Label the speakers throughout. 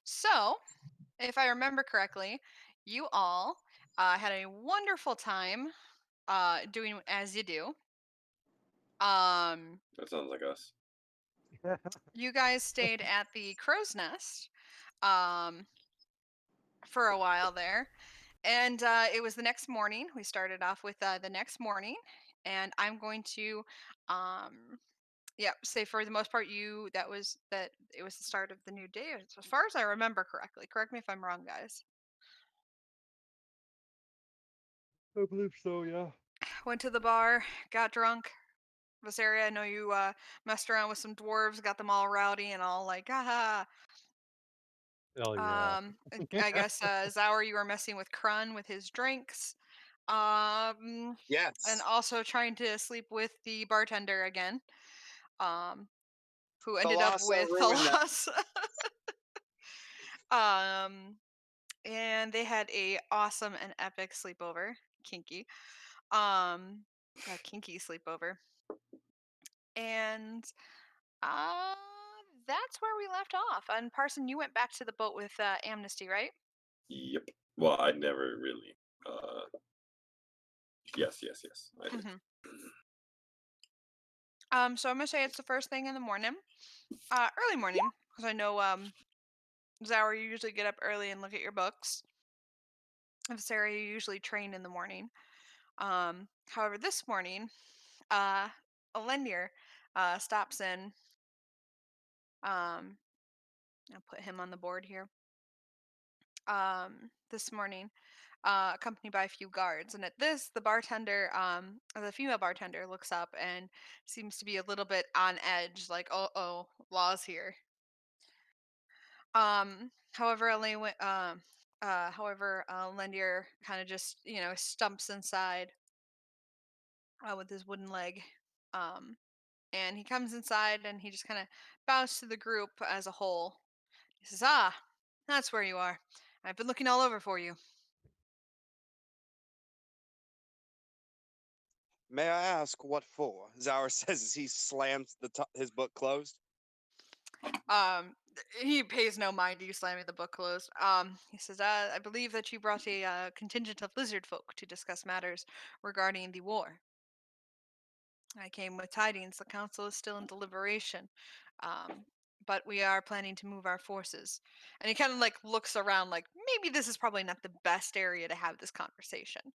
Speaker 1: So, if I remember correctly, you all had a wonderful time doing as you do. Um,
Speaker 2: That sounds like us.
Speaker 1: you guys stayed at the crow's nest um, for a while there, and it was the next morning. We started off with the next morning, and I'm going to, um, yeah, say for the most part, that it was the start of the new day, as far as I remember correctly. Correct me if I'm wrong, guys.
Speaker 3: I believe so, yeah.
Speaker 1: Went to the bar, got drunk. Visaria, I know you messed around with some dwarves, got them all rowdy and all like, haha.
Speaker 3: Oh, yeah.
Speaker 1: I guess Zower, you were messing with Krun with his drinks. And
Speaker 4: Yes.
Speaker 1: also trying to sleep with the bartender again, um, who ended up
Speaker 4: Thalassa
Speaker 1: with
Speaker 4: ruined that.
Speaker 1: Thalas. um, and they had a awesome and epic sleepover, kinky, um, a kinky sleepover, and Uh, that's where we left off. And Parson, you went back to the boat with Amnesty, right?
Speaker 2: Yep. Well, I never really. Uh, yes, I did.
Speaker 1: Hmm. So I'm gonna say it's the first thing in the morning, early morning, because I know Zower, you usually get up early and look at your books. And Sarah, you usually train in the morning. However, this morning, uh, Alendir stops in. I'll put him on the board here. This morning, accompanied by a few guards. And at this, the bartender, or the female bartender, looks up and seems to be a little bit on edge, like, oh, law's here. However, Lendier kind of just, stumps inside with his wooden leg. Um, and he comes inside and he just kind of bows to the group as a whole. He says, "Ah, that's where you are. I've been looking all over for you."
Speaker 4: May I ask what for? Zower says as he slams his book closed.
Speaker 1: He pays no mind to you slamming the book closed. He says, "I believe that you brought a contingent of lizard folk to discuss matters regarding the war. I came with tidings. The council is still in deliberation, um, but we are planning to move our forces." And he kind of like looks around, like maybe this is probably not the best area to have this conversation.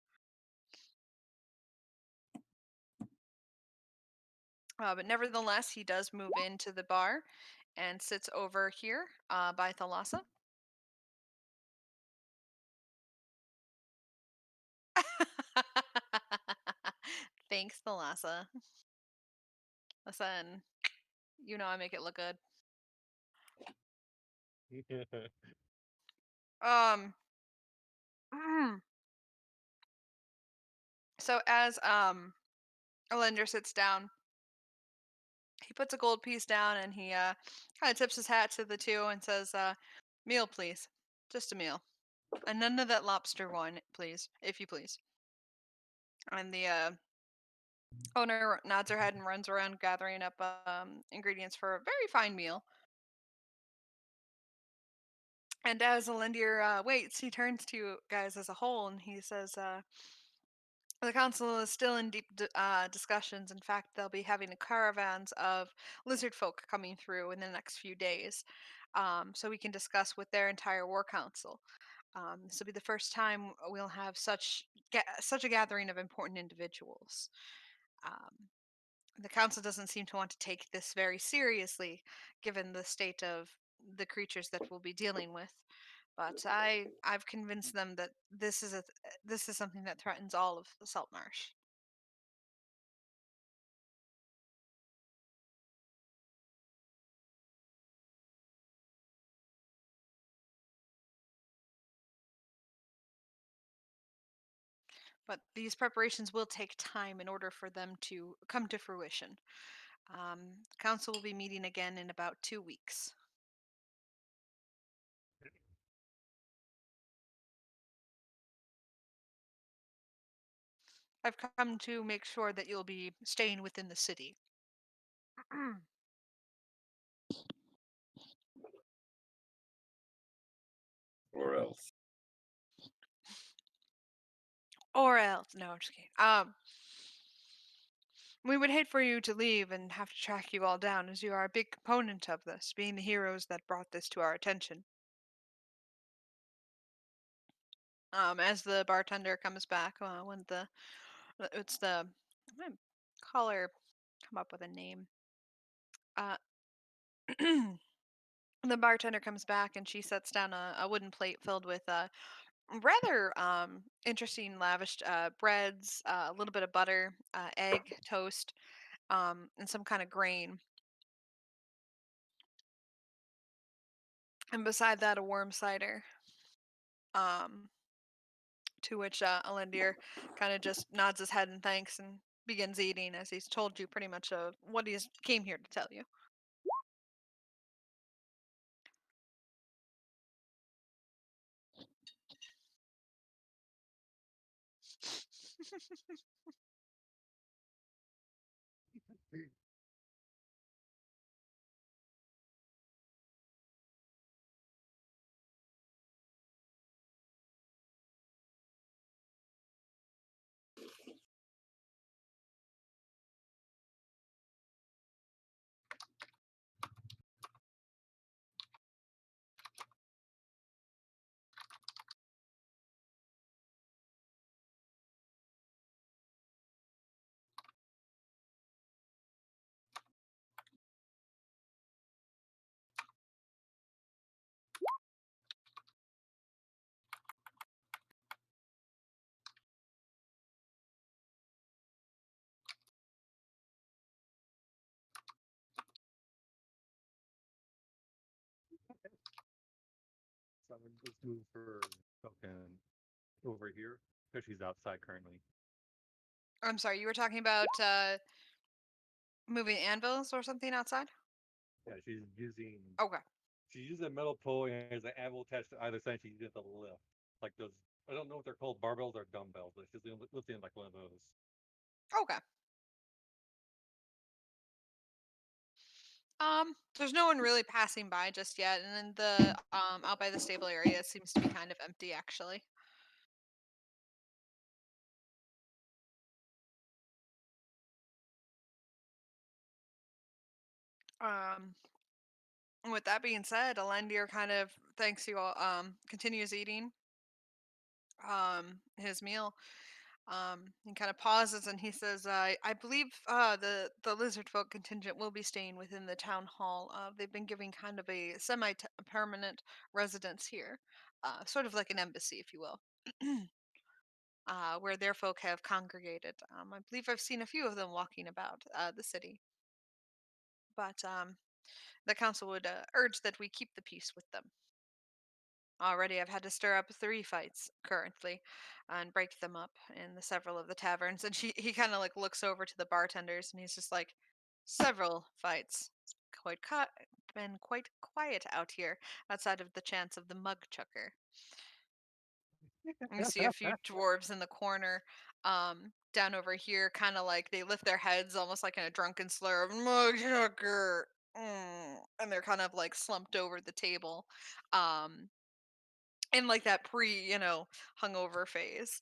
Speaker 1: But nevertheless, he does move into the bar and sits over here by Thalassa. Thanks, Thalassa. Listen, you know I make it look good. Um, so as Elender sits down, he puts a gold piece down and he kind of tips his hat to the two and says, "Meal, please, just a meal, and none of that lobster one, please, if you please." And the owner nods her head and runs around gathering up ingredients for a very fine meal. And as Elendir waits, he turns to you guys as a whole and he says, "The council is still in deep discussions. In fact, they'll be having caravans of lizard folk coming through in the next few days, so we can discuss with their entire war council. This will be the first time we'll have such a gathering of important individuals. Um, the council doesn't seem to want to take this very seriously, given the state of the creatures that we'll be dealing with. But I've convinced them that this is something that threatens all of the Saltmarsh." But these preparations will take time in order for them to come to fruition. Council will be meeting again in about 2 weeks. I've come to make sure that you'll be staying within the city.
Speaker 2: or else.
Speaker 1: Or else, no, I'm just kidding. We would hate for you to leave and have to track you all down, as you are a big component of this, being the heroes that brought this to our attention. As the bartender comes back, when it's the I'm gonna call her, come up with a name. Uh, the bartender comes back and she sets down a wooden plate filled with rather interesting, lavish breads, a little bit of butter, egg, toast, and some kind of grain. And beside that, a warm cider. Um, to which Alendir kind of just nods his head in thanks and begins eating, as he's told you pretty much what he's came here to tell you.
Speaker 3: So let's move her token over here because she's outside currently.
Speaker 1: I'm sorry, you were talking about moving anvils or something outside?
Speaker 3: Yeah,
Speaker 1: Okay.
Speaker 3: she's using a metal pole and there's an anvil attached to either side. She's using the lift, like those. I don't know what they're called, barbells or dumbbells, but she's lifting like one of those.
Speaker 1: Okay. There's no one really passing by just yet, and then the out by the stable area seems to be kind of empty actually. Um, with that being said, Alendir kind of thanks you all. Continues eating his meal. He kind of pauses and he says, "I believe the lizard folk contingent will be staying within the town hall. They've been giving kind of a semi-permanent residence here, sort of like an embassy, if you will." Where their folk have congregated. I believe I've seen a few of them walking about the city, but the council would urge that we keep the peace with them. Already, I've had to stir up 3 fights currently, and break them up in the several of the taverns. And he kind of like looks over to the bartenders, and he's just like, several fights. It's been quite quiet out here, outside of the chance of the mug chucker. You see a few dwarves in the corner, down over here, kind of like they lift their heads almost like in a drunken slur of mug chucker. And they're kind of like slumped over the table. Um, in like that hungover phase.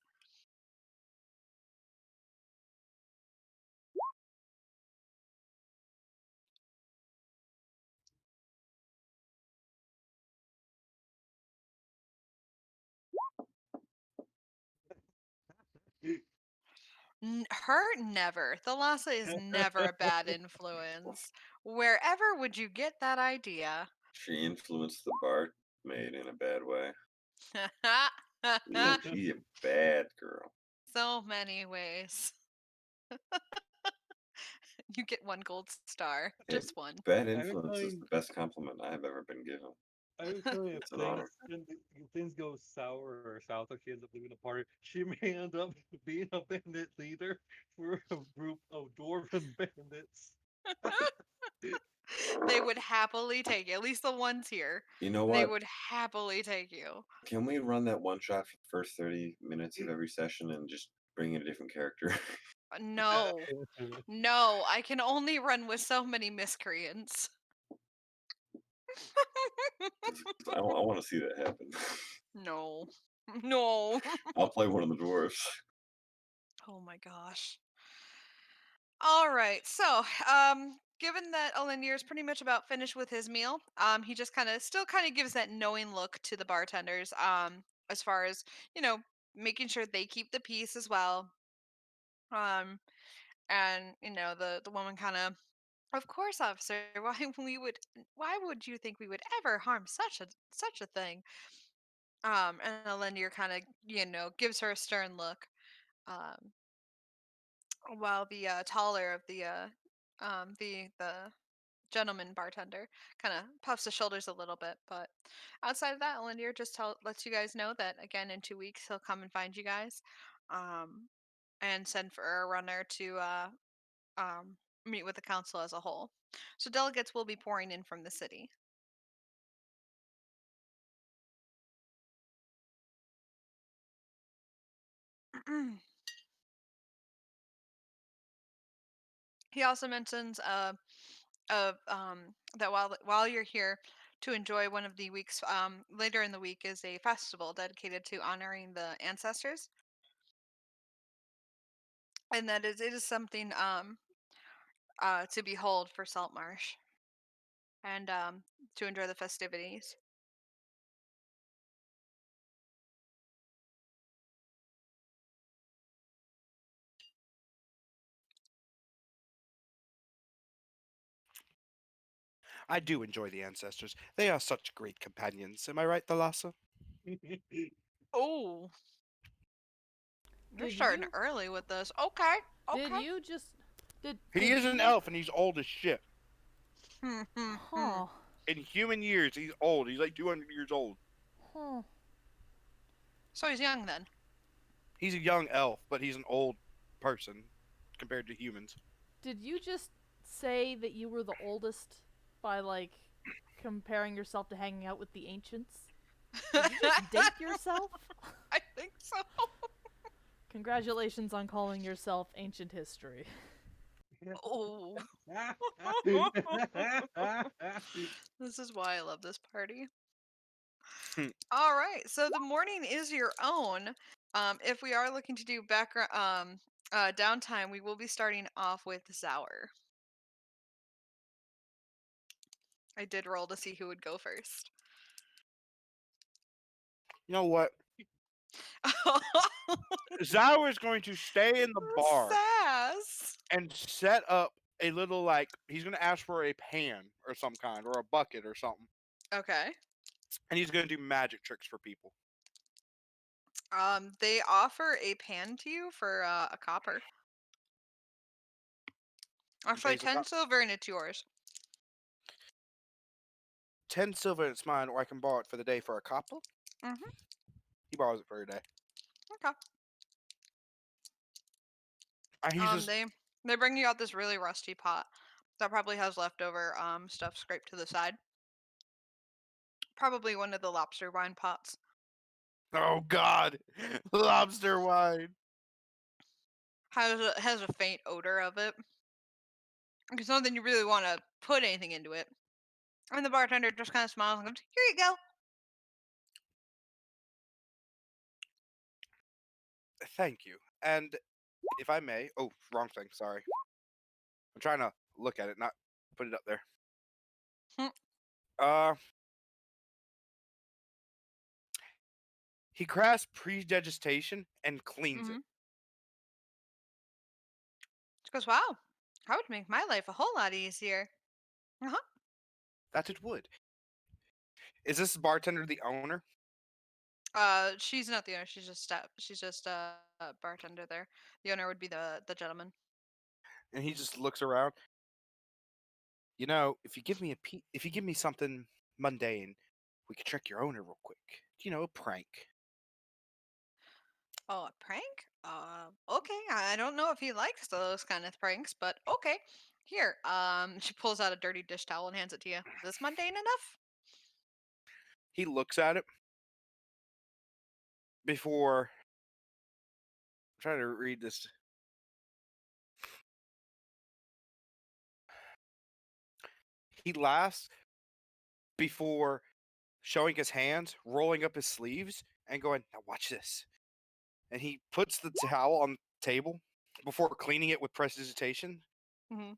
Speaker 1: Her never. Thalassa is never a bad influence. Wherever would you get that idea?
Speaker 2: She influenced the barmaid in a bad way. She's a bad girl.
Speaker 1: So many ways. You get 1 gold star.
Speaker 2: Hey,
Speaker 1: Just one.
Speaker 2: bad
Speaker 3: I would
Speaker 2: influence is
Speaker 3: find
Speaker 2: the best compliment I have ever been given.
Speaker 3: I would find if
Speaker 2: It's an honor.
Speaker 3: things go sour or south or she ends up leaving the party, she may end up being a bandit leader for a group of dwarven bandits.
Speaker 1: They would happily take you. At least the ones here.
Speaker 2: You know
Speaker 1: They
Speaker 2: what?
Speaker 1: would happily take you.
Speaker 2: Can we run that one shot for the first 30 minutes of every session and just bring in a different character?
Speaker 1: No. No, I can only run with so many miscreants.
Speaker 2: I want to see that happen.
Speaker 1: No. No.
Speaker 2: I'll play one of the dwarves.
Speaker 1: Oh my gosh. All right. So, given that Alindir is pretty much about finished with his meal, he just still kind of gives that knowing look to the bartenders, as far as, you know, making sure they keep the peace as well. Um, and the woman of course, officer, why would you think we would ever harm such a thing? And Alindir gives her a stern look. Um, while the taller of the gentleman bartender kind of puffs his shoulders a little bit. But outside of that, Alindir just lets you guys know that again in 2 weeks he'll come and find you guys, um, and send for a runner to um, meet with the council as a whole. So delegates will be pouring in from the city. He also mentions of that while you're here to enjoy one of the weeks later in the week is a festival dedicated to honoring the ancestors, and that is it is something to behold for Saltmarsh and to enjoy the festivities.
Speaker 5: I do enjoy the ancestors. They are such great companions. Am I right, Thalassa?
Speaker 1: Oh, you're
Speaker 6: Did
Speaker 1: starting
Speaker 6: you?
Speaker 1: early with this. Okay,
Speaker 6: Did
Speaker 1: okay.
Speaker 6: you just? Did
Speaker 5: He
Speaker 6: did
Speaker 5: is an
Speaker 6: you?
Speaker 5: elf and he's old as shit.
Speaker 1: Hmm, hmm, hmm.
Speaker 6: Huh.
Speaker 5: In human years, he's old. He's like 200 years old.
Speaker 6: Huh.
Speaker 1: So he's young then.
Speaker 5: He's a young elf, but he's an old person compared to humans.
Speaker 6: Did you just say that you were the oldest by comparing yourself to hanging out with the ancients? Did you just date yourself?
Speaker 1: I think so.
Speaker 6: Congratulations on calling yourself ancient history.
Speaker 1: Oh, this is why I love this party. All right, so the morning is your own. If we are looking to do background downtime, we will be starting off with Zower. I did roll to see who would go first.
Speaker 5: You know what? Zauer is going to stay in the bar
Speaker 1: Sass.
Speaker 5: and set up a little, he's going to ask for a pan or some kind, or a bucket or something.
Speaker 1: Okay.
Speaker 5: And he's going to do magic tricks for people.
Speaker 1: They offer a pan to you for a copper. Actually,
Speaker 5: Pays a
Speaker 1: 10 silver and it's yours.
Speaker 5: 10 silver, it's mine, or I can borrow it for the day for a copper.
Speaker 1: Mm-hmm.
Speaker 5: He borrows it for a day.
Speaker 1: Okay.
Speaker 5: And he's just,
Speaker 1: They bring you out this really rusty pot that probably has leftover stuff scraped to the side. Probably one of the lobster wine pots.
Speaker 5: oh god, lobster wine.
Speaker 1: Has a faint odor of it. It's not that you really want to put anything into it. And the bartender just kind of smiles and goes, "Here you go."
Speaker 5: Thank you. And if I may, oh, wrong thing, sorry. I'm trying to look at it, not put it up there.
Speaker 1: Hmm.
Speaker 5: Uh, he crafts predigestation and cleans it.
Speaker 1: Mm-hmm. She goes, "Wow, that would make my life a whole lot easier." Uh-huh.
Speaker 5: That it would. Is this bartender the owner?
Speaker 1: She's not the owner. She's just a bartender there. The owner would be the gentleman.
Speaker 5: And he just looks around. You know, if you give me something mundane, we could trick your owner real quick. You know, a prank.
Speaker 1: Oh, a prank? Okay. I don't know if he likes those kind of pranks, but okay. Here, she pulls out a dirty dish towel and hands it to you. Is this mundane enough?
Speaker 5: He looks at it before. I'm trying to read this. He laughs before showing his hands, rolling up his sleeves, and going, "Now watch this." And he puts the towel on the table before cleaning it with prestidigitation,
Speaker 1: Mhm.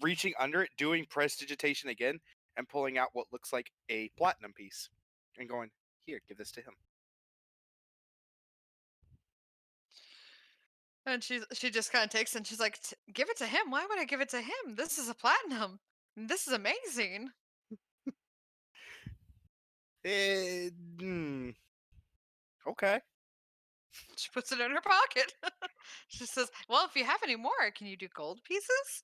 Speaker 5: reaching under it, doing prestidigitation again, and pulling out what looks like a platinum piece, and going, "Here, give this to him."
Speaker 1: And she just kind of takes it and she's like, "Give it to him. Why would I give it to him? This is a platinum. This is amazing."
Speaker 5: Eh, hmm, okay.
Speaker 1: She puts it in her pocket. She says, "Well, if you have any more, can you do gold pieces?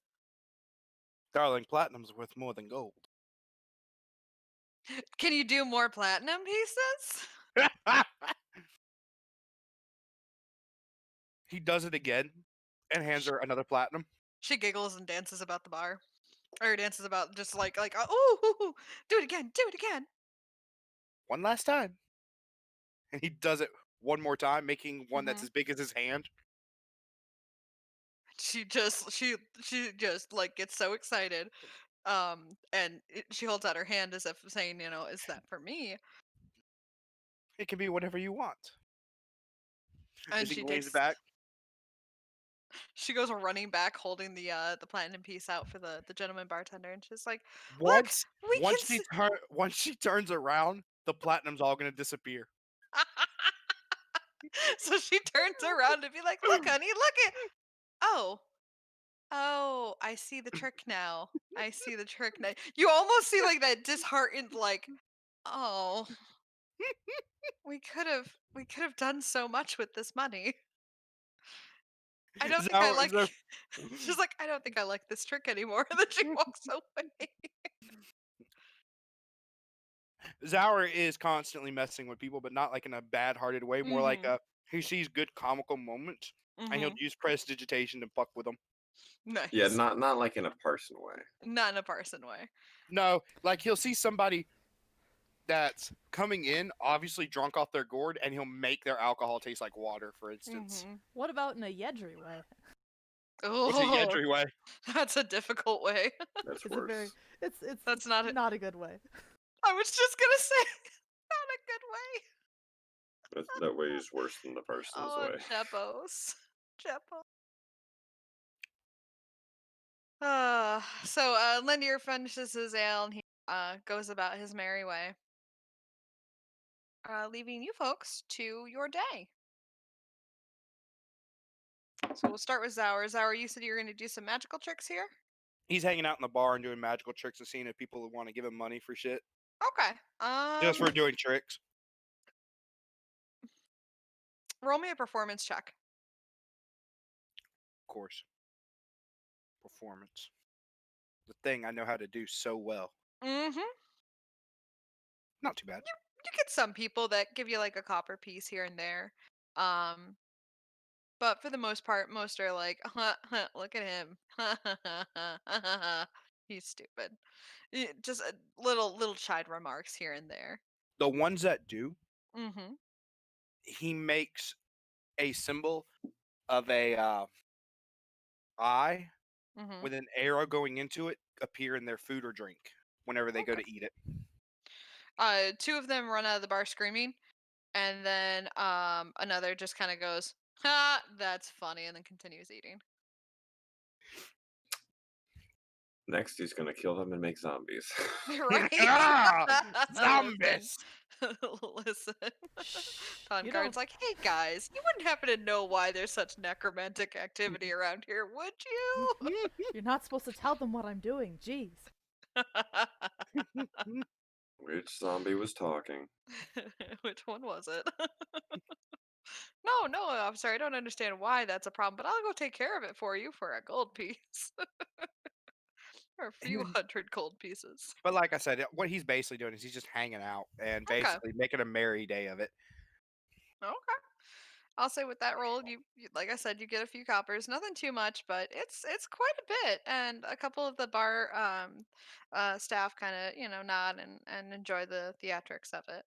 Speaker 5: Darling, platinum's worth more than gold.
Speaker 1: Can you do more platinum pieces?"
Speaker 5: He does it again and hands her another platinum.
Speaker 1: She giggles and dances about the bar, or dances about just like oh, do it again, do it again.
Speaker 5: One last time. And he does it one more time, making one that's
Speaker 1: Mhm.
Speaker 5: as big as his hand.
Speaker 1: She just like gets so excited, and she holds out her hand as if saying, "Is that for me?"
Speaker 5: It can be whatever you want.
Speaker 1: And
Speaker 5: As he leans back,
Speaker 1: she goes running back, holding the platinum piece out for the gentleman bartender, and she's like, "Look,
Speaker 5: once
Speaker 1: we can."
Speaker 5: once she turns around, the platinum's all gonna disappear.
Speaker 1: So she turns around to be like, "Look, honey, look at. Oh, oh, I see the trick now. I see the trick now." You almost see like that disheartened, like, "Oh, we could have done so much with this money. I don't think I
Speaker 5: Zower,
Speaker 1: like."
Speaker 5: Zower,
Speaker 1: She's like, "I don't think I like this trick anymore." And then she walks away.
Speaker 5: Zower is constantly messing with people, but not like in a bad-hearted way. More like
Speaker 1: Mhm.
Speaker 5: he sees good comical moments, and he'll
Speaker 1: Mhm.
Speaker 5: use prestidigitation to fuck with them.
Speaker 2: Yeah,
Speaker 1: Nice.
Speaker 2: not like in a person way.
Speaker 1: Not in a Parson way.
Speaker 5: No, like he'll see somebody that's coming in, obviously drunk off their gourd, and he'll make their alcohol taste like water, for instance.
Speaker 1: Mhm.
Speaker 6: What about in a Yedri way?
Speaker 5: What's a
Speaker 1: Oh,
Speaker 5: Yedri way?
Speaker 1: that's a difficult way.
Speaker 2: That's
Speaker 6: It's a
Speaker 2: worse.
Speaker 6: very it's
Speaker 1: That's not a.
Speaker 6: not a good way.
Speaker 1: I was just gonna say, not a good way.
Speaker 2: That way is worse than the person's
Speaker 1: Oh,
Speaker 2: way.
Speaker 1: Jepos. Jepos. So Lindier finishes his ale and he goes about his merry way, leaving you folks to your day. So we'll start with Zower. Zower, you said you were going to do some magical tricks here?
Speaker 5: He's hanging out in the bar and doing magical tricks and seeing if people want to give him money for shit.
Speaker 1: Okay.
Speaker 5: Just for doing tricks.
Speaker 1: Roll me a performance check.
Speaker 5: Of course. Performance. The thing I know how to do so well.
Speaker 1: Mm-hmm.
Speaker 5: Not too bad.
Speaker 1: You get some people that give you like a copper piece here and there. Um, but for the most part, most are like, look at him. He's stupid. Just little chide remarks here and there.
Speaker 5: The ones that do,
Speaker 1: Mm-hmm.
Speaker 5: he makes a symbol of a eye
Speaker 1: Mm-hmm.
Speaker 5: with an arrow going into it appear in their food or drink whenever they go
Speaker 1: Okay.
Speaker 5: to eat it.
Speaker 1: Two of them run out of the bar screaming, and then another just kind of goes, "Ha, that's funny," and then continues eating.
Speaker 2: Next, he's gonna kill them and make zombies.
Speaker 1: Right? Listen,
Speaker 5: Zombies!
Speaker 1: listen.
Speaker 6: You
Speaker 1: Toncard's
Speaker 6: don't
Speaker 1: like, "Hey guys, you wouldn't happen to know why there's such necromantic activity around here, would you?"
Speaker 6: you're not supposed to tell them what I'm doing. Jeez.
Speaker 2: Which zombie was talking?
Speaker 1: Which one was it? No, I'm sorry. I don't understand why that's a problem, but I'll go take care of it for you for a gold piece or a few hundred gold pieces.
Speaker 5: But like I said, what he's basically doing is he's just hanging out and
Speaker 1: Okay.
Speaker 5: basically making a merry day of it.
Speaker 1: Okay. I'll say with that roll, like I said, you get a few coppers, nothing too much, but it's quite a bit, and a couple of the bar staff kind of nod and enjoy the theatrics of it.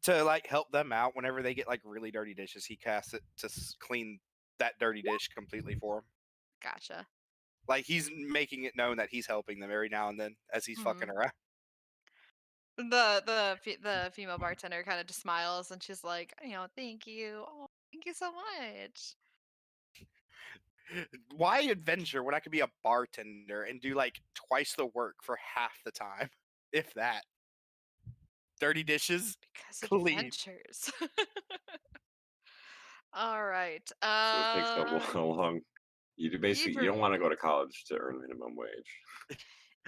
Speaker 5: To like help them out whenever they get like really dirty dishes, he casts it to clean that dirty dish completely for them.
Speaker 1: Gotcha.
Speaker 5: Like he's making it known that he's helping them every now and then as he's fucking
Speaker 1: Mhm.
Speaker 5: around.
Speaker 1: The female bartender kind of just smiles and she's like, thank you. Oh, thank you so much.
Speaker 5: Why adventure when I could be a bartender and do like twice the work for half the time, if that? Dirty dishes,
Speaker 1: Because
Speaker 5: clean.
Speaker 1: adventures. All right.
Speaker 2: So it takes so long. You basically you don't want to go to college to earn minimum wage.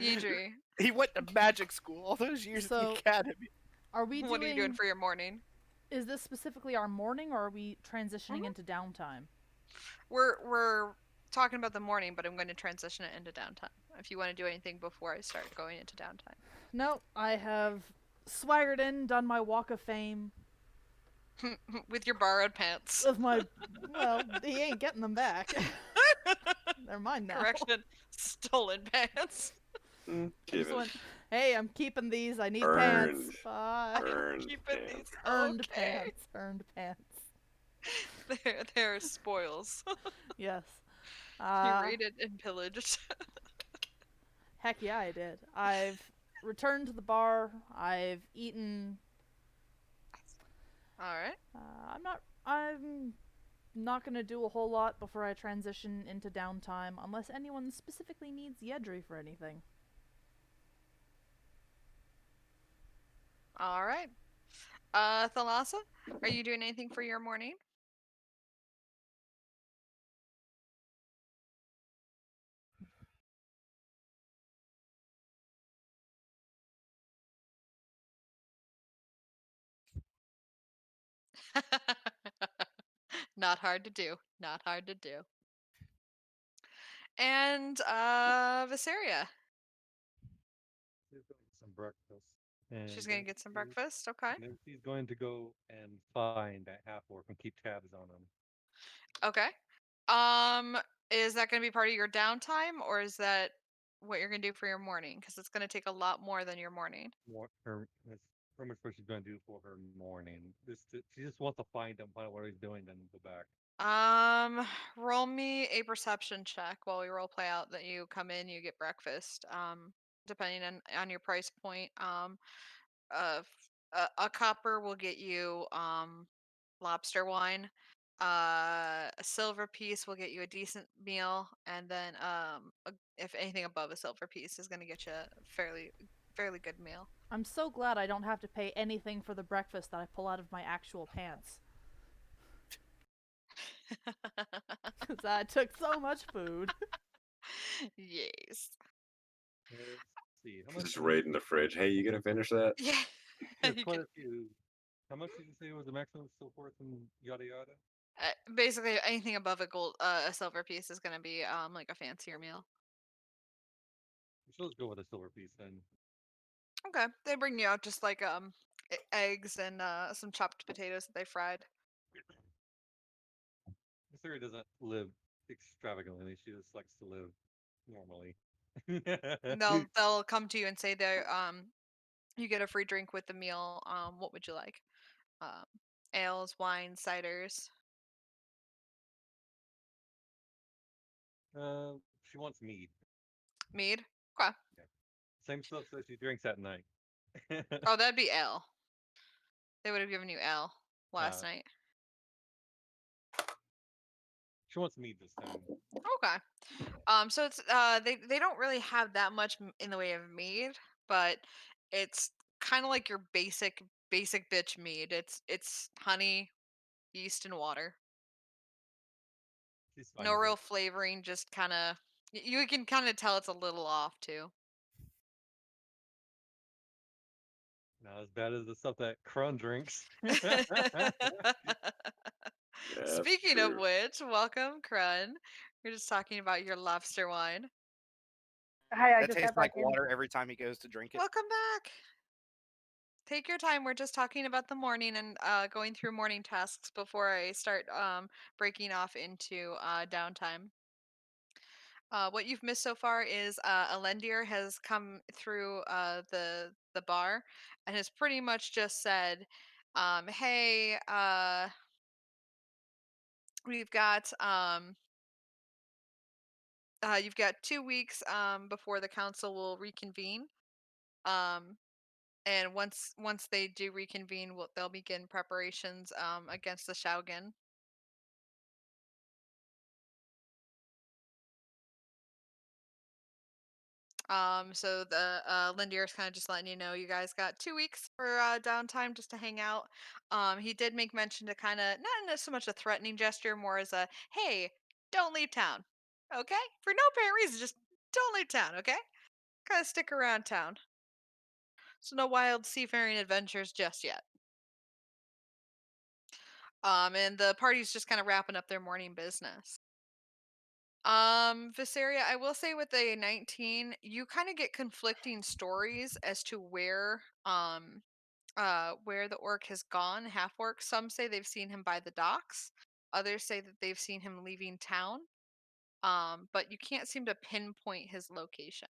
Speaker 1: Yidri,
Speaker 5: He went to magic school all those years at the
Speaker 6: So-
Speaker 5: academy.
Speaker 6: Are we
Speaker 1: what are you doing
Speaker 6: doing?
Speaker 1: for your morning?
Speaker 6: Is this specifically our morning, or are we transitioning into downtime?
Speaker 1: We're talking about the morning, but I'm going to transition it into downtime. If you want to do anything before I start going into downtime.
Speaker 6: No, I have swaggered in, done my walk of fame
Speaker 1: With your borrowed pants.
Speaker 6: with my. Well, he ain't getting them back. They're mine now.
Speaker 1: Correction, stolen pants.
Speaker 6: I
Speaker 2: Give
Speaker 6: just
Speaker 2: it.
Speaker 6: went, hey, I'm keeping these. I need
Speaker 2: Earned.
Speaker 6: pants. Bye.
Speaker 2: Earned
Speaker 1: Keeping
Speaker 2: pants.
Speaker 1: these.
Speaker 6: Earned
Speaker 1: Okay.
Speaker 6: pants. Earned pants.
Speaker 1: They're spoils.
Speaker 6: Yes.
Speaker 1: You raided and pillaged.
Speaker 6: Heck yeah, I did. I've returned to the bar. I've eaten.
Speaker 1: All right.
Speaker 6: I'm not gonna do a whole lot before I transition into downtime, unless anyone specifically needs Yedri for anything.
Speaker 1: All right. Thalassa, are you doing anything for your morning? Not hard to do. Not hard to do. And Viseria.
Speaker 3: She's going to get some breakfast. And
Speaker 1: She's gonna get some breakfast. Okay.
Speaker 3: then she's going to go and find that half orc and keep tabs on him.
Speaker 1: Okay. Um, is that gonna be part of your downtime, or is that what you're gonna do for your morning? Because it's gonna take a lot more than your morning.
Speaker 3: That's pretty much what she's going to do for her morning. She just wants to find him, find out what he's doing, then go back.
Speaker 1: Roll me a perception check while we role play out that you come in, you get breakfast. Depending on your price point, a copper will get you lobster wine. A silver piece will get you a decent meal, and then if anything above a silver piece is gonna get you a fairly good meal.
Speaker 6: I'm so glad I don't have to pay anything for the breakfast that I pull out of my actual pants. Because I took so much food.
Speaker 1: Yes.
Speaker 3: Let's see. How much?
Speaker 2: Just raiding the fridge. Hey, you gonna finish that?
Speaker 1: Yeah.
Speaker 3: There's
Speaker 1: You
Speaker 3: quite
Speaker 1: can,
Speaker 3: a few. How much did you say was the maximum so forth and yada yada?
Speaker 1: basically anything above a silver piece is gonna be like a fancier meal.
Speaker 3: So let's go with a silver piece then.
Speaker 1: Okay, they bring you out just like eggs and some chopped potatoes that they fried.
Speaker 3: Missouri doesn't live extravagantly. She just likes to live normally.
Speaker 1: And they'll come to you and say they you get a free drink with the meal. What would you like? Um, ales, wine, ciders,
Speaker 3: She wants mead.
Speaker 1: mead. Okay.
Speaker 3: Same stuff that she drinks at night.
Speaker 1: Oh, that'd be ale. They would have given you ale last
Speaker 3: Uh,
Speaker 1: night.
Speaker 3: She wants mead this time.
Speaker 1: Okay. So it's they don't really have that much in the way of mead, but it's kind of like your basic bitch mead. It's honey, yeast, and water.
Speaker 3: She's fine
Speaker 1: No
Speaker 3: with
Speaker 1: real
Speaker 3: it.
Speaker 1: flavoring, just kind of you can kind of tell it's a little off too.
Speaker 3: Not as bad as the stuff that Krun drinks.
Speaker 2: Yeah, that's
Speaker 1: Speaking of
Speaker 2: true.
Speaker 1: which, welcome, Krun. We're just talking about your lobster wine.
Speaker 7: Hi, I
Speaker 5: That
Speaker 7: just
Speaker 5: tastes
Speaker 7: got back
Speaker 5: like
Speaker 7: in.
Speaker 5: water every time he goes to drink it.
Speaker 1: Welcome back. Take your time. We're just talking about the morning and going through morning tasks before I start breaking off into downtime. What you've missed so far is Alendir has come through the bar and has pretty much just said, "Hey, we've got you've got 2 weeks before the council will reconvene. Um, And once they do reconvene, they'll begin preparations against the Shaugen. So the Lindir is kind of just letting you know you guys got 2 weeks for downtime just to hang out. He did make mention to kind of not so much a threatening gesture, more as a hey, don't leave town, okay? For no apparent reason, just don't leave town, okay? Kind of stick around town. So no wild seafaring adventures just yet. And the party's just kind of wrapping up their morning business. Visaria, I will say with a 19, you kind of get conflicting stories as to where the orc has gone, half orc. Some say they've seen him by the docks. Others say that they've seen him leaving town. But you can't seem to pinpoint his location.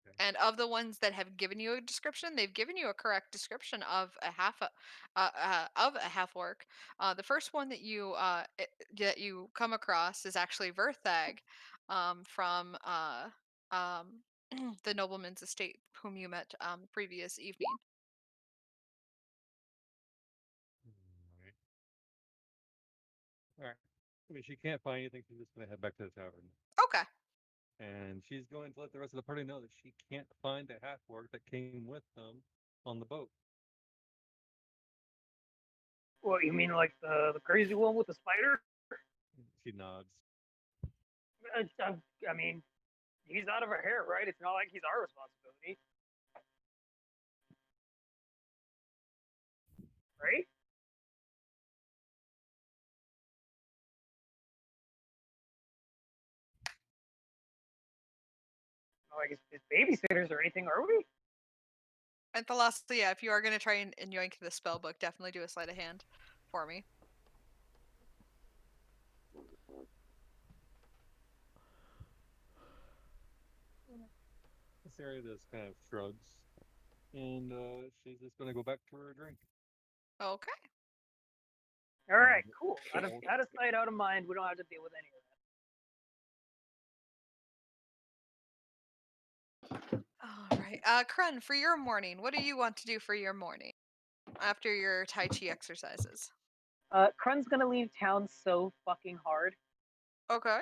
Speaker 3: Okay.
Speaker 1: And of the ones that have given you a description, they've given you a correct description of a half orc. The first one that you come across is actually Verthag, from the nobleman's estate, whom you met the previous evening.
Speaker 3: Alright. Alright. I mean, she can't find anything. She's just gonna head back to the tavern,
Speaker 1: Okay.
Speaker 3: and she's going to let the rest of the party know that she can't find the half orc that came with them on the boat.
Speaker 7: What you mean, like the crazy one with the spider?
Speaker 3: She nods.
Speaker 7: I mean, he's out of her hair, right? It's not like he's our responsibility, right? Not like it's babysitters or anything, are we?
Speaker 1: And Thalassia, yeah, if you are going to try and yoink the spell book, definitely do a sleight of hand for me.
Speaker 3: This area just kind of shrugs, and she's just gonna go back to her drink.
Speaker 1: Okay.
Speaker 7: All right,
Speaker 3: Mhm.
Speaker 7: cool. Out of sight, out of mind. We don't have to deal with any of
Speaker 1: All right. Krun, for your morning, what do you want to do for your morning after your Tai Chi exercises?
Speaker 7: that. Krun's gonna leave town so fucking hard.
Speaker 1: Okay.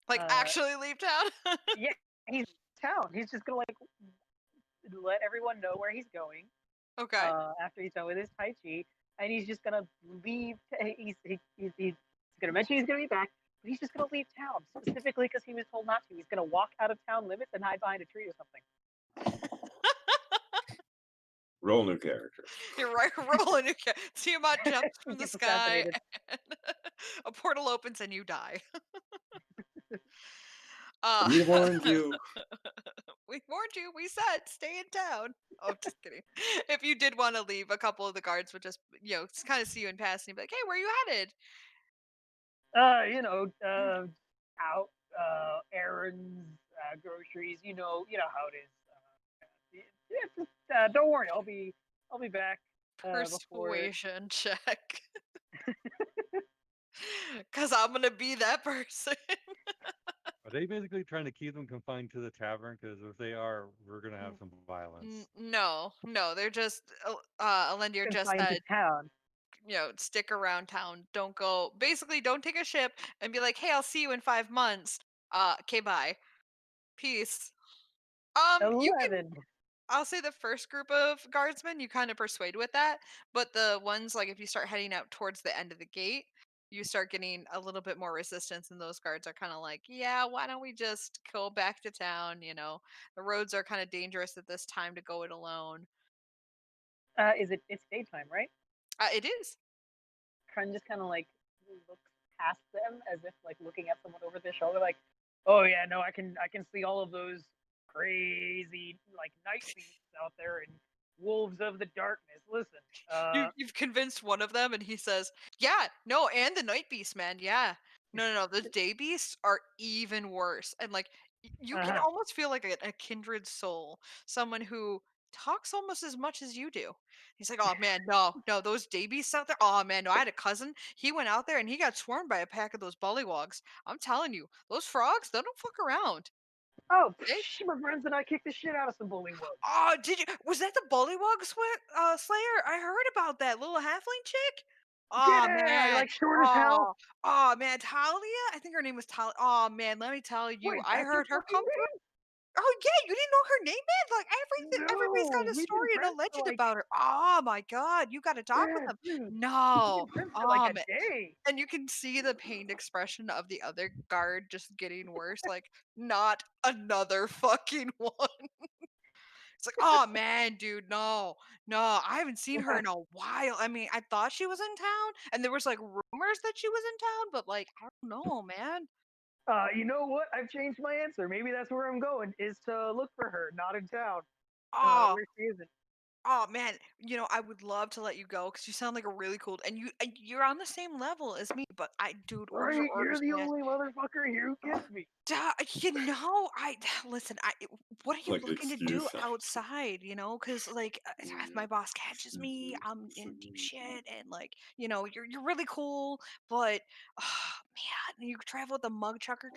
Speaker 1: Like
Speaker 7: Uh,
Speaker 1: actually leave town?
Speaker 7: yeah, he's town. He's just gonna like let everyone know where he's going.
Speaker 1: Okay.
Speaker 7: After he's done with his Tai Chi, and he's just gonna leave. He's gonna mention he's gonna be back, but he's just gonna leave town specifically because he was told not to. He's gonna walk out of town limits and hide behind a tree or something.
Speaker 2: Roll new character.
Speaker 1: You're right, rolling. Tiamat jumps from
Speaker 7: He
Speaker 1: the
Speaker 7: gets
Speaker 1: sky,
Speaker 7: assassinated.
Speaker 1: and a portal opens and you die. uh,
Speaker 2: We warned you.
Speaker 1: we warned you. We said stay in town. Oh, just kidding. If you did want to leave, a couple of the guards would just, kind of see you in passing and be like, "Hey, where you headed?"
Speaker 7: Out errands, groceries. You know how it is. Don't worry, I'll be back before.
Speaker 1: Persuasion check. Cause I'm gonna be that person.
Speaker 3: Are they basically trying to keep them confined to the tavern? Because if they are, we're gonna have some violence.
Speaker 1: No, they're just Alendir just
Speaker 7: Confined to
Speaker 1: said,
Speaker 7: town.
Speaker 1: stick around town. Don't go. Basically, don't take a ship and be like, "Hey, I'll see you in 5 months." Okay, bye. Peace. You can.
Speaker 7: 11.
Speaker 1: I'll say the first group of guardsmen you kind of persuade with that, but the ones like if you start heading out towards the end of the gate, you start getting a little bit more resistance, and those guards are kind of like, "Yeah, why don't we just go back to town? The roads are kind of dangerous at this time to go it alone."
Speaker 7: It's daytime, right?
Speaker 1: It is.
Speaker 7: Krun just kind of like looks past them as if like looking at someone over their shoulder, like, oh yeah, no, I can see all of those crazy like night beasts out there and wolves of the darkness. Listen,
Speaker 1: You've convinced one of them, and he says, "Yeah, no, and the night beast, man, yeah, no, those day beasts are even worse." And like, you can
Speaker 7: uh-huh.
Speaker 1: almost feel like a kindred soul, someone who talks almost as much as you do. He's like, "Oh man, no, those day beasts out there. Oh man, no, I had a cousin. He went out there and he got swarmed by a pack of those bullywogs. I'm telling you, those frogs, they don't fuck around."
Speaker 7: Oh,
Speaker 1: Okay.
Speaker 7: my friends and I kicked the shit out of some bullywugs.
Speaker 1: Oh, did you? Was that the Bullywug Slayer? I heard about that little halfling chick. Oh
Speaker 7: Yeah,
Speaker 1: man.
Speaker 7: like short as hell.
Speaker 1: Oh man, Talia. I think her name was Talia. Oh man, let me tell you,
Speaker 7: Wait,
Speaker 1: I
Speaker 7: that's her
Speaker 1: heard her
Speaker 7: fucking
Speaker 1: come through.
Speaker 7: name?
Speaker 1: Oh yeah, you didn't know her name, man? Like everybody's got
Speaker 7: No,
Speaker 1: a
Speaker 7: we've been
Speaker 1: story and a
Speaker 7: friends for
Speaker 1: legend
Speaker 7: like,
Speaker 1: about her. Oh my god, you got to talk with
Speaker 7: yeah,
Speaker 1: them.
Speaker 7: dude, we've
Speaker 1: No.
Speaker 7: been friends for like
Speaker 1: Oh
Speaker 7: a
Speaker 1: man.
Speaker 7: day.
Speaker 1: And you can see the pained expression of the other guard just getting worse. Like, not another fucking one. It's like, oh man, dude, no, no, I haven't seen her in a while. I mean, I thought she was in town, and there was like rumors that she was in town, but like, I don't know, man.
Speaker 7: You know what? I've changed my answer. Maybe that's where I'm going, is to look for her, not in town.
Speaker 1: Oh,
Speaker 7: Where she isn't.
Speaker 1: oh man, I would love to let you go because you sound like a really cool, and you're on the same level as me. But dude, orders are
Speaker 7: Right? You're
Speaker 1: orders,
Speaker 7: the
Speaker 1: man.
Speaker 7: only motherfucker here who gets me.
Speaker 1: Duh, I listen. What are you
Speaker 2: Like an
Speaker 1: looking to do
Speaker 2: excuse.
Speaker 1: outside? Because like, if my boss catches me,
Speaker 2: Mhm,
Speaker 1: I'm in deep
Speaker 2: mhm.
Speaker 1: shit, and like, you're really cool, but man, you travel with a mug chucker.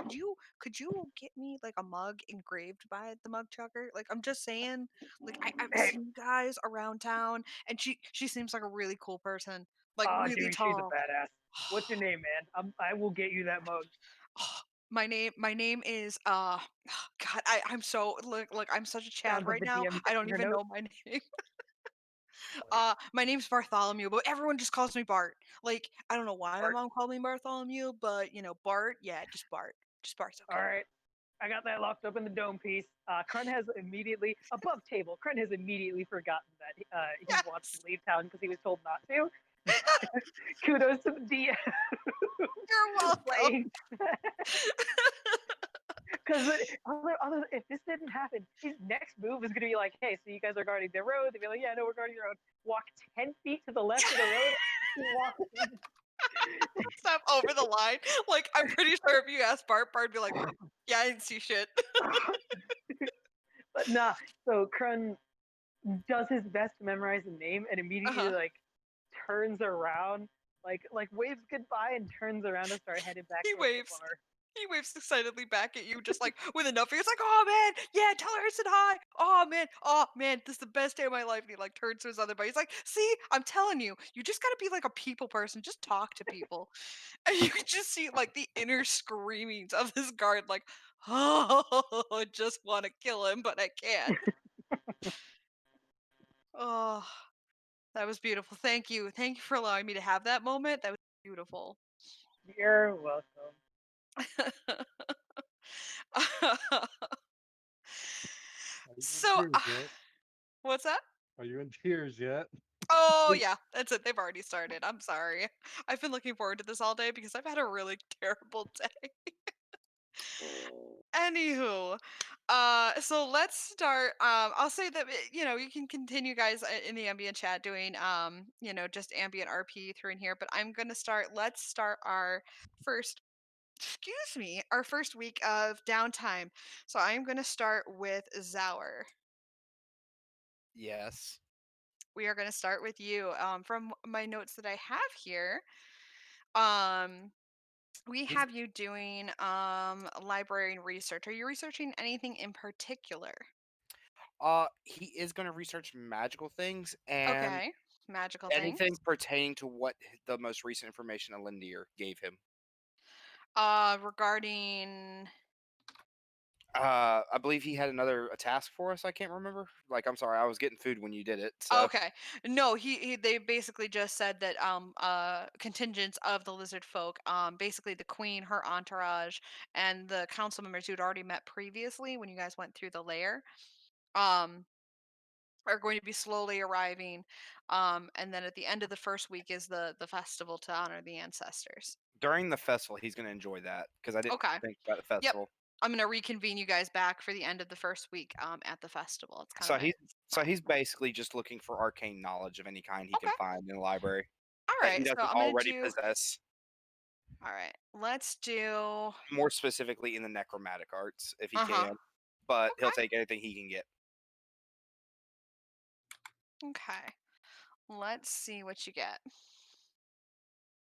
Speaker 1: Could you get me like a mug engraved by the mug chucker? Like, I'm just saying. Like, I've
Speaker 7: Hey,
Speaker 1: seen guys around town, and she seems like a really cool person, like really
Speaker 7: dude, she's a
Speaker 1: tall.
Speaker 7: badass. What's your name, man? I will get you that mug.
Speaker 1: My name is God, I'm so look, I'm such a Chad
Speaker 7: Sounds like
Speaker 1: right
Speaker 7: the
Speaker 1: now.
Speaker 7: DM
Speaker 1: I
Speaker 7: taking
Speaker 1: don't
Speaker 7: her
Speaker 1: even
Speaker 7: notes.
Speaker 1: know my name.
Speaker 3: Like,
Speaker 1: My name's Bartholomew, but everyone just calls me Bart. Like, I don't know why my
Speaker 7: Bart.
Speaker 1: mom called me Bartholomew, but Bart, yeah, just Bart. Just Bart's
Speaker 7: All
Speaker 1: okay.
Speaker 7: right. I got that locked up in the dome piece. Krun has immediately, above table, Krun has immediately forgotten that he wants to
Speaker 1: Yes.
Speaker 7: leave town because he was told not to. Kudos to the DM
Speaker 1: You're
Speaker 7: for
Speaker 1: welcome.
Speaker 7: playing. Because if this didn't happen, his next move is going to be like, hey, so you guys are guarding the road. They'd be like, yeah, no, we're guarding the road. Walk 10 feet to the left of the road. Walk.
Speaker 1: Step over the line. Like, I'm pretty sure if you asked Bart'd be like, yeah, I didn't see shit.
Speaker 7: But nah, so Krun does his best to memorize the name and immediately
Speaker 1: Uh-huh.
Speaker 7: like turns around, like waves goodbye and turns around to start heading back
Speaker 1: He
Speaker 7: towards the
Speaker 1: waves.
Speaker 7: bar.
Speaker 1: He waves excitedly back at you, just like with enough. He's like, "Oh man, yeah, tell her I said hi. Oh man, this is the best day of my life." And he like turns to his other buddy. He's like, "See, I'm telling you, you just gotta be like a people person. Just talk to people." And you can just see like the inner screamings of this guard, like, "Oh, I just want to kill him, but I can't." Oh, that was beautiful. Thank you for allowing me to have that moment. That was beautiful.
Speaker 7: You're welcome.
Speaker 3: are you in
Speaker 1: So,
Speaker 3: tears yet?
Speaker 1: what's that?
Speaker 3: Are you in tears yet?
Speaker 1: Oh yeah, that's it. They've already started. I'm sorry. I've been looking forward to this all day because I've had a really terrible day.
Speaker 2: Oh,
Speaker 1: Anywho, so let's start. I'll say that you can continue, guys, in the ambient chat doing just ambient RP through in here. But I'm gonna start. Let's start our first. Excuse me, our first week of downtime. So I'm gonna start with Zower.
Speaker 5: Yes.
Speaker 1: We are gonna start with you. From my notes that I have here. Um, we
Speaker 5: He's
Speaker 1: have you doing library and research. Are you researching anything in particular?
Speaker 5: he is going to research magical things and
Speaker 1: Okay. Magical
Speaker 5: anything
Speaker 1: things.
Speaker 5: pertaining to what the most recent information Alindir gave him.
Speaker 1: Regarding
Speaker 5: I believe he had another a task for us. I can't remember. Like, I'm sorry, I was getting food when you did it. So
Speaker 1: okay. No, they basically just said that contingents of the lizard folk, basically the queen, her entourage, and the council members who'd already met previously when you guys went through the lair, um are going to be slowly arriving. And then at the end of the first week is the festival to honor the ancestors.
Speaker 5: during the festival, he's going to enjoy that because I didn't
Speaker 1: Okay.
Speaker 5: think about the
Speaker 1: Yep.
Speaker 5: festival.
Speaker 1: I'm gonna reconvene you guys back for the end of the first week at the festival. It's kind
Speaker 5: So
Speaker 1: of a
Speaker 5: he's so he's basically just looking for arcane knowledge of any kind he can
Speaker 1: okay.
Speaker 5: find in the library
Speaker 1: All
Speaker 5: that he
Speaker 1: right. So
Speaker 5: doesn't
Speaker 1: I'm gonna
Speaker 5: already
Speaker 1: do.
Speaker 5: possess.
Speaker 1: All right. Let's do.
Speaker 5: More specifically in the necromantic arts, if he
Speaker 1: Uh huh.
Speaker 5: can. But he'll
Speaker 1: Okay.
Speaker 5: take anything he can get.
Speaker 1: Okay. Let's see what you get.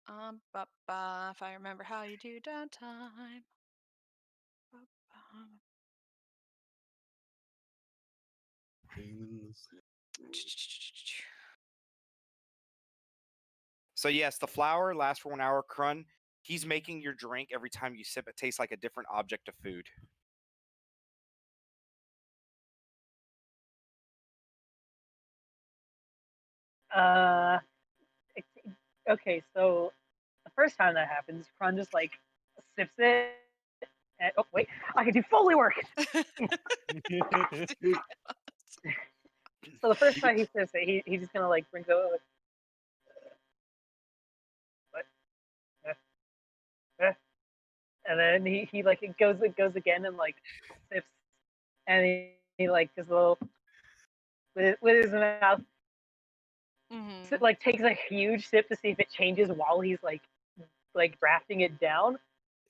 Speaker 1: If I remember how you do downtime.
Speaker 5: So yes, the flour lasts for 1 hour. Krun, he's making your drink. Every time you sip, it tastes like a different object of food.
Speaker 7: Uh, okay, so the first time that happens, Kron just like sips it. And, oh wait, I can do Foley work. So the first time he sips it, he's just gonna like brings it over, like, what? Eh, eh. And then he like it goes again and like sips, and he like does a little with his mouth, so,
Speaker 1: Mhm.
Speaker 7: like takes a huge sip to see if it changes while he's like drafting it down,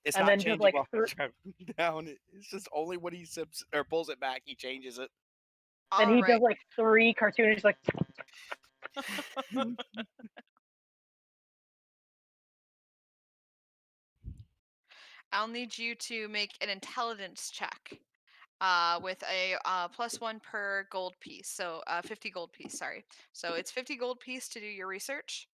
Speaker 5: It's
Speaker 7: and
Speaker 5: not
Speaker 7: then just
Speaker 5: changing
Speaker 7: like
Speaker 5: while he's driving down. It's just only when he sips or pulls it back, he changes it.
Speaker 7: then
Speaker 1: All
Speaker 7: he does
Speaker 1: right.
Speaker 7: like 3 cartoonish like
Speaker 1: I'll need you to make an intelligence check. With a +1 per gold piece. So 50 gold piece, sorry. So it's 50 gold piece to do your research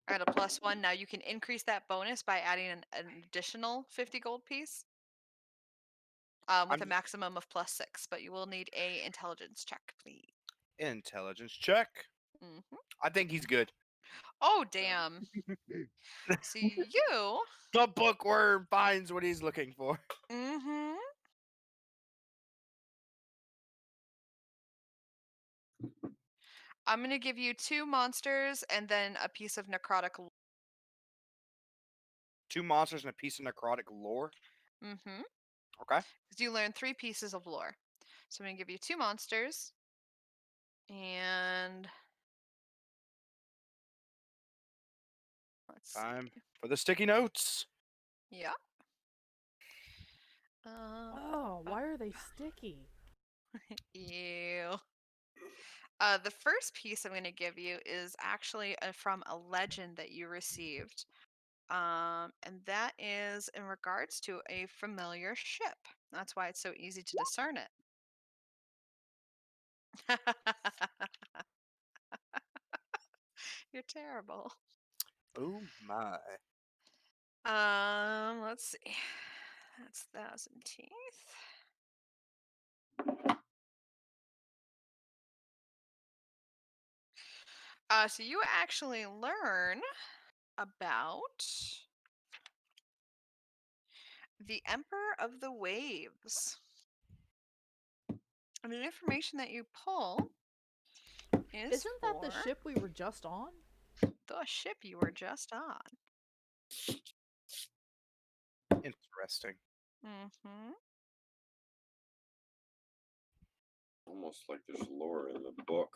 Speaker 1: at a +1. Now you can increase that bonus by adding an additional 50 gold piece with a
Speaker 5: I'm
Speaker 1: maximum of +6, but you will need a intelligence check, please.
Speaker 5: intelligence check.
Speaker 1: Hmm.
Speaker 5: I think he's good.
Speaker 1: Oh, damn. So you.
Speaker 5: The bookworm finds what he's looking for.
Speaker 1: Hmm. I'm going to give you 2 monsters and then a piece of necrotic.
Speaker 5: 2 monsters and a piece of necrotic lore.
Speaker 1: Mm-hmm.
Speaker 5: Okay.
Speaker 1: Because you learn 3 pieces of lore. So I'm going to give you 2 monsters. And let's see.
Speaker 5: Time for the sticky notes.
Speaker 1: Yeah.
Speaker 6: Oh, why are they sticky?
Speaker 1: Ew. The first piece I'm going to give you is actually from a legend that you received. And that is in regards to a familiar ship. That's why it's so easy to discern it. You're terrible.
Speaker 5: Oh my.
Speaker 1: Let's see. That's Thousand Teeth. So you actually learn about the Emperor of the Waves. And the information that you pull is
Speaker 6: Isn't that the
Speaker 1: for
Speaker 6: ship we were just on?
Speaker 1: the ship you were just on.
Speaker 5: Interesting.
Speaker 1: Mm-hmm.
Speaker 2: Almost like there's lore in the book.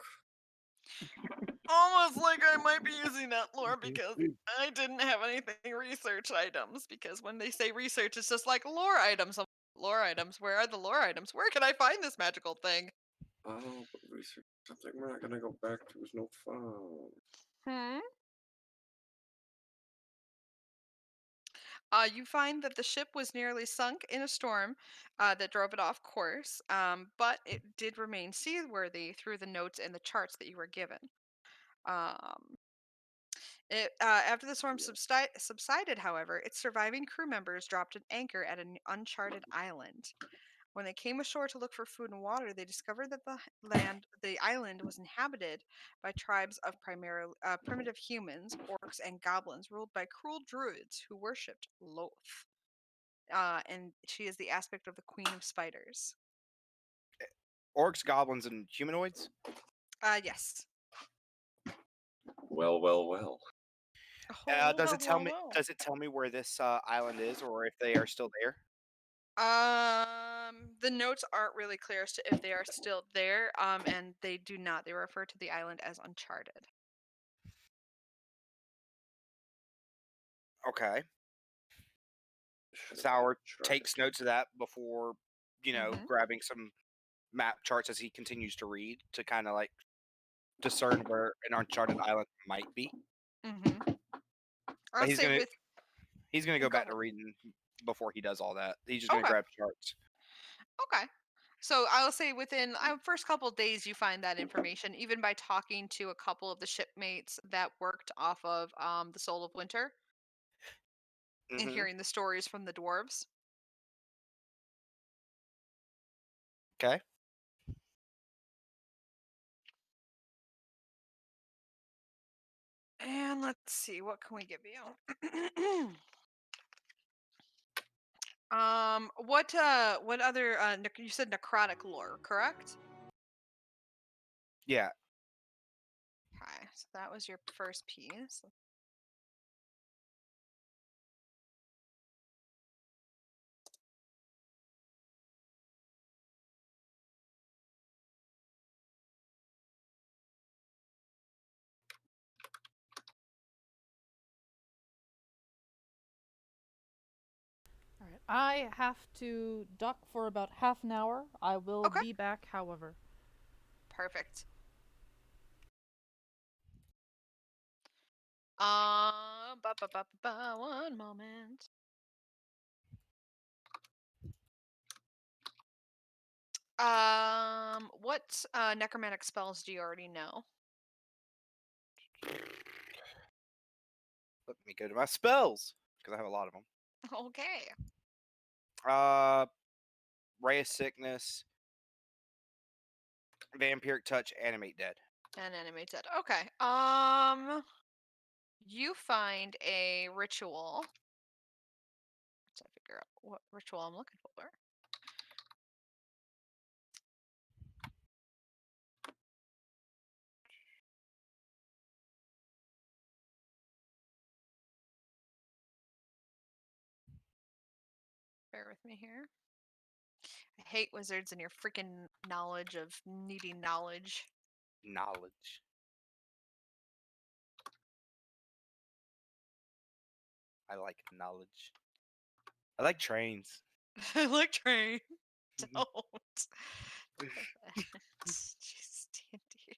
Speaker 1: Almost like I might be using that lore because I didn't have anything research items. Because when they say research, it's just like lore items. Lore items. Where are the lore items? Where can I find this magical thing?
Speaker 2: Oh, but research something we're not gonna go back to is no fun.
Speaker 1: Hmm. You find that the ship was nearly sunk in a storm that drove it off course, but it did remain seaworthy through the notes and the charts that you were given. Um, after the storm
Speaker 2: Yeah.
Speaker 1: subsided, however, its surviving crew members dropped an anchor at an uncharted island. When they came ashore to look for food and water, they discovered that the island, was inhabited by tribes of primitive humans, orcs, and goblins ruled by cruel druids who worshipped Loth. And she is the aspect of the Queen of Spiders.
Speaker 5: Orcs, goblins, and humanoids.
Speaker 1: Yes.
Speaker 2: Well, well, well.
Speaker 1: Oh,
Speaker 5: Does
Speaker 1: well,
Speaker 5: it tell
Speaker 1: well,
Speaker 5: me?
Speaker 1: well.
Speaker 5: Does it tell me where this island is, or if they are still there?
Speaker 1: The notes aren't really clear as to if they are still there. And they do not. They refer to the island as Uncharted.
Speaker 5: Okay.
Speaker 2: Should've
Speaker 5: Sour
Speaker 2: tried
Speaker 5: takes
Speaker 2: to-
Speaker 5: notes of that before,
Speaker 1: Mm-hmm.
Speaker 5: grabbing some map charts as he continues to read to kind of like discern where an uncharted island might be.
Speaker 1: Mm-hmm.
Speaker 5: But
Speaker 1: I'll say with.
Speaker 5: he's gonna go
Speaker 1: Go
Speaker 5: back
Speaker 1: ahead.
Speaker 5: to reading before he does all that. He's just gonna
Speaker 1: Okay.
Speaker 5: grab charts.
Speaker 1: Okay. So I'll say within first couple days you find that information, even by talking to a couple of the shipmates that worked off of the Soul of Winter and
Speaker 5: Hmm.
Speaker 1: hearing the stories from the dwarves.
Speaker 5: Okay.
Speaker 1: And let's see, what can we give you? What other you said necrotic lore, correct?
Speaker 5: Yeah.
Speaker 1: Okay, so that was your first piece.
Speaker 6: All right. I have to duck for about half an hour. I will
Speaker 1: Okay,
Speaker 6: be back, however.
Speaker 1: perfect. One moment. What necromantic spells do you already know?
Speaker 5: Let me go to my spells because I have a lot of them.
Speaker 1: Okay.
Speaker 5: Uh, Ray of Sickness, Vampiric Touch, Animate Dead.
Speaker 1: And animated. Okay. You find a ritual. Let's figure out what ritual I'm looking for. Bear with me here. I hate wizards and your freaking knowledge of needing knowledge.
Speaker 5: Knowledge. I like knowledge. I like trains.
Speaker 1: I like train. Don't. Jeez, D&D.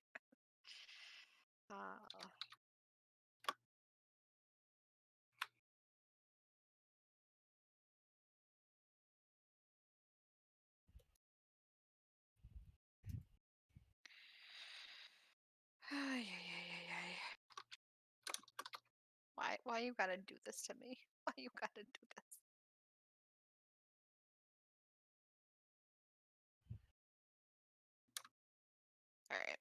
Speaker 1: Uh, ay, ay, ay, ay, ay. Why you gotta do this to me? Why you gotta do this? All right.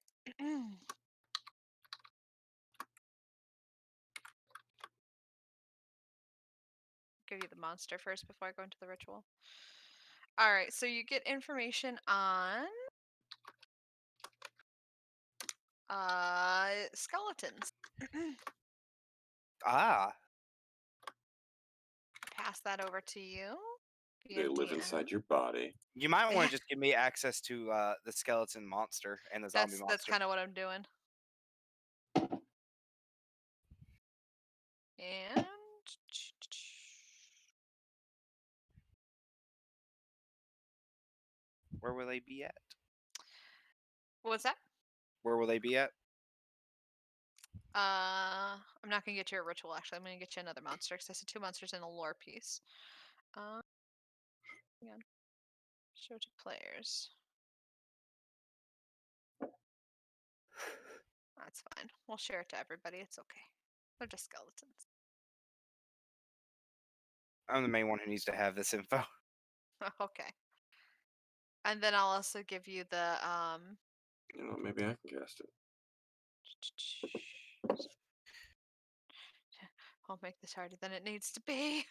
Speaker 1: Give you the monster first before I go into the ritual. All right, so you get information on skeletons.
Speaker 5: Ah,
Speaker 1: Pass that over to you.
Speaker 2: They
Speaker 1: Via
Speaker 2: live
Speaker 1: DM.
Speaker 2: inside your body.
Speaker 5: you might want to just give me access to the skeleton monster and the zombie
Speaker 1: That's
Speaker 5: monster.
Speaker 1: kind of what I'm doing. And
Speaker 5: Where will they be at?
Speaker 1: what's that?
Speaker 5: Where will they be at?
Speaker 1: I'm not gonna get you a ritual. Actually, I'm gonna get you another monster because I said 2 monsters and a lore piece. Hang on. Show to players. That's fine. We'll share it to everybody. It's okay. They're just skeletons.
Speaker 5: I'm the main one who needs to have this info.
Speaker 1: Okay. And then I'll also give you the
Speaker 2: You know, maybe I can cast it.
Speaker 1: I'll make this harder than it needs to be.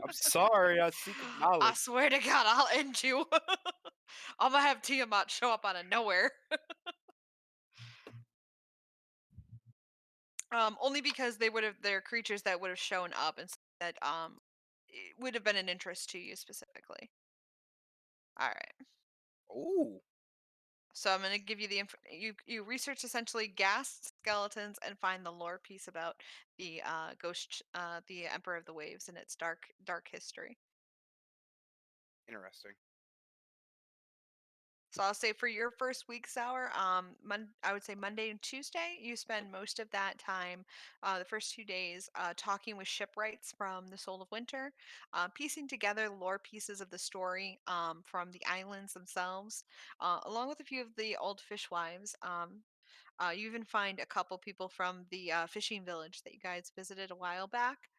Speaker 5: I'm sorry, I seek
Speaker 1: I
Speaker 5: knowledge.
Speaker 1: swear to God, I'll end you. I'm gonna have Tiamat show up out of nowhere. Only because they're creatures that would have shown up and that it would have been an interest to you specifically. All right.
Speaker 5: Ooh,
Speaker 1: So I'm gonna give you the you research essentially ghast skeletons and find the lore piece about the the Emperor of the Waves and its dark history.
Speaker 5: interesting.
Speaker 1: So I'll say for your first week's hour, I would say Monday and Tuesday, you spend most of that time, the first 2 days, talking with shipwrights from the Soul of Winter, piecing together lore pieces of the story from the islands themselves, along with a few of the old fishwives. You even find a couple people from the fishing village that you guys visited a while back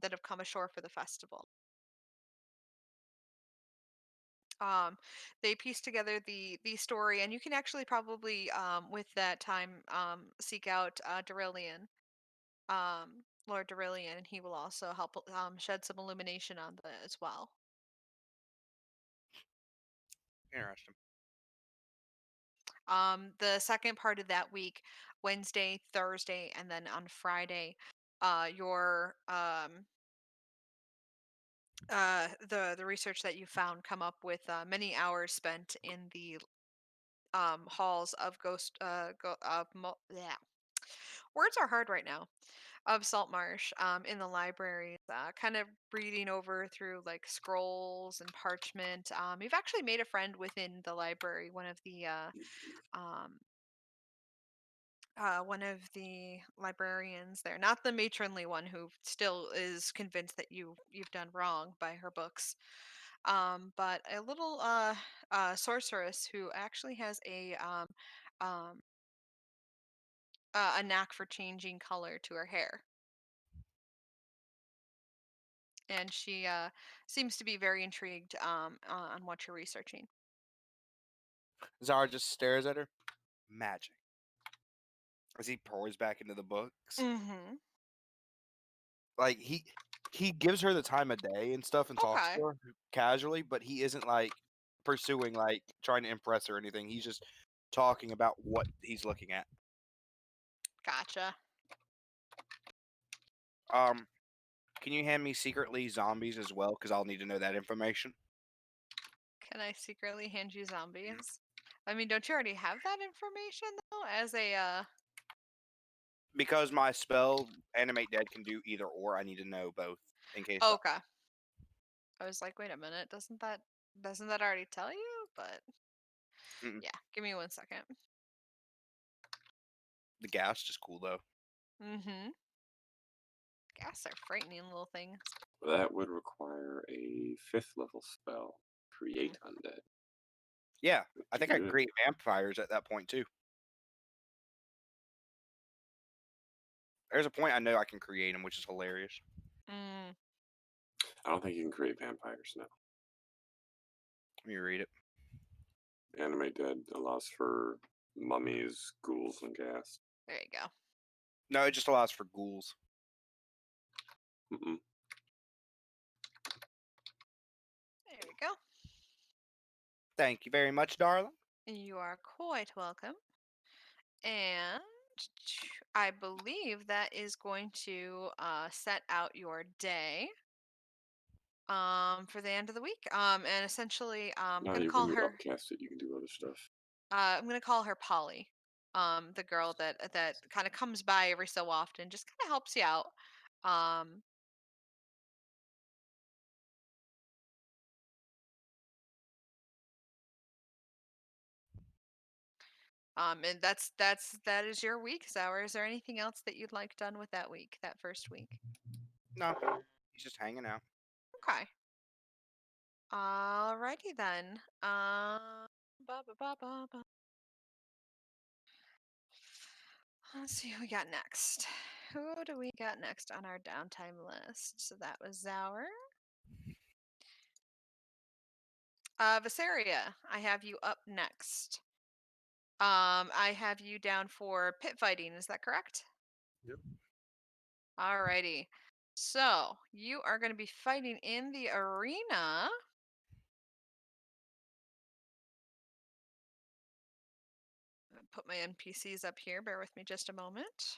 Speaker 1: that have come ashore for the festival. um, they piece together the story, and you can actually probably with that time seek out Darillion, Lord Darillion, and he will also help shed some illumination on the as well.
Speaker 5: Interesting.
Speaker 1: The second part of that week, Wednesday, Thursday, and then on Friday, your the research that you found come up with many hours spent in the halls of yeah. Words are hard right now. Of Saltmarsh, in the libraries, kind of reading over through like scrolls and parchment. You've actually made a friend within the library. Um, one of the librarians there, not the matronly one who still is convinced that you've done wrong by her books, but a little sorceress who actually has um, a knack for changing color to her hair, and she seems to be very intrigued on what you're researching.
Speaker 5: Zara just stares at her. Magic. As he pours back into the books.
Speaker 1: Mm-hmm.
Speaker 5: Like he gives her the time of day and stuff and talks
Speaker 1: Okay,
Speaker 5: to her casually, but he isn't like pursuing like trying to impress her or anything. He's just talking about what he's looking at.
Speaker 1: gotcha.
Speaker 5: Um, can you hand me secretly zombies as well? Because I'll need to know that information.
Speaker 1: Can I secretly hand you zombies? I mean, don't you already have that information though? As a
Speaker 5: Because my spell animate dead can do either or, I need to know both in case.
Speaker 1: okay. I was like, wait a minute, doesn't that already tell you? But
Speaker 5: Mm-mm.
Speaker 1: yeah, give me 1 second.
Speaker 5: The gas just cool though.
Speaker 1: Mm-hmm. Gas are frightening little things.
Speaker 2: That would require a 5th level spell, Create Undead.
Speaker 5: Yeah, I
Speaker 2: To
Speaker 5: think I
Speaker 2: do
Speaker 5: can
Speaker 2: it.
Speaker 5: create vampires at that point too. There's a point I know I can create them, which is hilarious.
Speaker 1: Mm,
Speaker 2: I don't think you can create vampires now.
Speaker 5: Let me read it.
Speaker 2: Animate Dead allows for mummies, ghouls, and ghast.
Speaker 1: there you go.
Speaker 5: No, it just allows for ghouls.
Speaker 2: Mm-mm.
Speaker 1: There we go.
Speaker 5: Thank you very much, darling.
Speaker 1: You are quite welcome. And I believe that is going to set out your day for the end of the week. And essentially, I'm
Speaker 2: Now
Speaker 1: gonna
Speaker 2: you
Speaker 1: call
Speaker 2: when you
Speaker 1: her.
Speaker 2: upcast it, you can do other stuff.
Speaker 1: I'm gonna call her Polly. The girl that kind of comes by every so often, just kind of helps you out. Um, and that is your week, Sour. Is there anything else that you'd like done with that week, that first week?
Speaker 5: No, he's just hanging out.
Speaker 1: Okay. Alrighty then. Ba, ba, ba, ba, ba. Let's see who we got next. Who do we got next on our downtime list? So that was Zour. Visaria, I have you up next. I have you down for pit fighting. Is that correct?
Speaker 3: Yep.
Speaker 1: Alrighty. So you are going to be fighting in the arena. Put my NPCs up here. Bear with me just a moment.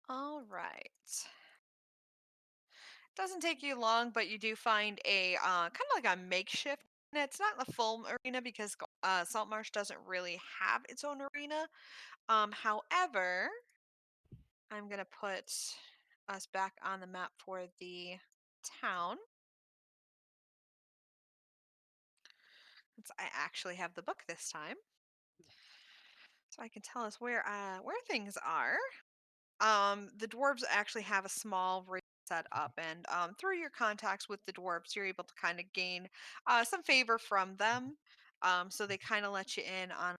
Speaker 1: All right. Doesn't take you long, but you do find a kind of like a makeshift. And it's not the full arena because Saltmarsh doesn't really have its own arena. However, I'm gonna put us back on the map for the town. Since I actually have the book this time, so I can tell us where things are. The dwarves actually have a small ring set up, and through your contacts with the dwarves, you're able to kind of gain some favor from them. So they kind of let you in on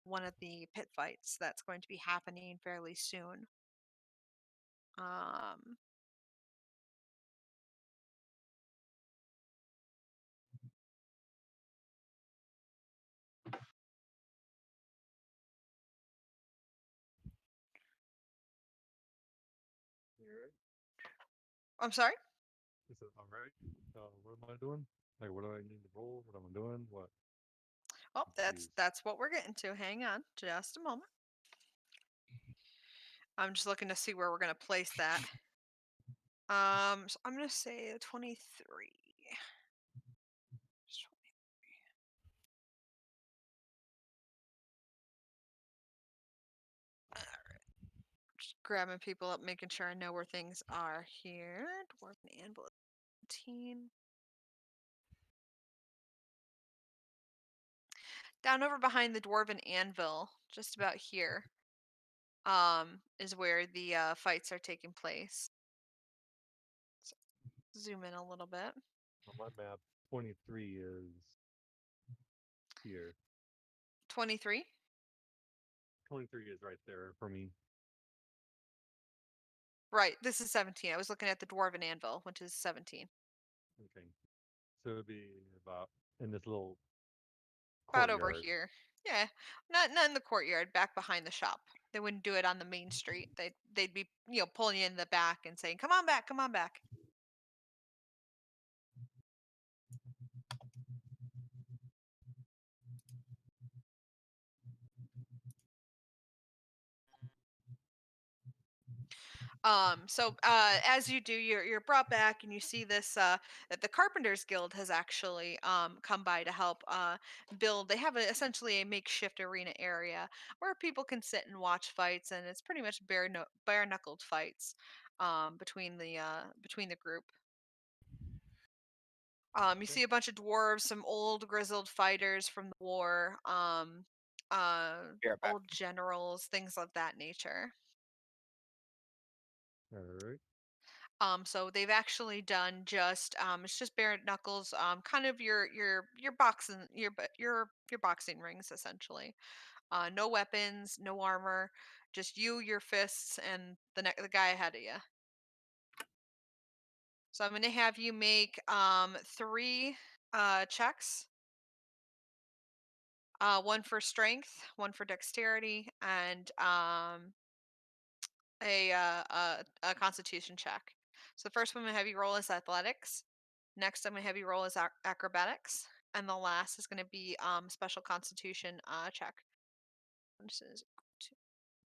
Speaker 1: one of the pit fights that's going to be happening fairly soon. Um,
Speaker 3: Alright.
Speaker 1: I'm sorry.
Speaker 3: Is it all right? What am I doing? Like, what do I need to roll? What am I doing? What?
Speaker 1: Oh, that's
Speaker 3: Confused.
Speaker 1: that's what we're getting to. Hang on, just a moment. I'm just looking to see where we're gonna place that. So I'm gonna say 23. Just just grabbing people up, making sure I know where things are here. Dwarven Anvil 17. Down over behind the Dwarven Anvil, just about here, is where the fights are taking place. So, zoom in a little bit.
Speaker 3: On my map, 23 is here.
Speaker 1: 23.
Speaker 3: 23 is right there for me.
Speaker 1: Right, this is 17. I was looking at the Dwarven Anvil, which is 17.
Speaker 3: Okay. So it'd be about in this little
Speaker 1: About over
Speaker 3: courtyard.
Speaker 1: here. Yeah, not in the courtyard, back behind the shop. They wouldn't do it on the main street. They'd be pulling you in the back and saying, "Come on back, come on back." So as you do, you're brought back and you see this that the Carpenters Guild has actually come by to help build. They have essentially a makeshift arena area where people can sit and watch fights, and it's pretty much bare knuckled fights between the group. You
Speaker 3: Okay.
Speaker 1: see a bunch of dwarves, some old grizzled fighters from the war,
Speaker 5: Be right back.
Speaker 1: old generals, things of that nature.
Speaker 3: All right.
Speaker 1: So they've actually done just it's just bare knuckles, kind of your boxing your boxing rings essentially. No weapons, no armor, just your fists, and the guy ahead of you. So I'm gonna have you make 3 checks. One for strength, one for dexterity, and a constitution check. So the first one I'm gonna have you roll is athletics. Next, I'm gonna have you roll as acrobatics, and the last is gonna be special constitution check. This is to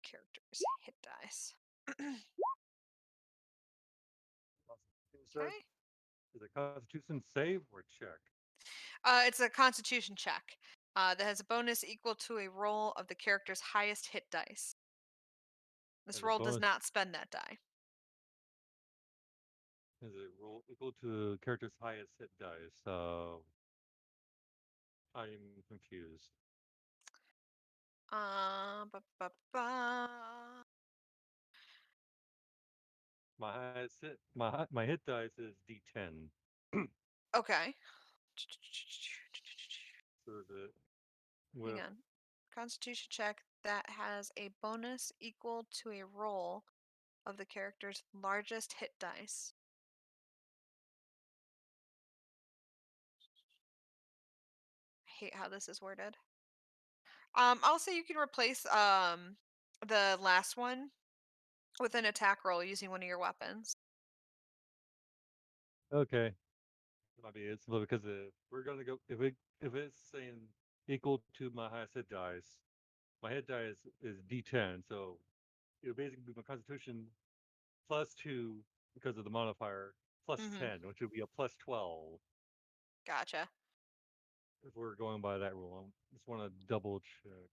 Speaker 1: characters hit dice.
Speaker 3: Constitution said,
Speaker 1: Okay.
Speaker 3: is it Constitution save or check?
Speaker 1: It's a constitution check that has a bonus equal to a roll of the character's highest hit dice. This
Speaker 3: As a
Speaker 1: roll does
Speaker 3: bonus,
Speaker 1: not spend that die.
Speaker 3: is it roll equal to the character's highest hit dice? I'm confused.
Speaker 1: Ba, ba, ba.
Speaker 3: My highest hit, my hit dice is D10.
Speaker 1: Okay.
Speaker 3: So is it
Speaker 1: Hang
Speaker 3: with
Speaker 1: on. Constitution check that has a bonus equal to a roll of the character's largest hit dice. I hate how this is worded. I'll say you can replace the last one with an attack roll using one of your weapons.
Speaker 3: okay? I mean, it's because if we're gonna go if it's saying equal to my highest hit dice, my hit dice is D10, so it would basically be my Constitution +2 because of the modifier, plus
Speaker 1: Mhm.
Speaker 3: 10, which would be a plus 12
Speaker 1: Gotcha.
Speaker 3: if we're going by that rule. I just want to double check.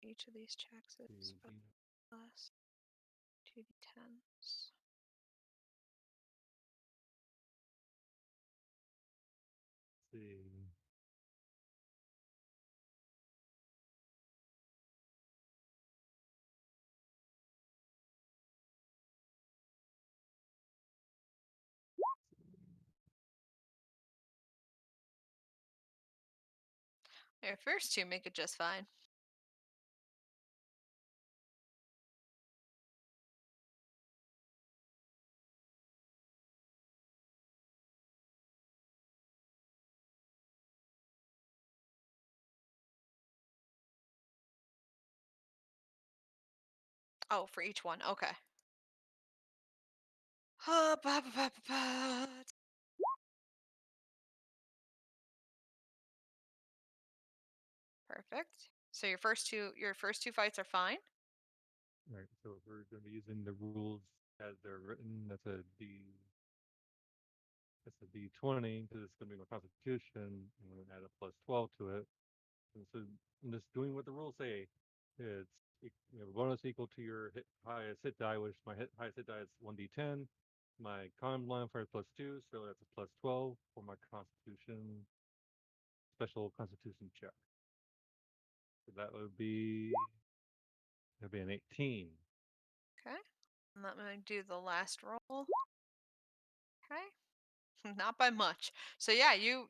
Speaker 1: Each of these checks is plus 2d10s.
Speaker 3: See.
Speaker 1: Your first two make it just fine. Oh, for each one. Okay. Perfect. So your first two fights are fine.
Speaker 3: All right, so if we're going to be using the rules as they're written, that's a D20 because it's going to be my Constitution. I'm going to add a plus 12 to it. And so I'm just doing what the rules say. It's you have a bonus equal to your highest hit die, which my highest hit die is 1d10. My con modifier is +2, so that's a plus 12 for my Constitution special Constitution check. So that'd be an 18.
Speaker 1: Okay. And let me do the last roll. Okay. Not by much. So yeah, you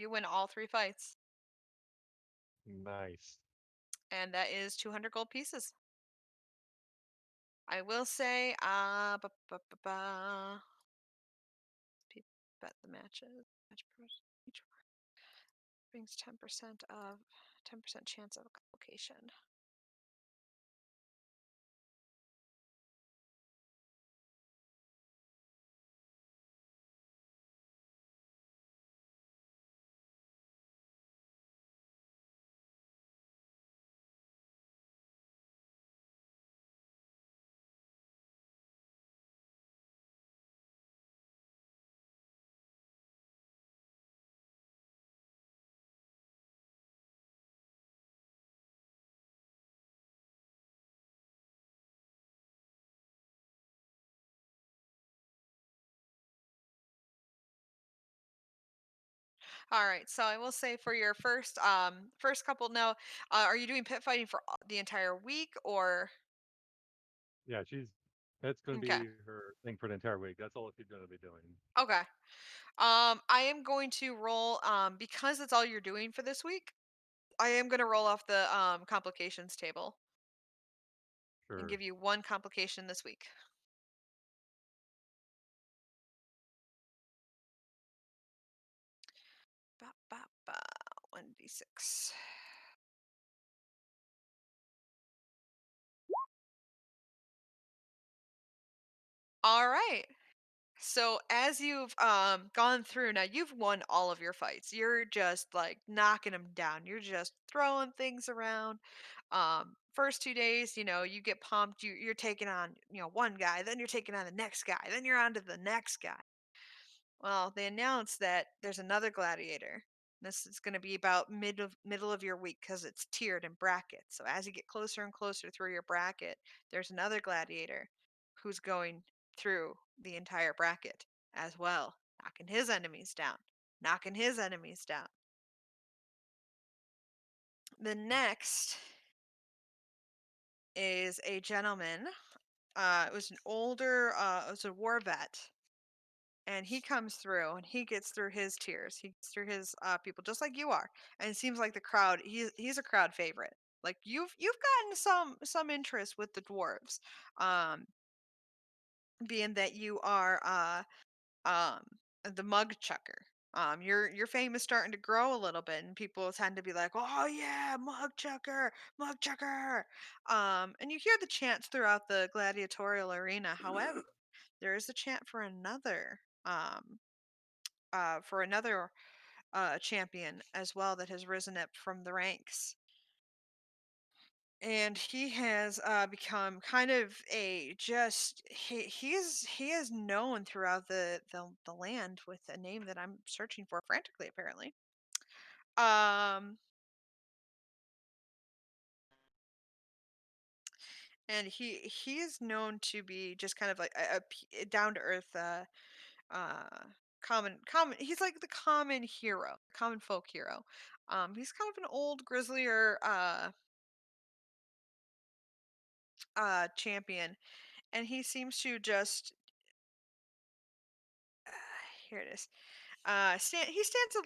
Speaker 1: win all three fights.
Speaker 3: Nice.
Speaker 1: And that is 200 gold pieces. I will say, people bet the matches. Each brings 10% chance of a complication. All right, so I will say for your first couple, now, are you doing pit fighting for the entire week or?
Speaker 3: Yeah, that's going to
Speaker 1: Okay.
Speaker 3: be her thing for the entire week. That's all she's going to be doing.
Speaker 1: Okay. I am going to roll because it's all you're doing for this week. I am going to roll off the complications table and
Speaker 3: Sure.
Speaker 1: give you one complication this week. Ba, ba, ba. 1d6. All right. So as you've gone through now, you've won all of your fights. You're just like knocking them down. You're just throwing things around. First 2 days, you get pumped. You're taking on one guy, then you're taking on the next guy, then you're on to the next guy. Well, they announced that there's another gladiator. This is going to be about middle of your week because it's tiered in brackets. So as you get closer and closer through your bracket, there's another gladiator who's going through the entire bracket as well, knocking his enemies down, knocking his enemies down. The next is a gentleman. It was an older, it was a war vet, and he comes through and he gets through his tiers. He gets through his people just like you are, and it seems like the crowd. He's a crowd favorite. Like you've gotten some interest with the dwarves, um, being that you are the mug chucker. Your fame is starting to grow a little bit, and people tend to be like, "Oh yeah, mug chucker, mug chucker," and you hear the chants throughout the gladiatorial arena. However, there is a chant for another champion as well that has risen up from the ranks. and he has become kind of a just he is known throughout the land with a name that I'm searching for frantically apparently. Um, and he is known to be just kind of like a down to earth uh common he's like the common hero, common folk hero. He's kind of an old grizzlier champion, and he seems to just here it is. He stands a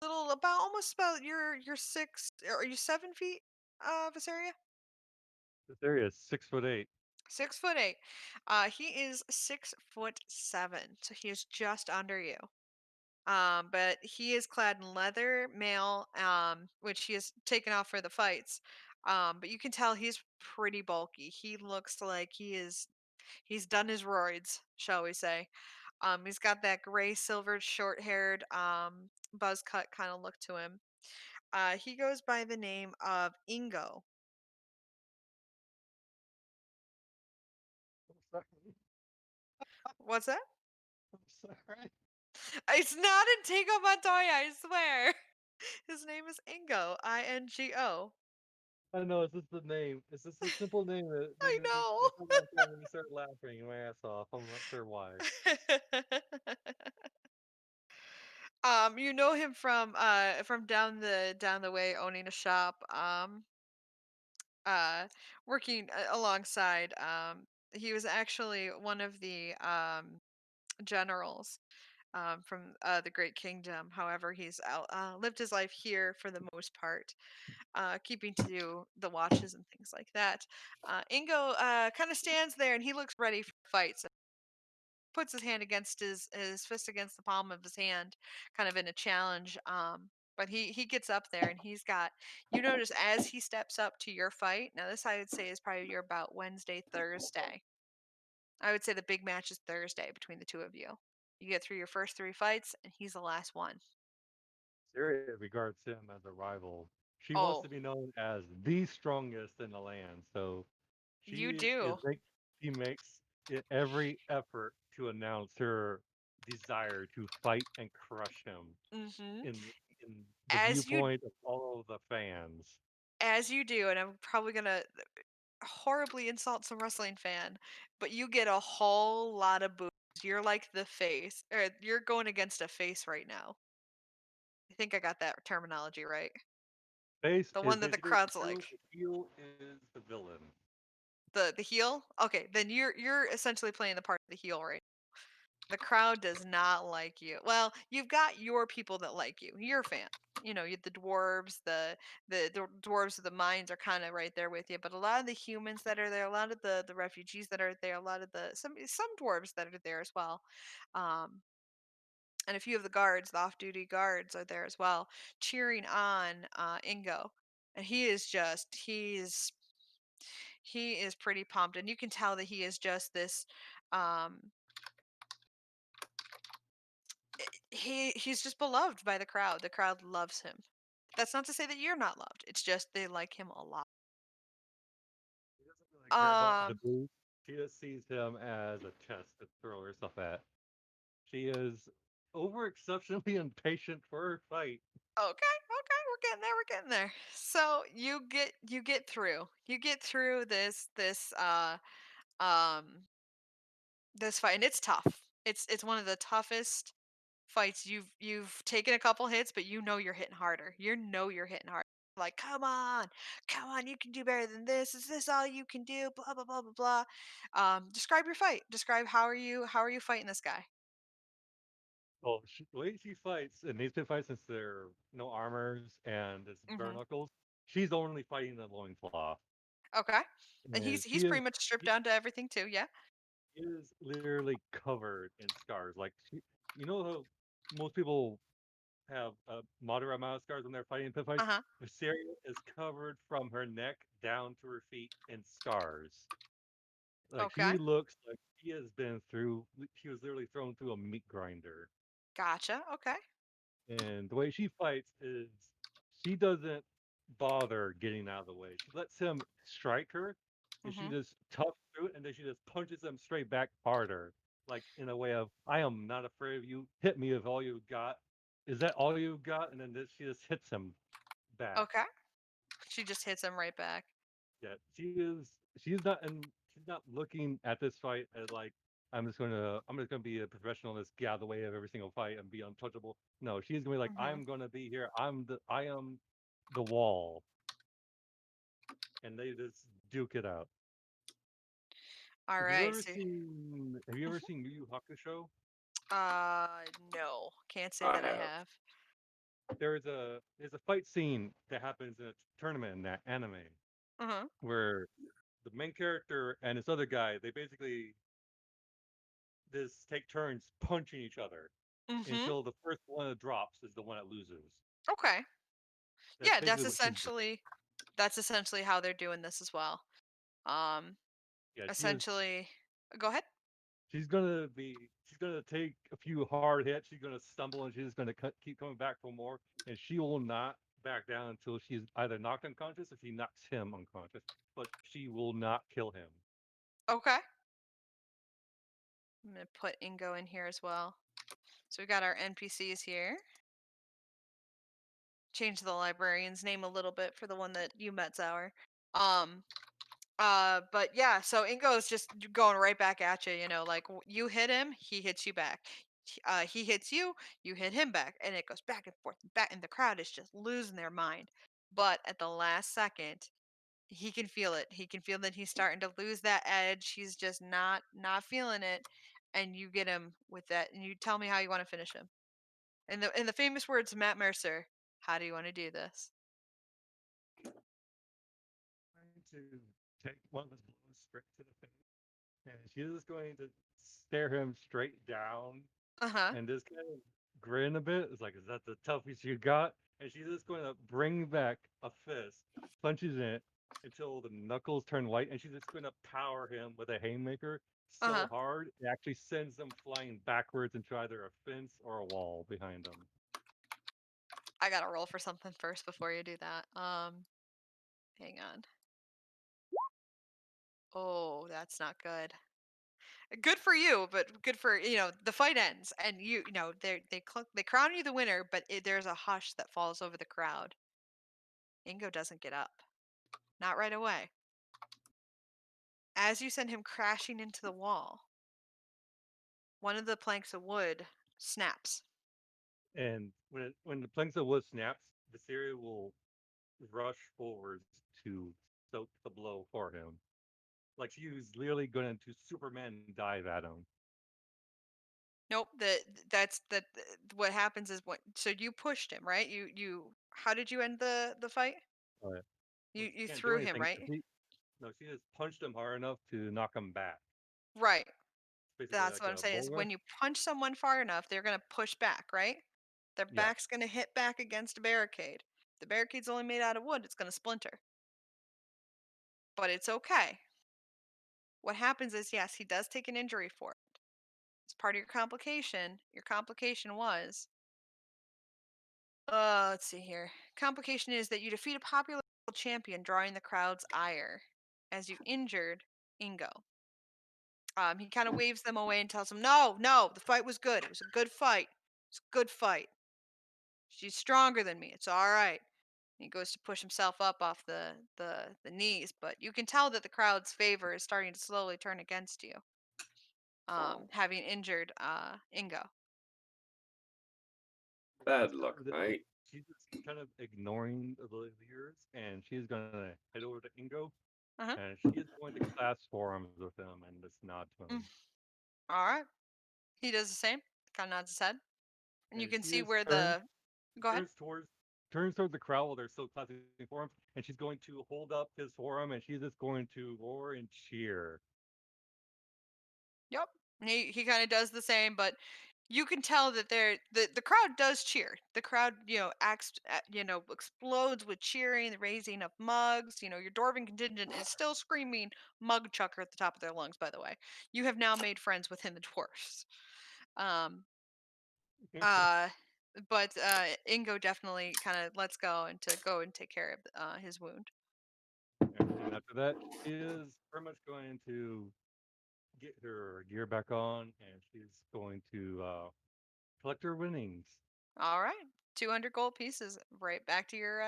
Speaker 1: little about almost about your 6 or are you 7 feet, Visaria?
Speaker 3: This area is 6'8".
Speaker 1: 6'8". He is 6'7", so he is just under you. But he is clad in leather mail, which he has taken off for the fights. But you can tell he's pretty bulky. He looks like he's done his roids, shall we say. He's got that gray silvered short haired buzz cut kind of look to him. He goes by the name of Ingo.
Speaker 3: I'm sorry.
Speaker 1: What's that?
Speaker 3: I'm sorry.
Speaker 1: It's not in Tingo Montoya, I swear. His name is Ingo. Ingo.
Speaker 3: I know it's just the name. It's just a simple name that
Speaker 1: I
Speaker 3: makes me feel like I'm gonna start laughing my ass off. I'm not sure why.
Speaker 1: know. You know him from down the way owning a shop. Uh working alongside he was actually one of the generals from the Great Kingdom. However, he's lived his life here for the most part, keeping to the watches and things like that. Ingo kind of stands there and he looks ready for fights. Puts his hand against his fist against the palm of his hand, kind of in a challenge. But he gets up there and he's got you notice as he steps up to your fight. Now this I would say is probably your about Wednesday, Thursday. I would say the big match is Thursday between the two of you. You get through your first 3 fights, and he's the last one.
Speaker 3: Syria regards him as a rival. She wants
Speaker 1: Oh,
Speaker 3: to be known as the strongest in the land, so
Speaker 1: you
Speaker 3: she is
Speaker 1: do.
Speaker 3: make she makes every effort to announce her desire to fight and crush him
Speaker 1: Hmm.
Speaker 3: in in the
Speaker 1: As you
Speaker 3: viewpoint of all of the fans.
Speaker 1: as you do, and I'm probably gonna horribly insult some wrestling fan, but you get a whole lot of boos. You're like the face, or you're going against a face right now. I think I got that terminology right.
Speaker 3: Face
Speaker 1: The
Speaker 3: is
Speaker 1: one that the
Speaker 3: basically
Speaker 1: crowd's
Speaker 3: the
Speaker 1: like.
Speaker 3: heel is the villain.
Speaker 1: The heel? Okay, then you're essentially playing the part of the heel right. The crowd does not like you. Well, you've got your people that like you. Your fan. You know, the dwarves, the dwarves of the mines are kind of right there with you. But a lot of the humans that are there, a lot of the refugees that are there, a lot of the some dwarves that are there as well, um, and a few of the guards, the off-duty guards, are there as well, cheering on Ingo, and he is pretty pumped, and you can tell that he is just this. Um, he's just beloved by the crowd. The crowd loves him. That's not to say that you're not loved. It's just they like him a lot.
Speaker 3: She doesn't really care about the
Speaker 1: Um.
Speaker 3: booth. She just sees him as a test to throw herself at. She is over exceptionally impatient for her fight.
Speaker 1: Okay. Okay. We're getting there. We're getting there. So you get through um this fight, and it's tough. It's one of the toughest fights. You've taken a couple hits, but you know you're hitting harder. You know you're hitting hard. Like, come on, you can do better than this. Is this all you can do? Blah blah blah blah blah. Describe your fight. Describe how are you fighting this guy?
Speaker 3: Well, the way she fights in these two fights, since there are no armors and it's bare
Speaker 1: Hmm.
Speaker 3: knuckles, she's only fighting the loincloth.
Speaker 1: Okay, and
Speaker 3: And
Speaker 1: he's pretty much stripped
Speaker 3: she
Speaker 1: down to everything too. Yeah.
Speaker 3: is literally covered in scars. Like you know how most people have a moderate amount of scars when they're fighting in pit
Speaker 1: Uh
Speaker 3: fights?
Speaker 1: huh.
Speaker 3: Syria is covered from her neck down to her feet in scars. Like
Speaker 1: Okay.
Speaker 3: she looks like she has been through. She was literally thrown through a meat grinder.
Speaker 1: Gotcha. Okay.
Speaker 3: And the way she fights is she doesn't. bother getting out of the way. She lets him strike her, and she
Speaker 1: Mhm.
Speaker 3: just toughs through it, and then she just punches him straight back harder, like in a way of "I am not afraid of you. Hit me with all you got. Is that all you got?" And then she just hits him back.
Speaker 1: Okay. She just hits him right back.
Speaker 3: Yeah, she's not looking at this fight as like I'm just gonna be a professional and just get out of the way of every single fight and be untouchable. No, she's gonna be like,
Speaker 1: Mhm.
Speaker 3: I'm gonna be here. I am the wall. And they just duke it out.
Speaker 1: All
Speaker 3: If you've
Speaker 1: right.
Speaker 3: ever
Speaker 1: So,
Speaker 3: seen have you ever seen Yu Yu Hakusho?
Speaker 1: no, can't say
Speaker 2: I
Speaker 1: that I
Speaker 2: have.
Speaker 1: have.
Speaker 3: There's a fight scene that happens in a tournament in that anime
Speaker 1: Uh-huh.
Speaker 3: where the main character and this other guy, they basically just take turns punching each other
Speaker 1: Mhm.
Speaker 3: until the first one that drops is the one that loses.
Speaker 1: Okay.
Speaker 3: That's
Speaker 1: Yeah,
Speaker 3: basically what she's doing.
Speaker 1: that's essentially how they're doing this as well. Um,
Speaker 3: Yeah,
Speaker 1: essentially, go ahead.
Speaker 3: she's gonna take a few hard hits. She's gonna stumble and she's gonna keep coming back for more, and she will not back down until she's either knocked unconscious or she knocks him unconscious. But she will not kill him.
Speaker 1: Okay. I'm gonna put Ingo in here as well. So we got our NPCs here. Change the librarian's name a little bit for the one that you met, Sour. Um, but yeah, so Ingo's just going right back at you, like you hit him, he hits you back. He hits you, you hit him back, and it goes back and forth and back, and the crowd is just losing their mind. But at the last second, he can feel it. He can feel that he's starting to lose that edge. He's just not feeling it, and you get him with that, and you tell me how you want to finish him. In the famous words of Matt Mercer, how do you want to do this?
Speaker 3: Trying to take one of his blows straight to the face, and she's just going to stare him straight down
Speaker 1: Uh-huh.
Speaker 3: and just kind of grin a bit. It's like, is that the toughest you got? And she's just going to bring back a fist, punches in it until the knuckles turn white, and she's just going to power him with a haymaker so
Speaker 1: Uh-huh.
Speaker 3: hard it actually sends them flying backwards into either a fence or a wall behind them.
Speaker 1: I gotta roll for something first before you do that. Hang on. Oh, that's not good. Good for you, but good for the fight ends, and they crown you the winner, but there's a hush that falls over the crowd. Ingo doesn't get up, not right away. As you send him crashing into the wall, one of the planks of wood snaps.
Speaker 3: And when the planks of wood snaps, the Syria will rush forwards to soak the blow for him. Like she was literally going to Superman dive at him.
Speaker 1: Nope. What happens is so you pushed him, right? You how did you end the fight?
Speaker 3: But well,
Speaker 1: You
Speaker 3: she can't do
Speaker 1: threw him,
Speaker 3: anything.
Speaker 1: right?
Speaker 3: No, she just punched him hard enough to knock him back.
Speaker 1: Right.
Speaker 3: It's basically
Speaker 1: That's
Speaker 3: like
Speaker 1: what I'm
Speaker 3: a
Speaker 1: saying is
Speaker 3: bull rush.
Speaker 1: when you punch someone far enough, they're gonna push back, right? Their
Speaker 3: Yeah,
Speaker 1: back's gonna hit back against a barricade. The barricade's only made out of wood, it's gonna splinter. But it's okay. What happens is, yes, he does take an injury for it. It's part of your complication. Your complication was, let's see here. Complication is that you defeat a popular champion, drawing the crowd's ire, as you injured Ingo. He kind of waves them away and tells them, "No, no, the fight was good. It was a good fight. It's a good fight. She's stronger than me. It's all right." He goes to push himself up off the knees, but you can tell that the crowd's favor is starting to slowly turn against you. Having injured Ingo.
Speaker 2: Bad
Speaker 3: that's kind
Speaker 2: luck,
Speaker 3: of the,
Speaker 2: mate.
Speaker 3: she's just kind of ignoring the leaders, and she's gonna head over to Ingo,
Speaker 1: Uh-huh.
Speaker 3: and she is going to class forums with him and just nod to
Speaker 1: Mm,
Speaker 3: him.
Speaker 1: all right. He does the same. Kind of nods his head, and you
Speaker 3: And
Speaker 1: can
Speaker 3: she
Speaker 1: see
Speaker 3: is
Speaker 1: where
Speaker 3: turns
Speaker 1: the. Go ahead.
Speaker 3: turns towards turns towards the crowd while they're still clapping for him, and she's going to hold up his forearm, and she's just going to roar and cheer.
Speaker 1: Yep. He kind of does the same, but you can tell that the crowd does cheer. The crowd, acts, explodes with cheering, the raising of mugs. Your Dwarven contingent is still screaming "mug chucker" at the top of their lungs. By the way, you have now made friends within the dwarfs. Um. Uh. but Ingo definitely kind of lets go and to go and take care of his wound.
Speaker 3: And after that, she is pretty much going to get her gear back on, and she's going to collect her winnings.
Speaker 1: All right, 200 gold pieces right back to your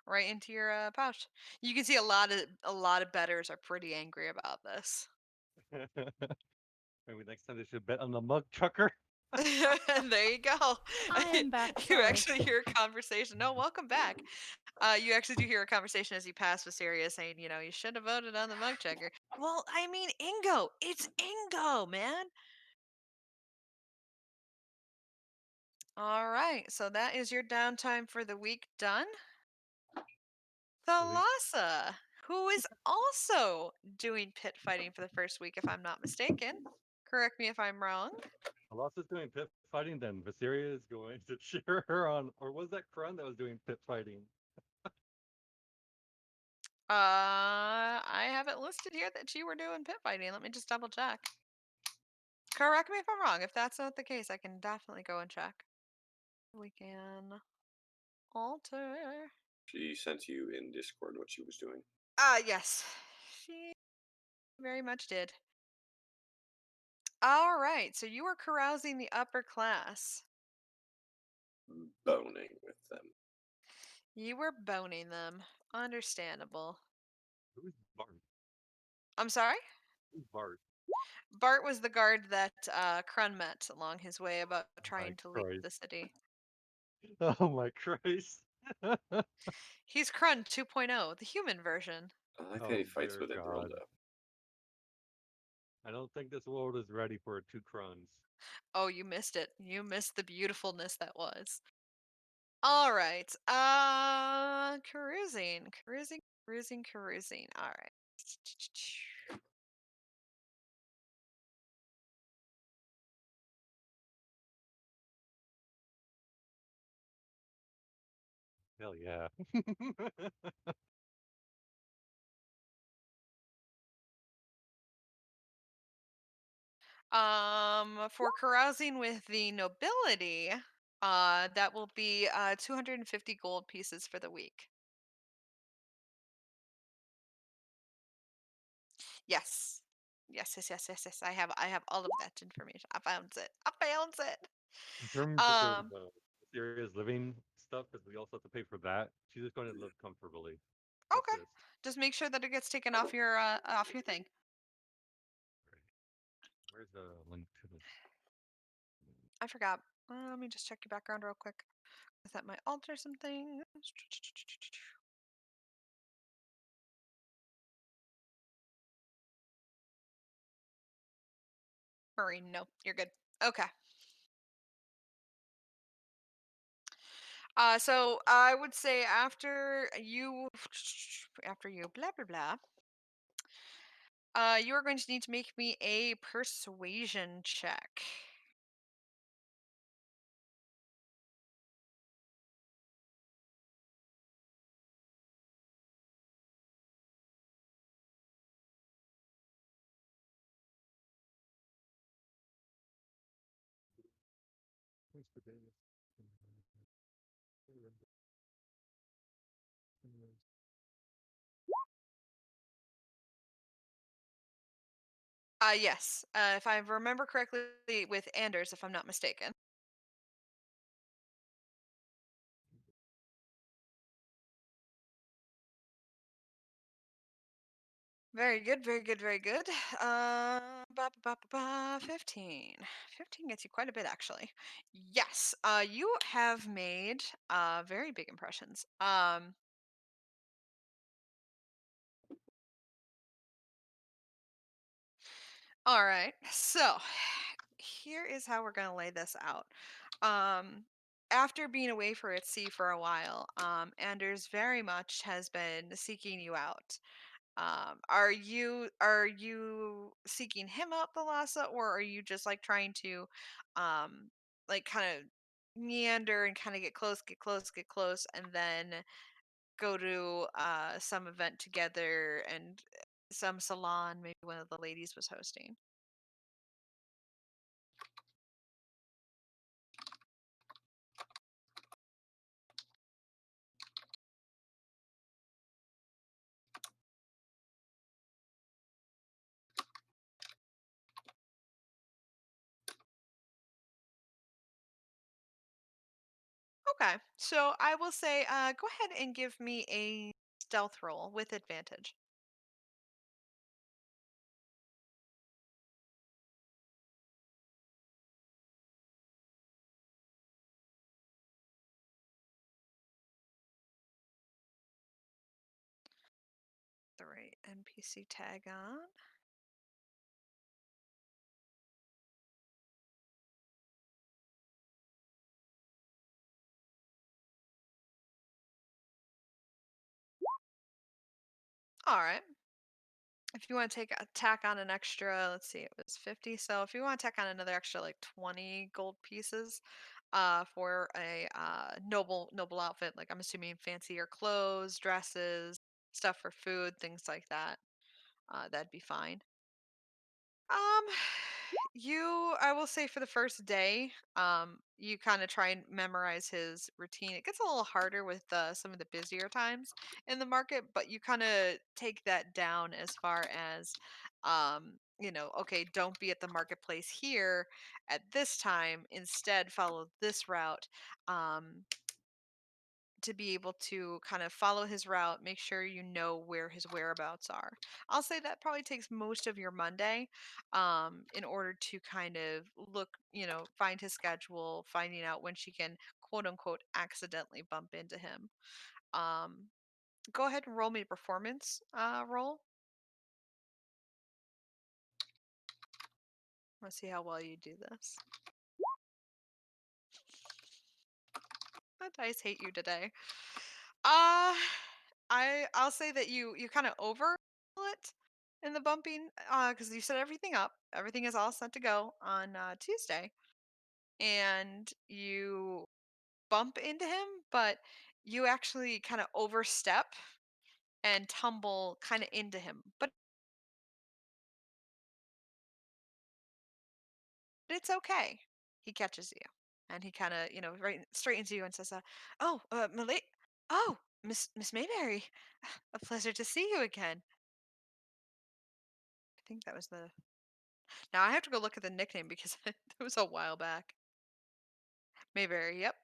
Speaker 1: right into your pouch. You can see a lot of betters are pretty angry about this.
Speaker 3: Maybe next time they should bet on the mug trucker.
Speaker 1: And there you go.
Speaker 6: I am back.
Speaker 1: You
Speaker 6: Sorry.
Speaker 1: actually hear a conversation. No, welcome back. You actually do hear a conversation as you pass Viseria saying, you should have voted on the mug checker. Well, I mean, Ingo. It's Ingo, man. All right. So that is your downtime for the week done.
Speaker 3: Really?
Speaker 1: Thalassa, who is also doing pit fighting for the first week, if I'm not mistaken. Correct me if I'm wrong.
Speaker 3: Alossa's doing pit fighting, then Viseria is going to cheer her on. Or was that Krun that was doing pit fighting?
Speaker 1: I have it listed here that you were doing pit fighting. Let me just double check. Correct me if I'm wrong. If that's not the case, I can definitely go and check. We can alter.
Speaker 2: She sent you in Discord what she was doing.
Speaker 1: Yes. She very much did. All right. So you were carousing the upper class.
Speaker 2: Boning with them.
Speaker 1: You were boning them. Understandable.
Speaker 3: Who's Bart?
Speaker 1: I'm sorry?
Speaker 3: Who's Bart?
Speaker 1: Bart was the guard that Krun met along his way about
Speaker 3: Oh my
Speaker 1: trying to leave
Speaker 3: Christ.
Speaker 1: the city.
Speaker 3: Oh my Christ.
Speaker 1: He's Krun 2.0, the human version.
Speaker 2: I like that
Speaker 3: Oh
Speaker 2: he fights
Speaker 3: dear
Speaker 2: with it rolled
Speaker 3: God.
Speaker 2: up.
Speaker 3: I don't think this world is ready for two Kruns.
Speaker 1: Oh, you missed it. You missed the beautifulness that was. All right. Cruising. All right.
Speaker 3: Hell yeah.
Speaker 1: For carousing with the nobility, that will be 250 gold pieces for the week. Yes. Yes. I have all of that information. I found it.
Speaker 3: In terms of
Speaker 1: Um,
Speaker 3: serious living stuff, because we also have to pay for that, she's just going to live comfortably. That's
Speaker 1: okay.
Speaker 3: this.
Speaker 1: Just make sure that it gets taken off your thing.
Speaker 3: Where's the link to this?
Speaker 1: I forgot. Let me just check your background real quick. 'Cause that might alter something. Hurry, no, you're good. Okay. So I would say after you, blah blah blah. You are going to need to make me a persuasion check.
Speaker 3: Thanks for doing this.
Speaker 1: Yes. If I remember correctly, with Anders, if I'm not mistaken. Very good, very good, very good. 15. 15 gets you quite a bit, actually. Yes, you have made very big impressions. All right, so here is how we're going to lay this out. After being away at sea for a while, Anders very much has been seeking you out. Are you seeking him out, Thalassa, or are you just like trying to, like kind of meander and kind of get close, and then go to some event together and some salon maybe one of the ladies was hosting? Okay, so I will say, go ahead and give me a stealth roll with advantage. The right NPC tag on. All right. If you want to tack on an extra, let's see, it was 50. So if you want to tack on another extra like 20 gold pieces, for a noble outfit, like I'm assuming fancier clothes, dresses, stuff for food, things like that, that'd be fine. Um, I will say for the first day, you kind of try and memorize his routine. It gets a little harder with some of the busier times in the market, but you kind of take that down as far as, okay, don't be at the marketplace here at this time. Instead, follow this route. Um, to be able to kind of follow his route, make sure you know where his whereabouts are. I'll say that probably takes most of your Monday, in order to kind of find his schedule, finding out when she can quote unquote accidentally bump into him. Um, Go ahead and roll me a performance roll. Let's see how well you do this. The dice hate you today. Uh I'll say that you kind of over it in the bumping, because you set everything up. Everything is all set to go on Tuesday, and you bump into him, but you actually kind of overstep and tumble kind of into him. But it's okay. He catches you, and he kind of right straightens you and says, "Oh, Malay, oh, Miss Mayberry, a pleasure to see you again." I think that was the. Now I have to go look at the nickname because it was a while back. Mayberry, yep.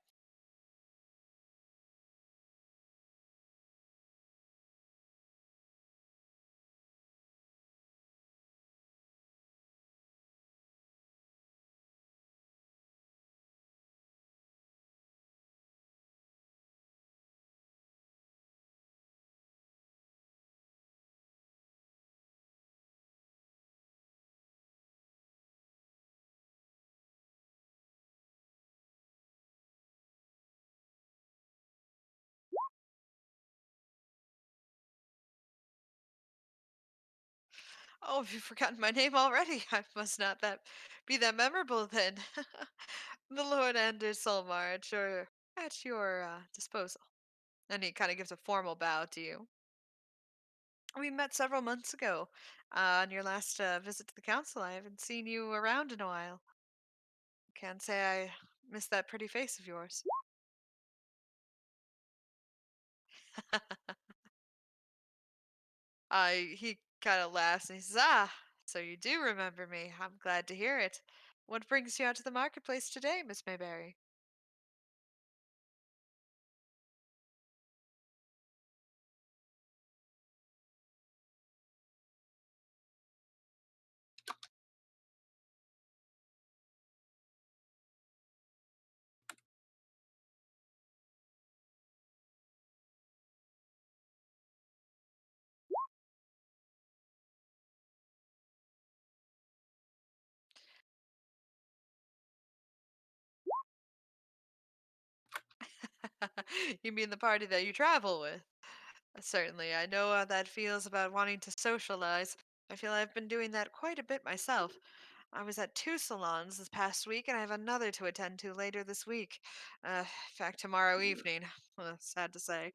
Speaker 1: Oh, have you forgotten my name already? I must not be that memorable then. The Lord Anders Saltmarsh, or at your disposal. And he kind of gives a formal bow to you. We met several months ago, on your last visit to the council. I haven't seen you around in a while. Can't say I miss that pretty face of yours. He kind of laughs and he says, "Ah, so you do remember me. I'm glad to hear it. What brings you out to the marketplace today, Miss Mayberry?" You mean the party that you travel with? Certainly, I know how that feels about wanting to socialize. I feel I've been doing that quite a bit myself. I was at two salons this past week, and I have another to attend to later this week. In fact, tomorrow evening. Sad to say.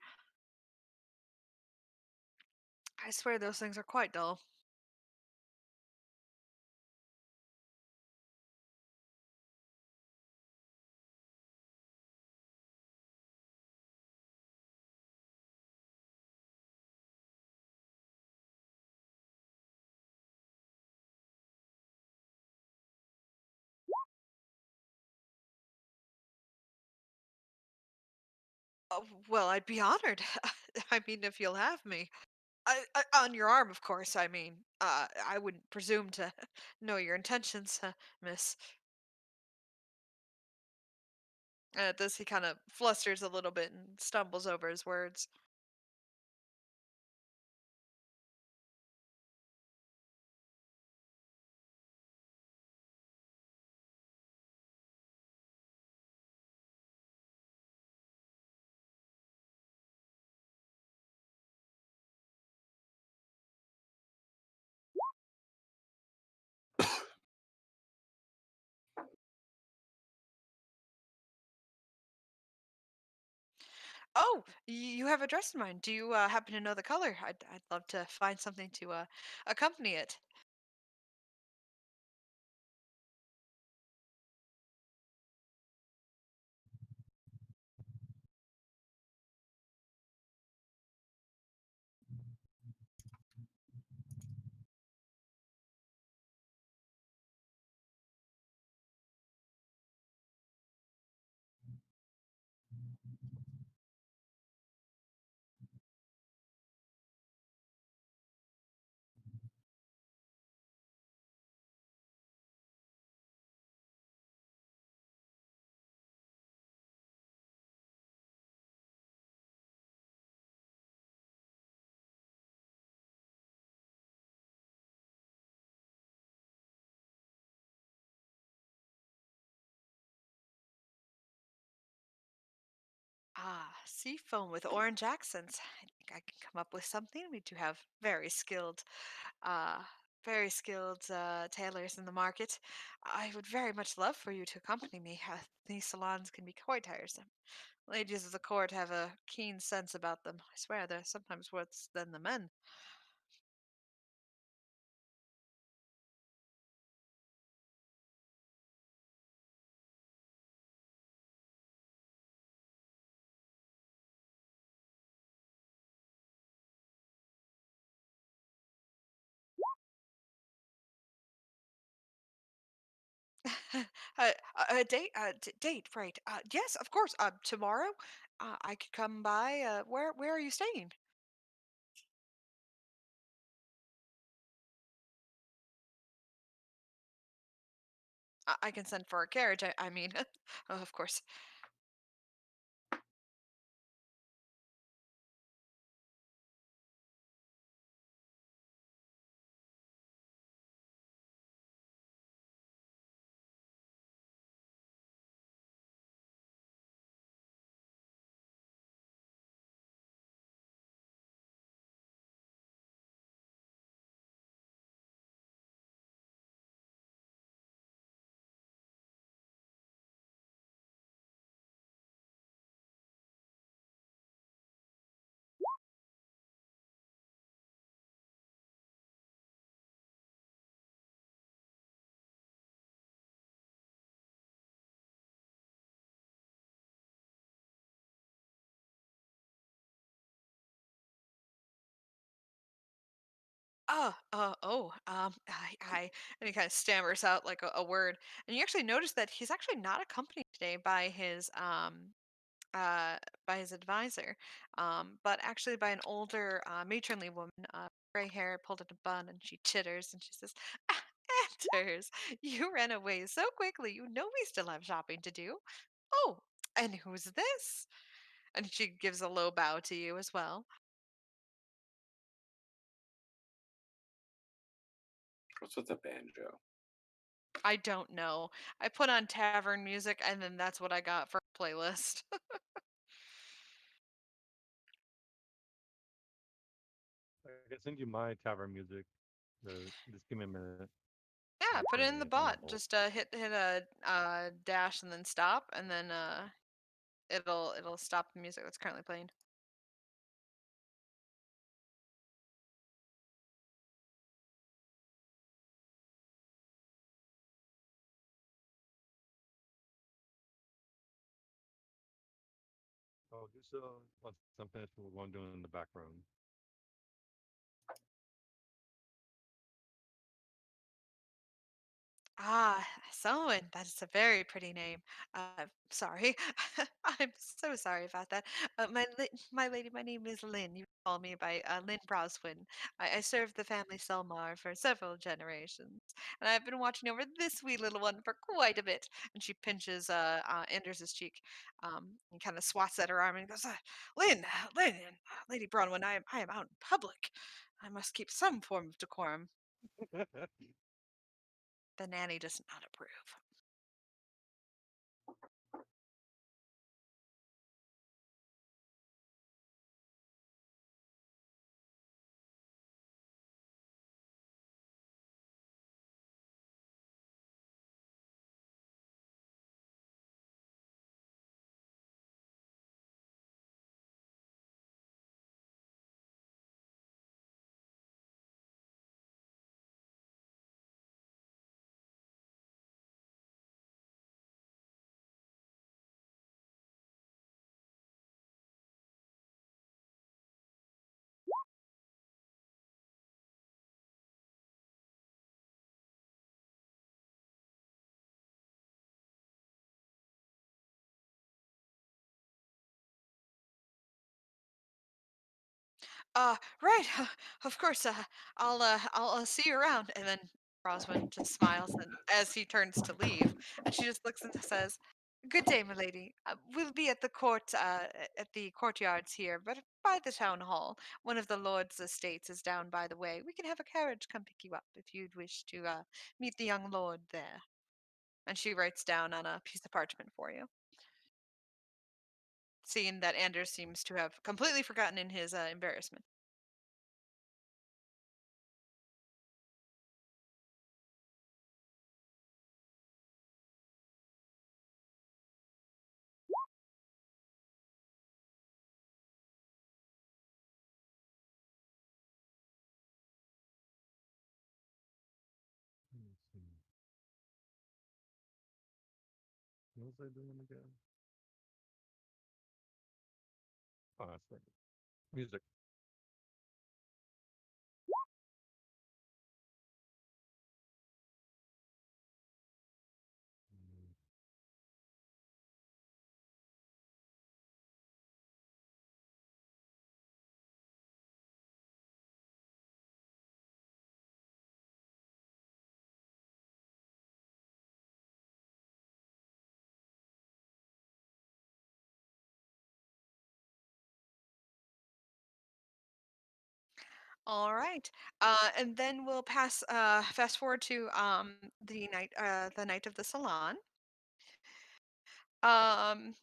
Speaker 1: I swear those things are quite dull. Oh, well, I'd be honored. I mean, if you'll have me. On your arm, of course, I mean. I wouldn't presume to know your intentions, miss. And at this, he kind of flusters a little bit and stumbles over his words. Oh, you have a dress in mind. Do you happen to know the color? I'd love to find something to accompany it. Ah, seafoam with orange accents. I think I can come up with something. We do have uh, very skilled tailors in the market. I would very much love for you to accompany me. These salons can be quite tiresome. Ladies of the court have a keen sense about them. I swear they're sometimes worse than the men. A date, date, right? Yes, of course. Tomorrow, I could come by. Where are you staying? I can send for a carriage. I mean, of course. And he kind of stammers out like a word. And you actually notice that he's actually not accompanied today uh, by his advisor, but actually by an older, matronly woman, gray hair pulled in a bun, and she chitters and she says, "Ah, Anders, you ran away so quickly. You know we still have shopping to do. Oh, and who's this?" And she gives a low bow to you as well.
Speaker 2: What's with the banjo?
Speaker 1: I don't know. I put on tavern music, and then that's what I got for a playlist.
Speaker 3: I can send you my tavern music. Just give me a minute.
Speaker 1: Yeah,
Speaker 3: I'll
Speaker 1: put
Speaker 3: put
Speaker 1: it in the
Speaker 3: it on
Speaker 1: bot.
Speaker 3: hold.
Speaker 1: Just hit a dash and then stop, and then it'll stop the music that's currently playing.
Speaker 3: Oh, just once I'm finished with what I'm doing in the background.
Speaker 1: Ah, Selwyn, that is a very pretty name. Sorry. I'm so sorry about that. My lady, my name is Lynn. You can call me by Lynn Broswin. I served the family Selmar for several generations, and I've been watching over this wee little one for quite a bit. And she pinches Anders's cheek, and kind of swats at her arm and goes, "Lynn, Lynn, Lady Bronwyn, I am out in public. I must keep some form of decorum." The nanny does not approve. Right. Of course. I'll see you around. And then Roswin just smiles, and as he turns to leave, and she just looks and says, "Good day, my lady. We'll be at the at the courtyards here, but by the town hall. One of the lord's estates is down by the way. We can have a carriage come pick you up if you'd wish to meet the young lord there." And she writes down on a piece of parchment for you, seeing that Anders seems to have completely forgotten in his embarrassment.
Speaker 3: Let me see. What was I doing again? Oh, that's right. Music. Mm,
Speaker 1: All right. And then we'll fast forward to the night of the salon. Um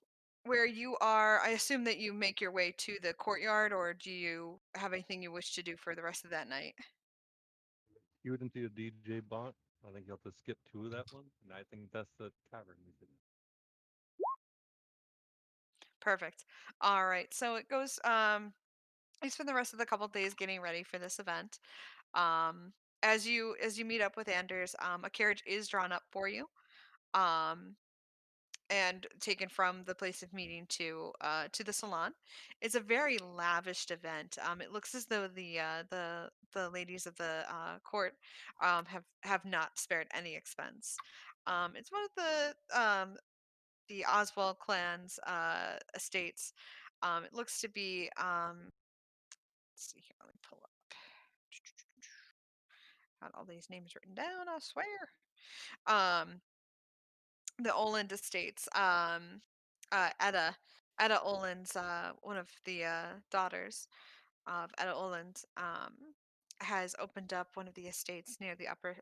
Speaker 1: where you are, I assume that you make your way to the courtyard, or do you have anything you wish to do for the rest of that night?
Speaker 3: You wouldn't see a DJ bot. I think you have to skip to that one, and I think that's the tavern music.
Speaker 1: Perfect. All right. So it goes you spend the rest of the couple days getting ready for this event. Um as you meet up with Anders, a carriage is drawn up for you. Um and taken from the place of meeting to the salon. It's a very lavished event. It looks as though the ladies of the court have not spared any expense. It's one of the Oswald clan's estates. It looks to be let's see here. Let me pull up. Got all these names written down. I swear. Um, the Oland estates. Etta Oland's one of the daughters of Etta Oland has opened up one of the estates near the upper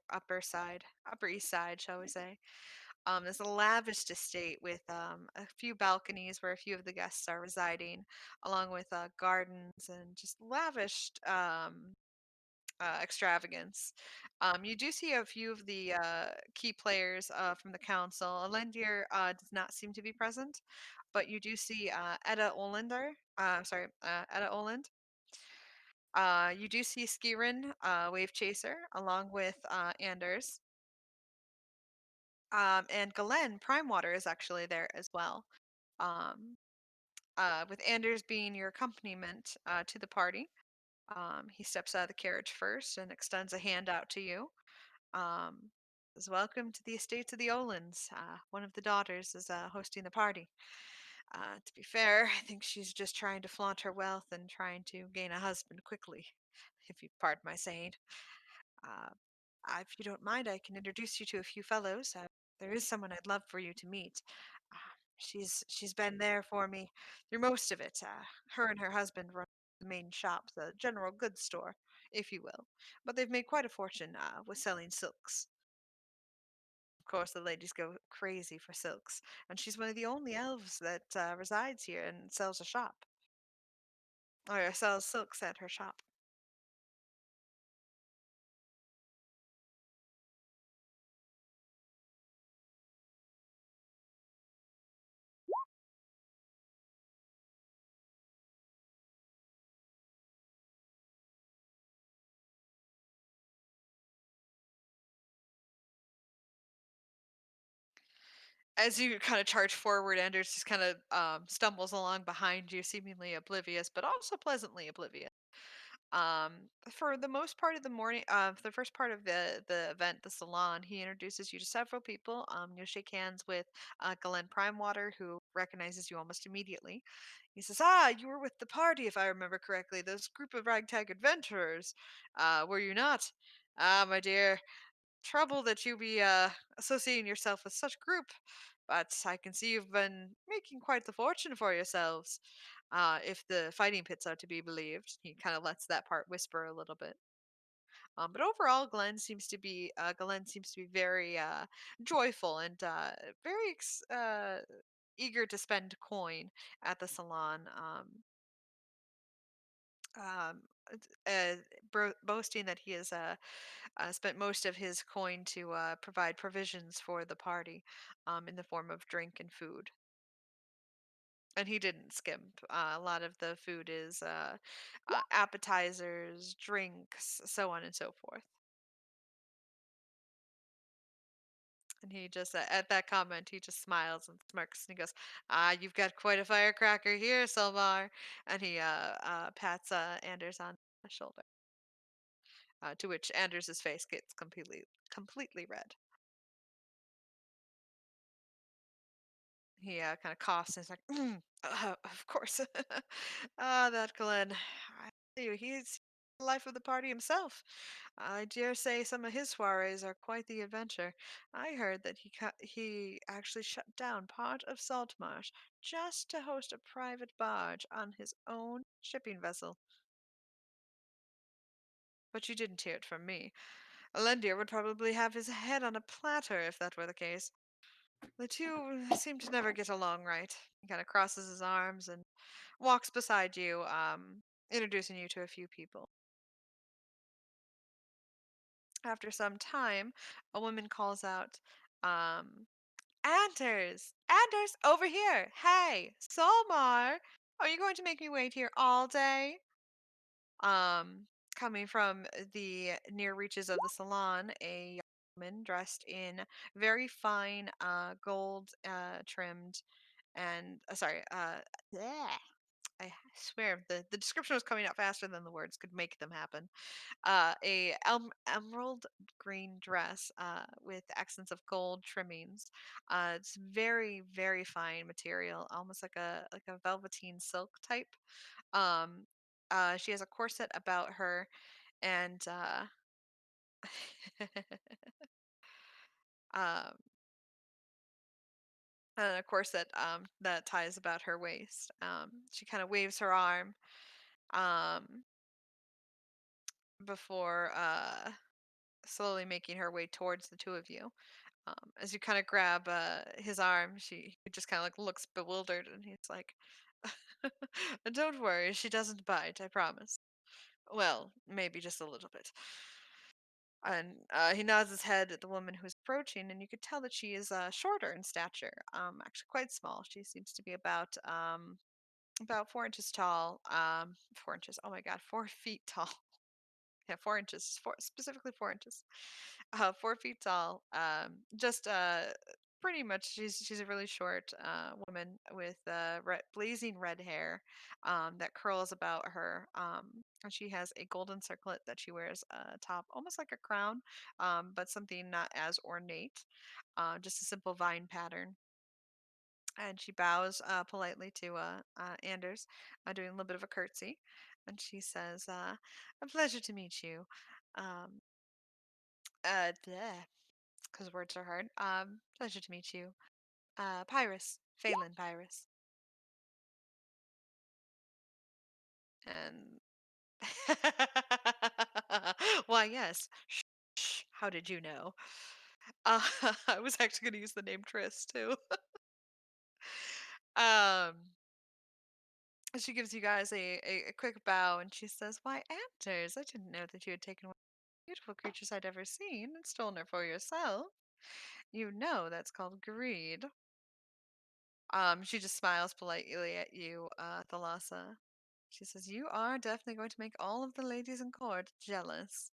Speaker 1: east side, shall we say. There's a lavish estate with a few balconies where a few of the guests are residing, along with gardens and just lavished extravagance. You do see a few of the key players from the council. Alendir does not seem to be present, but you do see Etta Oland. You do see Skirin, Wave Chaser, along with Anders. And Galen, Prime Water, is actually there as well. Um, with Anders being your accompaniment to the party. He steps out of the carriage first and extends a hand out to you. Um, Says, welcome to the estates of the Olins. One of the daughters is hosting the party. To be fair, I think she's just trying to flaunt her wealth and trying to gain a husband quickly, if you pardon my saying. Uh, if you don't mind, I can introduce you to a few fellows. There is someone I'd love for you to meet. She's been there for me through most of it. Her and her husband run the main shop, the general goods store, if you will. But they've made quite a fortune with selling silks. Of course, the ladies go crazy for silks, and she's one of the only elves that resides here and sells a shop, or sells silks at her shop. As you kind of charge forward, Anders just kind of stumbles along behind you, seemingly oblivious, but also pleasantly oblivious. Um, for the most part of the morning, for the first part of the event, the salon, he introduces you to several people. You'll shake hands with Glenn Primewater, who recognizes you almost immediately. He says, "Ah, you were with the party, if I remember correctly. Those group of ragtag adventurers, were you not? Ah, my dear, trouble that you be associating yourself with such group, but I can see you've been making quite the fortune for yourselves. If the fighting pits are to be believed." He kind of lets that part whisper a little bit. But overall, Glenn seems to be very joyful and very eager to spend coin at the salon. Um, uh, boasting that he has spent most of his coin to provide provisions for the party in the form of drink and food. And he didn't skimp. A lot of the food is appetizers, drinks, so on and so forth. And he just, at that comment, he just smiles and smirks and he goes, "Ah, you've got quite a firecracker here, Solmar." And he pats Anders on the shoulder, to which Anders's face gets completely red. He kind of coughs and is like, of course." That Glenn. I tell you, he's the life of the party himself. I dare say some of his soirees are quite the adventure. I heard that he actually shut down part of Saltmarsh just to host a private barge on his own shipping vessel. But you didn't hear it from me. Alendir would probably have his head on a platter if that were the case. The two seem to never get along right. He kind of crosses his arms and walks beside you, introducing you to a few people. After some time, a woman calls out, um, Anders! Anders, over here! Hey, Solmar! Are you going to make me wait here all day? Um, Coming from the near reaches of the salon, a young woman dressed in very fine gold trimmed and bleh, I swear the description was coming out faster than the words could make them happen. A emerald green dress with accents of gold trimmings. It's very fine material, almost like a velveteen silk type. Um, she has a corset about her and um, and a corset that ties about her waist. She kind of waves her arm um, before slowly making her way towards the two of you. As you kind of grab his arm, he just kind of like looks bewildered, and he's like, "Don't worry, she doesn't bite, I promise. Well, maybe just a little bit." And he nods his head at the woman who's approaching, and you could tell that she is shorter in stature, actually quite small. She seems to be about 4 inches tall. 4 inches. Oh my God, 4 feet tall. Yeah, 4 inches. Specifically 4 inches. 4 feet tall. Just pretty much she's a really short woman with blazing red hair that curls about her. And she has a golden circlet that she wears atop, almost like a crown, but something not as ornate, just a simple vine pattern. And she bows politely to Anders, doing a little bit of a curtsy. And she says, "A pleasure to meet you." Um, because words are hard. Pleasure to meet you. Pyrus, Phelan Pyrus. And why, yes. Shh, how did you know? Uh, I was actually going to use the name Triss too. um, she gives you guys a quick bow and she says, "Why, Anders, I didn't know that you had taken one of the beautiful creatures I'd ever seen and stolen her for yourself. You know that's called greed." She just smiles politely at you, Thalassa. She says, "You are definitely going to make all of the ladies in court jealous."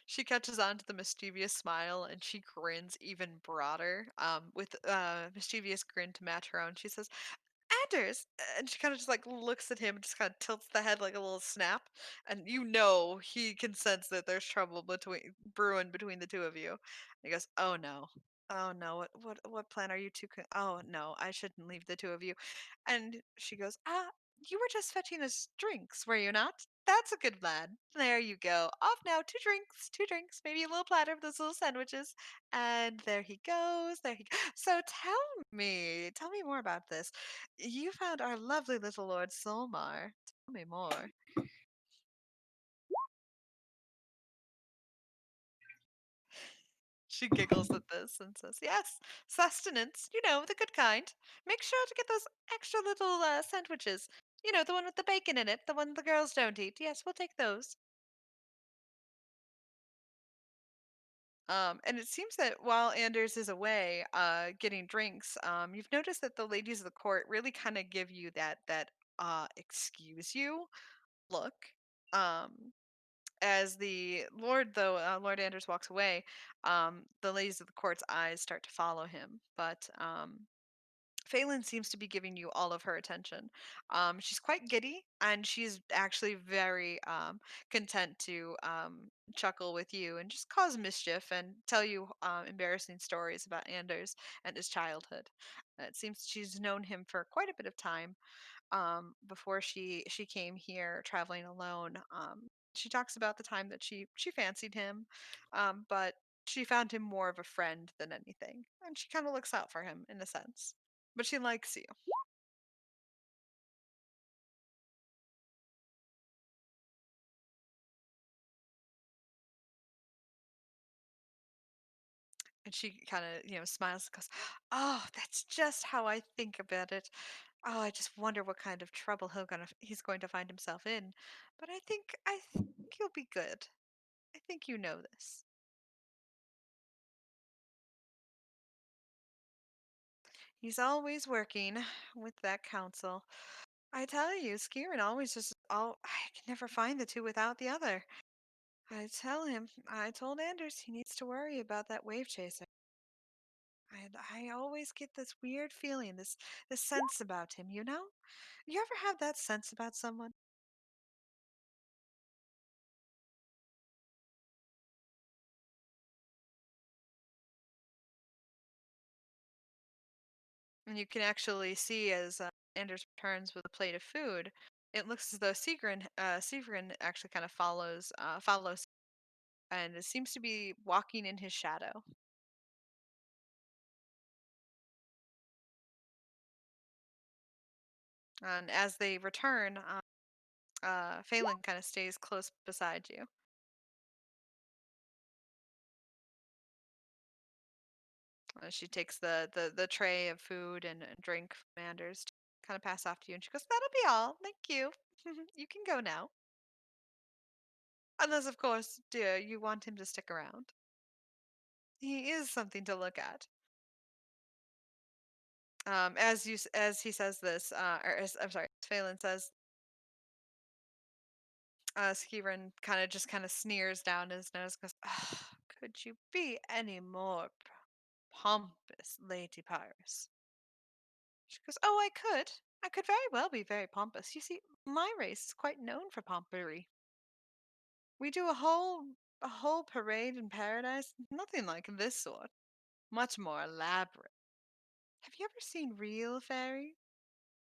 Speaker 1: She catches on to the mischievous smile and she grins even broader, with a mischievous grin to match her own. She says, "Anders!" And she kind of just like looks at him and just kind of tilts the head like a little snap. And you know he can sense that there's trouble brewing between the two of you. And he goes, "Oh no. Oh no, what plan are you two oh no, I shouldn't leave the two of you." And she goes, "You were just fetching us drinks, were you not? That's a good plan. There you go. Off now, two drinks, maybe a little platter of those little sandwiches." And there he goes. There he So tell me more about this. You found our lovely little Lord Solmar. Tell me more. She giggles at this and says, "Yes, sustenance, the good kind. Make sure to get those extra little sandwiches. The one with the bacon in it, the one the girls don't eat. Yes, we'll take those." And it seems that while Anders is away, getting drinks, you've noticed that the ladies of the court really kind of give you that excuse you look. Um, as the Lord Anders walks away, the ladies of the court's eyes start to follow him, but Phelan seems to be giving you all of her attention. She's quite giddy, and she's actually very content to chuckle with you and just cause mischief and tell you embarrassing stories about Anders and his childhood. It seems she's known him for quite a bit of time, before she came here traveling alone. She talks about the time that she fancied him, but she found him more of a friend than anything, and she kind of looks out for him in a sense. But she likes you. And she kind of, smiles and goes, "Oh, that's just how I think about it. Oh, I just wonder what kind of trouble he's going to find himself in. But I think he'll be good. I think you know this." He's always working with that council. I tell you, Skirin always just all I can never find the two without the other. I told Anders he needs to worry about that wave chaser. I always get this weird feeling, this sense about him, you know? You ever have that sense about someone? And you can actually see as Anders returns with a plate of food, it looks as though Sigrid actually kind of follows, and it seems to be walking in his shadow. And as they return, Phelan kind of stays close beside you. She takes the tray of food and drink from Anders to kind of pass off to you, and she goes, "That'll be all. Thank you. You can go now. Unless, of course, dear, you want him to stick around. He is something to look at." As he says this, or as, I'm sorry, as Phelan says, Skiren kind of sneers down his nose, goes, "Ah, could you be any more pompous, Lady Pyrus?" She goes, "Oh, I could. I could very well be very pompous. You see, my race is quite known for pompery. We do a whole parade in paradise, nothing like this sort. Much more elaborate. Have you ever seen real fairy?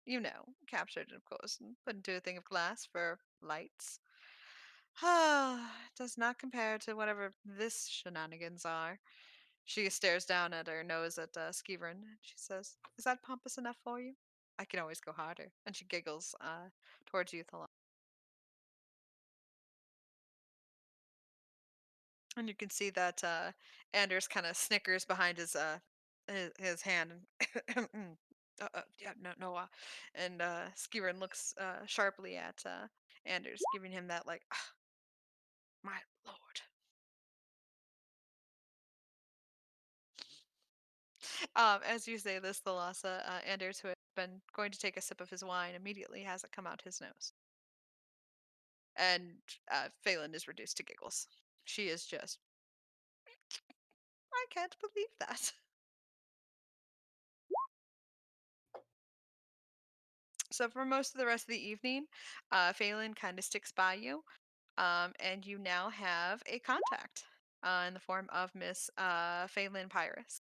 Speaker 1: You know, captured, of course, and put into a thing of glass for lights. Ah, does not compare to whatever this shenanigans are." She stares down at her nose at Skiverin, and she says, "Is that pompous enough for you? I can always go harder." And she giggles towards you, Thala. And you can see that Anders kind of snickers behind his hand. And yeah, no, no. And Skiverin looks sharply at Anders, giving him that, like, "Ah, my lord." As you say this, Thalassa, Anders, who had been going to take a sip of his wine, immediately has it come out his nose. And Phelan is reduced to giggles. She is just, "I can't believe that." So for most of the rest of the evening, Phelan kind of sticks by you, and you now have a contact in the form of Miss Phelan Pyrus.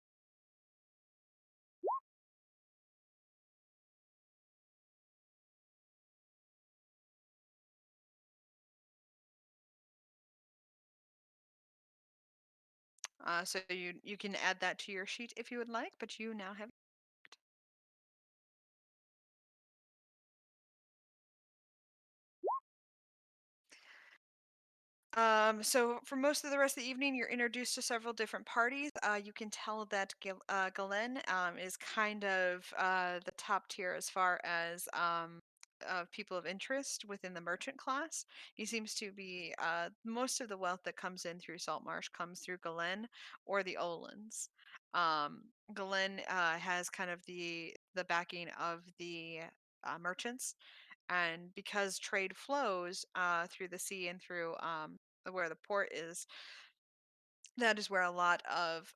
Speaker 1: So you can add that to your sheet if you would like, but you now have. So for most of the rest of the evening, you're introduced to several different parties. You can tell that Galen is kind of the top tier as far as people of interest within the merchant class. He seems to be most of the wealth that comes in through Saltmarsh comes through Galen or the Olins. Um, Galen has kind of the backing of the merchants, and because trade flows through the sea and through where the port is, that is where a lot of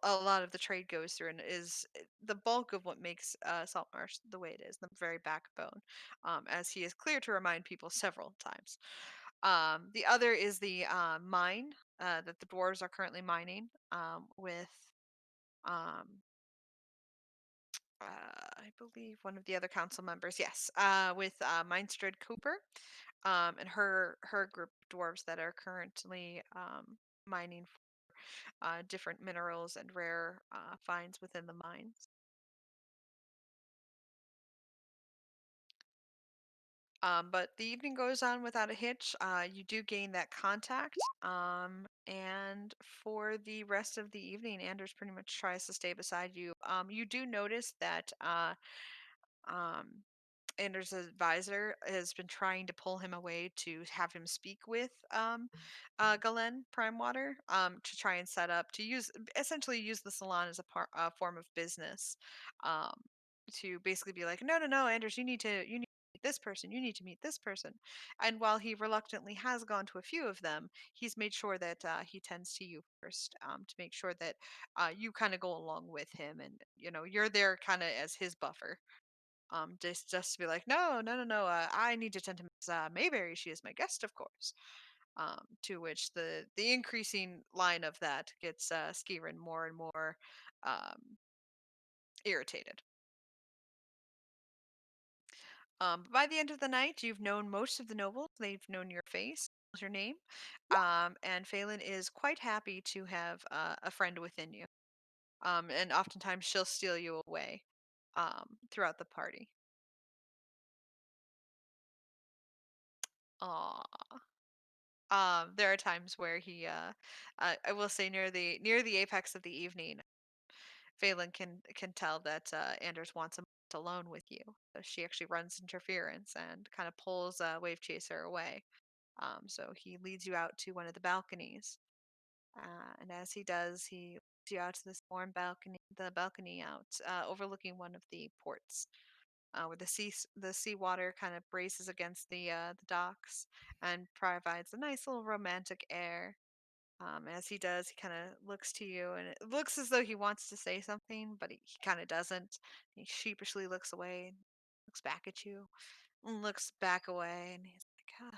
Speaker 1: a lot of the trade goes through, and is the bulk of what makes Saltmarsh the way it is, the very backbone, as he is clear to remind people several times. The other is the mine that the dwarves are currently mining with um, I believe one of the other council members, yes, with Mindstred Cooper, and her group of dwarves that are currently mining for different minerals and rare finds within the mines. But the evening goes on without a hitch. You do gain that contact, and for the rest of the evening, Anders pretty much tries to stay beside you. You do notice that um, Anders' advisor has been trying to pull him away to have him speak with Galen Primewater, to try and set up to essentially use the salon as a form of business, um, to basically be like, "No, no, no, Anders, you need to meet this person, you need to meet this person." And while he reluctantly has gone to a few of them, he's made sure that he tends to you first, to make sure that you kind of go along with him, and you're there kind of as his buffer, just to be like, "No, no, no, no, I need to tend to Miss Mayberry. She is my guest, of course." To which the increasing line of that gets Skiren more and more um, irritated. But by the end of the night, you've known most of the nobles. They've known your face, your name, and Phelan is quite happy to have a friend within you. And oftentimes she'll steal you away throughout the party. Aw. There are times where I will say near the apex of the evening, Phelan can tell that Anders wants a moment alone with you. So she actually runs interference and kind of pulls Wave Chaser away. So he leads you out to one of the balconies, and as he does, he leads you out to this warm balcony, the balcony out overlooking one of the ports, where the seawater kind of braces against the docks and provides a nice little romantic air. As he does, he kind of looks to you, and it looks as though he wants to say something, but he kind of doesn't. He sheepishly looks away, and looks back at you, and looks back away, and he's like,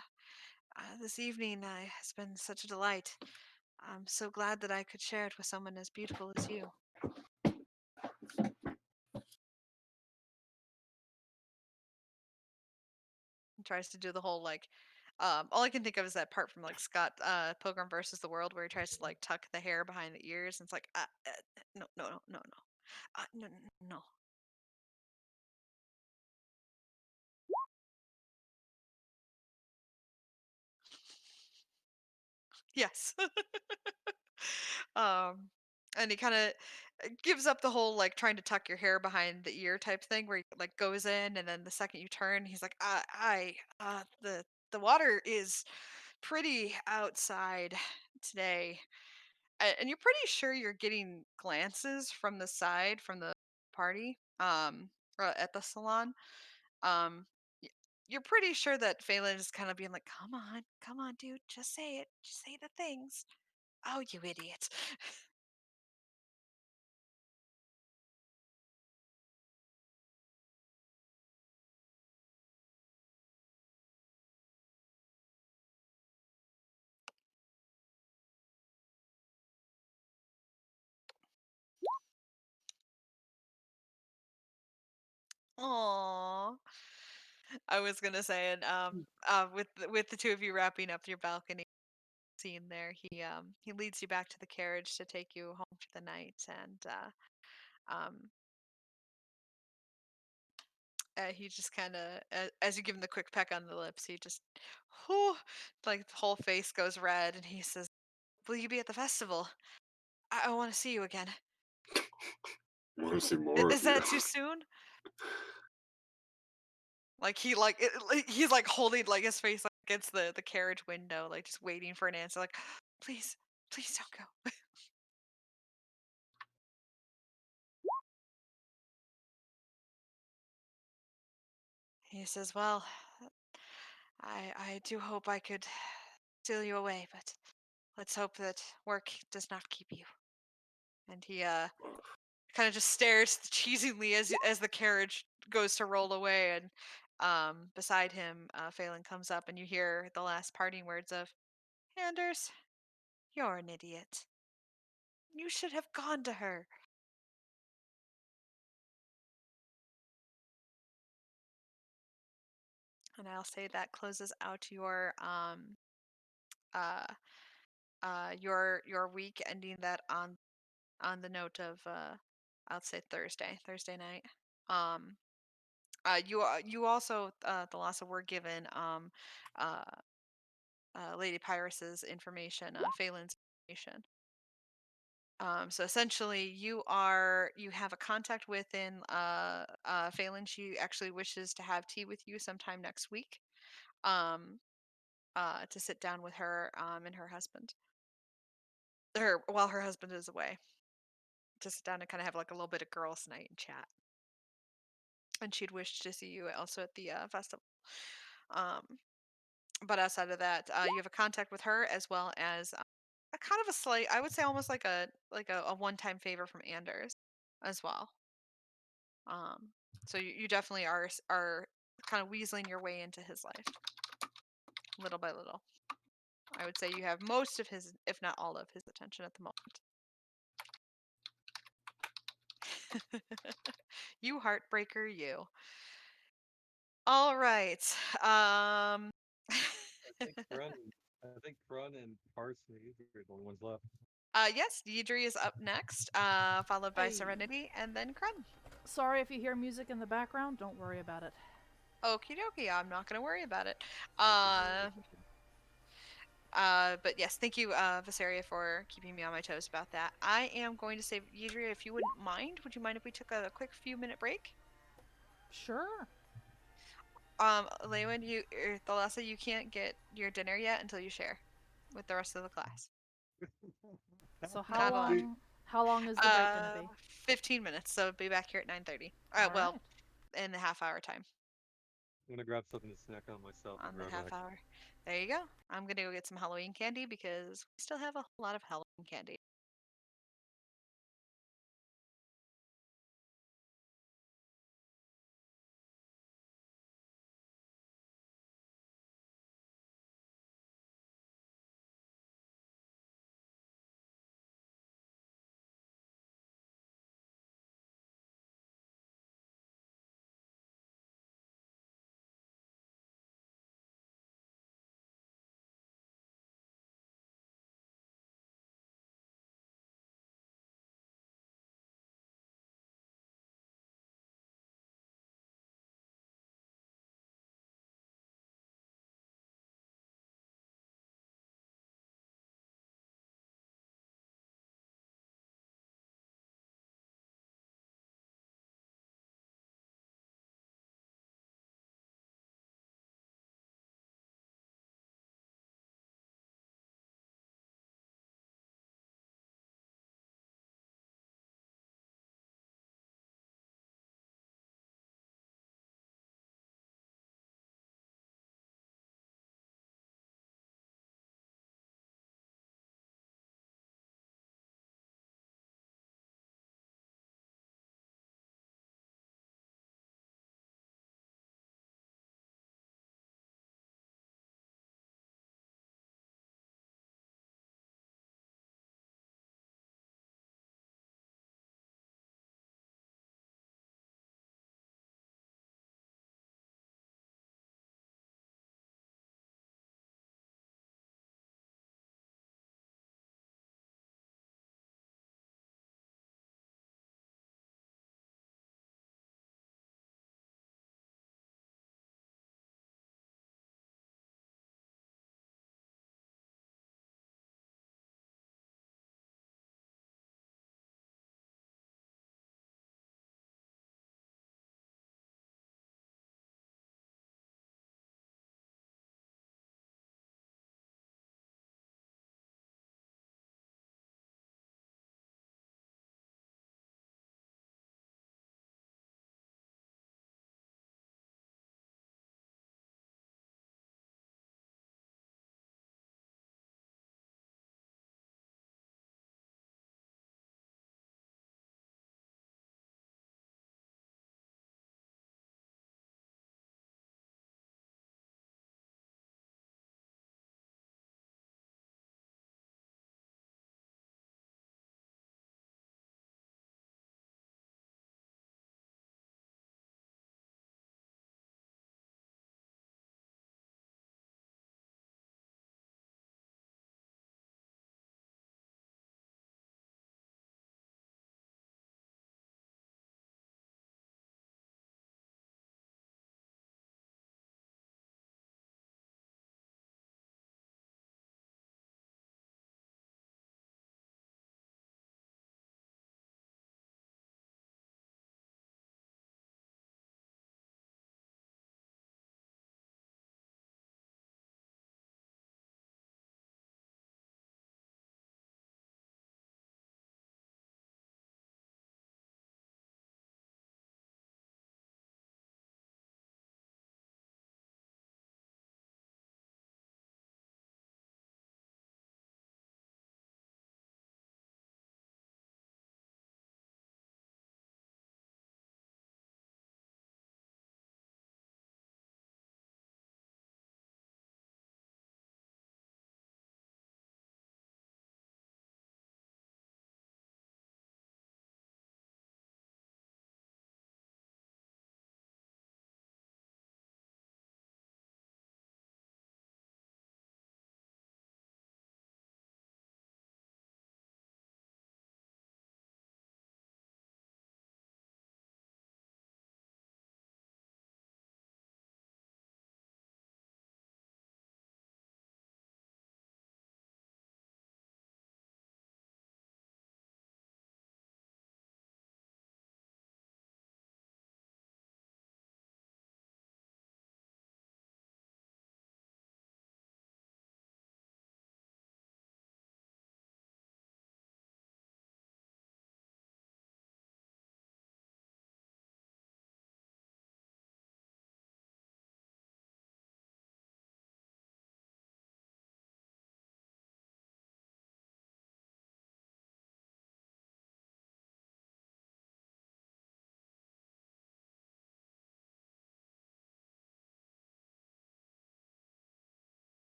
Speaker 1: "This evening has been such a delight. I'm so glad that I could share it with someone as beautiful as you." And tries to do the whole like, all I can think of is that part from like Scott Pilgrim versus the World where he tries to like tuck the hair behind the ears, and it's like, no, no, no, no, no, no, no, no. Yes. um, and he kind of gives up the whole like trying to tuck your hair behind the ear type thing where he like goes in, and then the second you turn, he's like, the water is pretty outside today. And you're pretty sure you're getting glances from the side from the party, at the salon. Um, y- you're pretty sure that Phelan is kind of being like, come on, dude, just say it, just say the things. Oh, you idiot. Aww. I was gonna say, and with the two of you wrapping up your balcony scene there, he leads you back to the carriage to take you home for the night, and um he just kind of, as you give him the quick peck on the lips, he just, whew, like the whole face goes red, and he says, "Will you be at the festival? I want to see you again."
Speaker 2: Want to see more of
Speaker 1: Is
Speaker 2: you?
Speaker 1: that too soon? Like he's like holding like his face like against the carriage window, like just waiting for an answer. Like, please, please don't go. He says, "Well, I do hope I could steal you away, but let's hope that work does not keep you." And he kind of just stares cheesily as the carriage goes to roll away, and beside him, Phelan comes up, and you hear the last parting words of, "Anders, you're an idiot. You should have gone to her." And I'll say that closes out uh your week, ending that on the note of I'll say Thursday night. Um you also, the last were given, uh Lady Pyrus's information, Phelan's information. So essentially, you have a contact within Phelan. She actually wishes to have tea with you sometime next week. Um, to sit down with her and her husband, her while her husband is away, to sit down and kind of have like a little bit of girls' night and chat. And she'd wished to see you also at the festival. Um, but outside of that, you have a contact with her, as well as a kind of a slight, I would say almost like a one-time favor from Anders as well. Um, so you definitely are kind of weaseling your way into his life little by little. I would say you have most of his, if not all of his attention at the moment. You heartbreaker, you. All right.
Speaker 3: I think Krun and Parsley are the only ones left.
Speaker 1: Yes, Deidre is up next, followed by
Speaker 6: Hey,
Speaker 1: Serenity, and then Krun.
Speaker 6: sorry if you hear music in the background. Don't worry about it.
Speaker 1: Okie dokie. I'm not gonna worry about it.
Speaker 3: Thank you,
Speaker 1: But yes, thank you, Visaria, for keeping me on my toes about that. I am going to say, Yadria, if you wouldn't mind, would you mind if we took a quick few minute break?
Speaker 6: Sure.
Speaker 1: Lewin, Thalassa, you can't get your dinner yet until you share with the rest of the class.
Speaker 6: So
Speaker 1: Not allowed.
Speaker 6: how long is the break gonna be?
Speaker 1: 15 minutes, so be back here at 9:30.
Speaker 6: All
Speaker 1: Well,
Speaker 6: right.
Speaker 1: in the half hour time.
Speaker 3: I'm gonna grab something to snack on myself and
Speaker 1: On
Speaker 3: be
Speaker 1: the
Speaker 3: right
Speaker 1: half
Speaker 3: back.
Speaker 1: hour. There you go. I'm gonna go get some Halloween candy because we still have a whole lot of Halloween candy.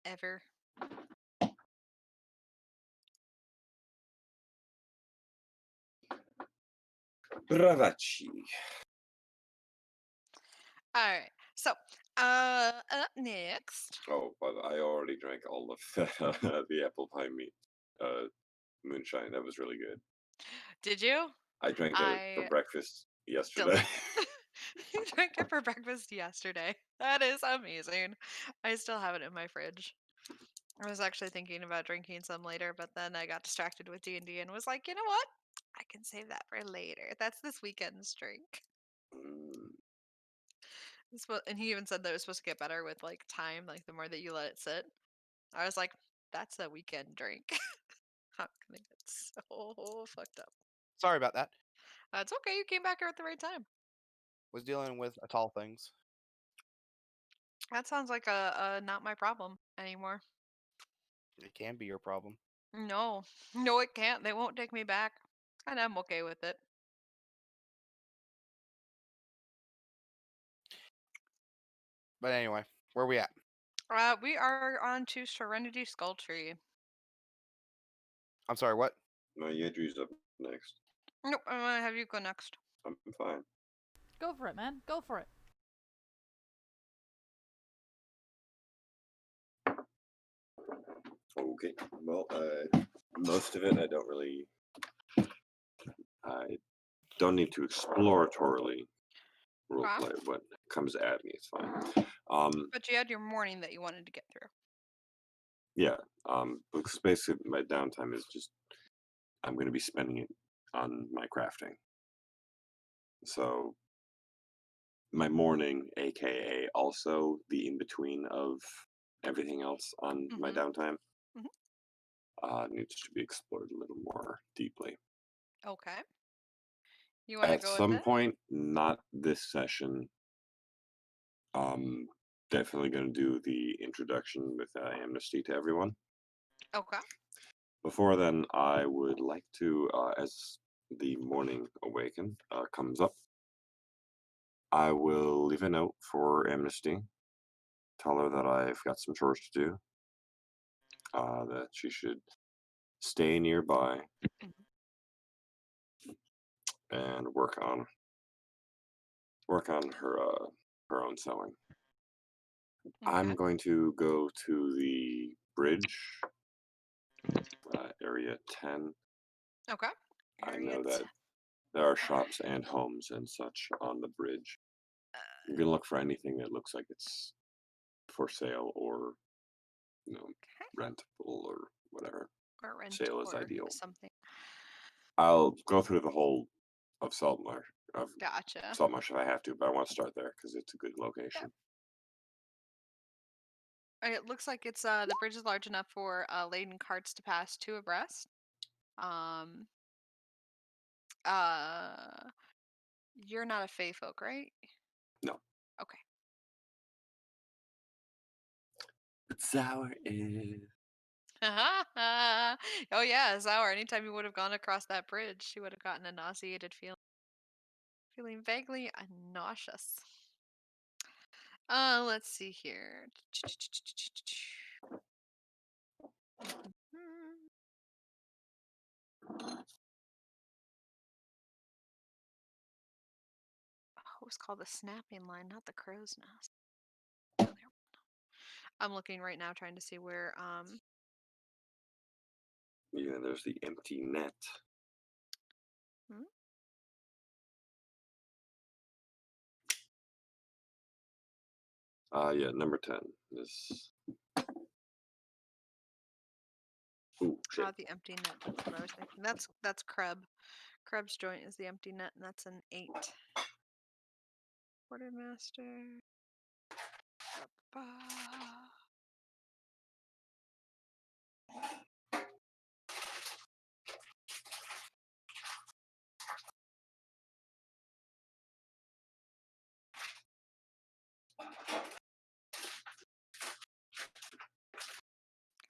Speaker 1: ever.
Speaker 2: Bravaci.
Speaker 1: All right. So, up next.
Speaker 2: Oh, but I already drank all of the apple pie meat moonshine. That was really good.
Speaker 1: Did you?
Speaker 2: I drank that for
Speaker 1: I
Speaker 2: breakfast
Speaker 1: still
Speaker 2: yesterday.
Speaker 1: you drank it for breakfast yesterday. That is amazing. I still have it in my fridge. I was actually thinking about drinking some later, but then I got distracted with D&D and was like, you know what? I can save that for later. That's this weekend's drink.
Speaker 2: Mm,
Speaker 1: And he even said that it was supposed to get better with like time, like the more that you let it sit. I was like, that's a weekend drink. I'm gonna get so fucked up.
Speaker 5: Sorry about that.
Speaker 1: It's okay. You came back here at the right time.
Speaker 5: Was dealing with tall things.
Speaker 1: That sounds like a not my problem anymore.
Speaker 5: It can be your problem.
Speaker 1: No, no, it can't. They won't take me back, and I'm okay with it.
Speaker 5: But anyway, where we at?
Speaker 1: We are on to Serenity Skulltree.
Speaker 5: I'm sorry, what?
Speaker 2: my Yedru's up next.
Speaker 1: Nope, I'm gonna have you go next.
Speaker 2: I'm fine.
Speaker 6: Go for it, man. Go for it.
Speaker 2: Okay. Well, most of it I don't need to exploratorily roleplay. What comes at me, it's fine.
Speaker 1: But you had your morning that you wanted to get through.
Speaker 2: Yeah. Because basically my downtime is just I'm going to be spending it on my crafting. So my morning, aka also the in between of everything else on my
Speaker 1: Mhm.
Speaker 2: downtime,
Speaker 1: Mhm.
Speaker 2: needs to be explored a little more deeply.
Speaker 1: Okay. You want to
Speaker 2: At
Speaker 1: go with
Speaker 2: some
Speaker 1: it?
Speaker 2: point, not this session. Definitely going to do the introduction with amnesty to everyone.
Speaker 1: Okay.
Speaker 2: Before then, I would like to, as the morning awaken comes up, I will leave a note for Amnesty. Tell her that I've got some chores to do. That she should stay nearby
Speaker 1: Mhm.
Speaker 2: and work on her own sewing. I'm
Speaker 1: Okay.
Speaker 2: going to go to the bridge, area 10.
Speaker 1: Okay.
Speaker 2: I
Speaker 1: Area
Speaker 2: know
Speaker 1: 10.
Speaker 2: that there are shops and homes and such on the bridge. I'm gonna look for anything that looks like it's for sale or
Speaker 1: Okay.
Speaker 2: rentable or whatever.
Speaker 1: Or rent
Speaker 2: Sale is
Speaker 1: or
Speaker 2: ideal.
Speaker 1: something.
Speaker 2: I'll go through the whole of Saltmarsh
Speaker 1: Gotcha.
Speaker 2: if I have to, but I want to start there because it's a good location.
Speaker 1: It looks like it's the bridge is large enough for laden carts to pass two abreast. Um. You're not a Fey folk, right?
Speaker 2: No,
Speaker 1: Okay.
Speaker 2: but sour is.
Speaker 1: Oh yeah, Zour. Anytime you would have gone across that bridge, she would have gotten a nauseated feeling vaguely nauseous. Let's see here. Oh, it was called the snapping line, not the crow's nest. I'm looking right now, trying to see where.
Speaker 2: Yeah, there's the empty net.
Speaker 1: Hmm?
Speaker 2: Yeah, number 10 is. Ooh, shit.
Speaker 1: The empty net. That's what I was thinking. That's Kreb. Krebs joint is the empty net, and that's an 8. Quartermaster.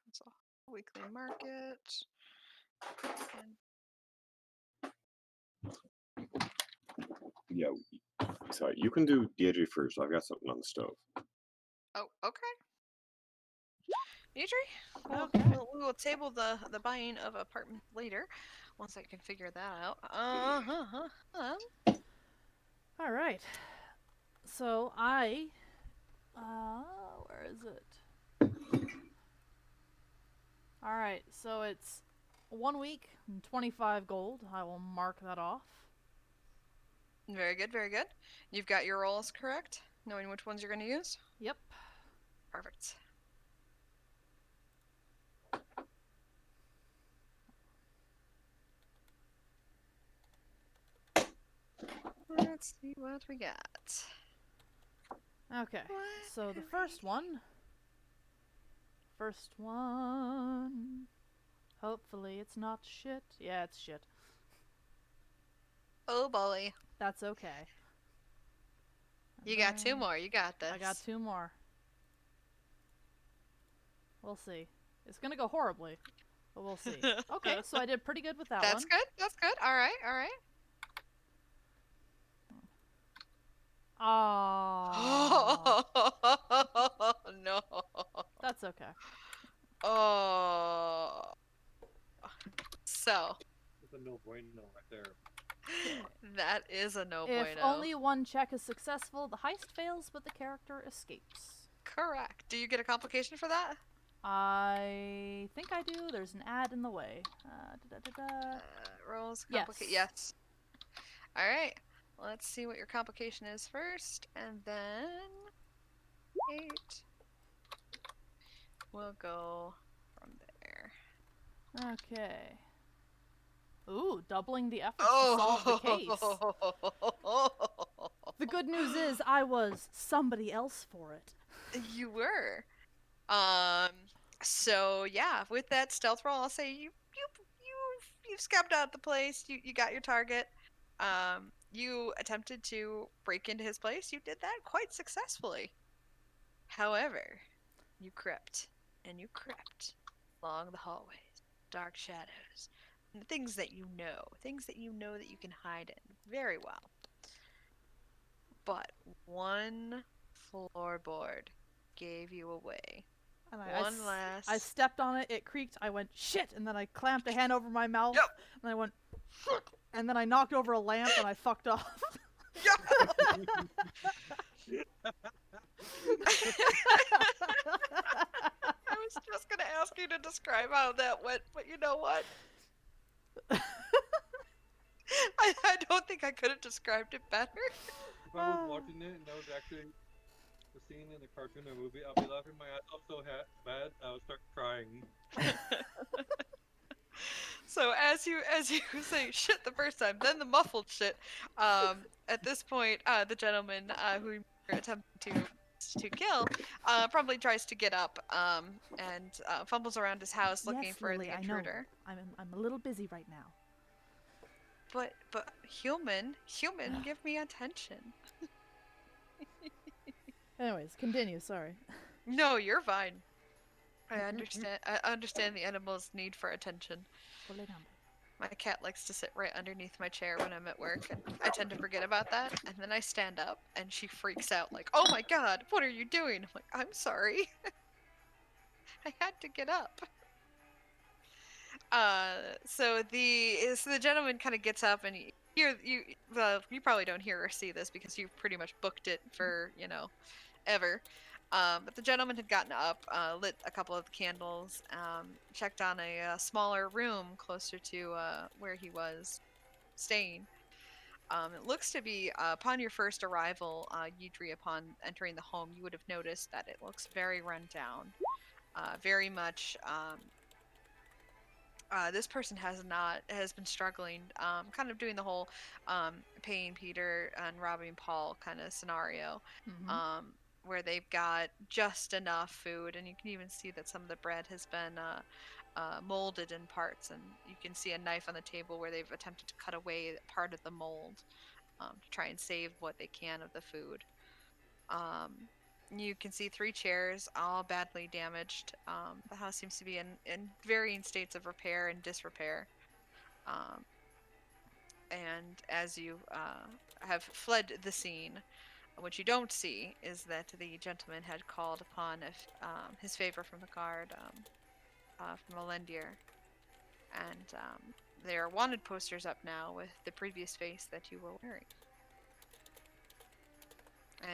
Speaker 1: Cancel. Weekly market. And
Speaker 2: Yeah, sorry, you can do Deirdre first. I've got something on the stove.
Speaker 1: oh, okay. Deidre,
Speaker 6: Okay.
Speaker 1: we will table the buying of apartment later, once I can figure that out.
Speaker 6: All right. So I, where is it? All right. So it's 1 week and 25 gold. I will mark that off.
Speaker 1: Very good, very good. You've got your rolls correct, knowing which ones you're going to use.
Speaker 6: Yep.
Speaker 1: Perfect. Let's see what we got.
Speaker 6: Okay. So the first one. Hopefully it's not shit. Yeah, it's shit.
Speaker 1: Oh boy.
Speaker 6: That's okay.
Speaker 1: You got 2 more. You got this.
Speaker 6: I got 2 more. We'll see. It's gonna go horribly, but we'll see. Okay, so I did pretty good with that
Speaker 1: That's
Speaker 6: one.
Speaker 1: good. That's good. All right. All right.
Speaker 6: Oh,
Speaker 1: no.
Speaker 6: that's okay.
Speaker 1: Oh. So.
Speaker 3: It's a no bueno right there.
Speaker 1: That is a no
Speaker 6: If
Speaker 1: bueno.
Speaker 6: only one check is successful, the heist fails, but the character escapes.
Speaker 1: Correct. Do you get a complication for that?
Speaker 6: I think I do. There's an ad in the way.
Speaker 1: Rolls
Speaker 6: Yes.
Speaker 1: Yes. All right. Let's see what your complication is first, and then 8. We'll go from there.
Speaker 6: Okay. Ooh, doubling the efforts to solve the case. The good news is I was somebody else for it.
Speaker 1: You were. So yeah, with that stealth roll, I'll say you've scoped out the place. You got your target. You attempted to break into his place. You did that quite successfully. However, you crept along the hallways, dark shadows, and things that you know that you can hide in very well. But one floorboard gave you away.
Speaker 6: And
Speaker 1: I
Speaker 6: I stepped on it, it creaked, I went, shit, and then I clamped a hand over my mouth,
Speaker 1: Yep.
Speaker 6: and I went, and then I knocked over a lamp and I fucked off.
Speaker 1: Yep. I was just gonna ask you to describe how that went, but you know what? I don't think I could have described it better.
Speaker 3: If I was watching it and that was actually the scene in the cartoon or movie, I'll be laughing my ass off so bad I'll start crying.
Speaker 1: So as you say shit the first time, then the muffled shit. At this point, the gentleman who you're attempting to kill probably tries to get up and fumbles around his house looking
Speaker 6: Yes,
Speaker 1: for
Speaker 6: Lily,
Speaker 1: the
Speaker 6: I know.
Speaker 1: intruder.
Speaker 6: I'm a little busy right now.
Speaker 1: But human, give me attention.
Speaker 6: Anyways, continue, sorry.
Speaker 1: No, you're fine. I understand the animal's need for attention. My cat likes to sit right underneath my chair when I'm at work, and I tend to forget about that. And then I stand up, and she freaks out, like, "Oh my god, what are you doing?" I'm like, "I'm sorry, I had to get up." So the gentleman kind of gets up, and you probably don't hear or see this because you've pretty much booked it for ever. But the gentleman had gotten up, lit a couple of the candles, checked on a smaller room closer to where he was staying. It looks to be, upon your first arrival, Yudri, upon entering the home, you would have noticed that it looks very run down. Very much, this person has been struggling, kind of doing the whole paying Peter and robbing Paul kind of scenario.
Speaker 6: Mm-hmm.
Speaker 1: Where they've got just enough food, and you can even see that some of the bread has been molded in parts, and you can see a knife on the table where they've attempted to cut away part of the mold to try and save what they can of the food. You can see 3 chairs, all badly damaged. The house seems to be in varying states of repair and disrepair. And as you have fled the scene, What you don't see is that the gentleman had called upon his favor from the guard, from Alendir, and there are wanted posters up now with the previous face that you were wearing.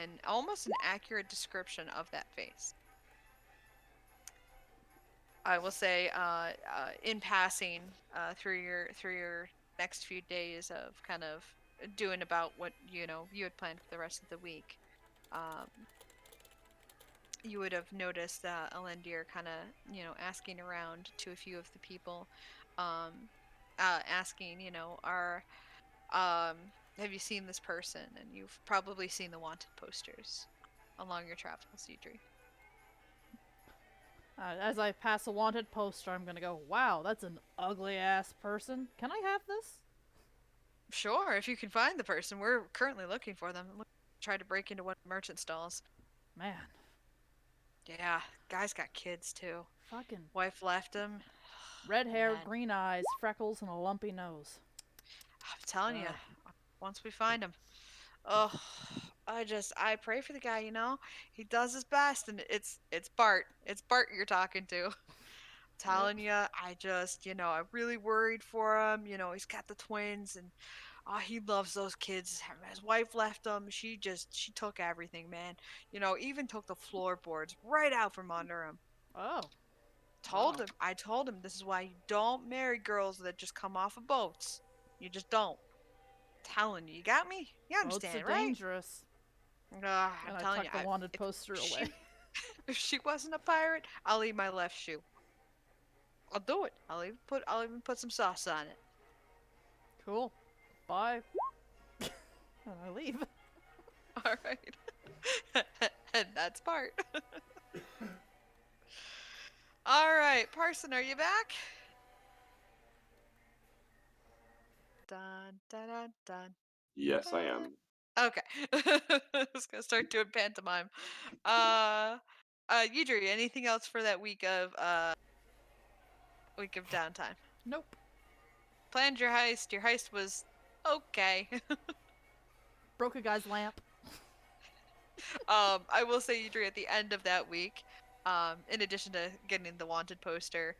Speaker 1: And almost an accurate description of that face. I will say, in passing, through your next few days of kind of doing about what you had planned for the rest of the week, um, you would have noticed Alendir kind of asking around to a few of the people, um, asking are have you seen this person? And you've probably seen the wanted posters along your travels, Idri.
Speaker 6: As I pass a wanted poster, I'm gonna go, wow, that's an ugly ass person. Can I have this?
Speaker 1: Sure, if you can find the person. We're currently looking for them. Tried to break into one of the merchant stalls.
Speaker 6: Man,
Speaker 1: Yeah, guy's got kids too.
Speaker 6: fucking
Speaker 1: Wife left him.
Speaker 6: red hair,
Speaker 1: Man,
Speaker 6: green eyes, freckles, and a lumpy nose.
Speaker 1: I'm telling you,
Speaker 6: Ugh.
Speaker 1: once we find him, oh, I pray for the guy. He does his best, and it's Bart. It's Bart you're talking to.
Speaker 6: Yep.
Speaker 1: Telling you, I really worried for him. He's got the twins, and he loves those kids. His wife left him. She took everything, man. Even took the floorboards right out from under him.
Speaker 6: Oh,
Speaker 1: Told
Speaker 6: wow.
Speaker 1: him, I told him this is why you don't marry girls that just come off of boats. You just don't. Telling you, you got me? You
Speaker 6: Boats are
Speaker 1: understand, right?
Speaker 6: dangerous.
Speaker 1: I'm
Speaker 6: And I
Speaker 1: telling you,
Speaker 6: tuck the wanted
Speaker 1: if
Speaker 6: poster
Speaker 1: she
Speaker 6: away.
Speaker 1: if she wasn't a pirate, I'll eat my left shoe. I'll do it. I'll even put some sauce on it.
Speaker 6: Cool. Bye. And I leave.
Speaker 1: All right. And that's part. All right, Parson, are you back? Dun dun dun dun.
Speaker 2: Yes, I am.
Speaker 1: Okay. I was gonna start doing pantomime. Uh, Yudri, anything else for that week of downtime?
Speaker 6: Nope.
Speaker 1: Planned your heist. Your heist was okay.
Speaker 6: Broke a guy's lamp.
Speaker 1: I will say, Yudri, at the end of that week, in addition to getting the wanted poster,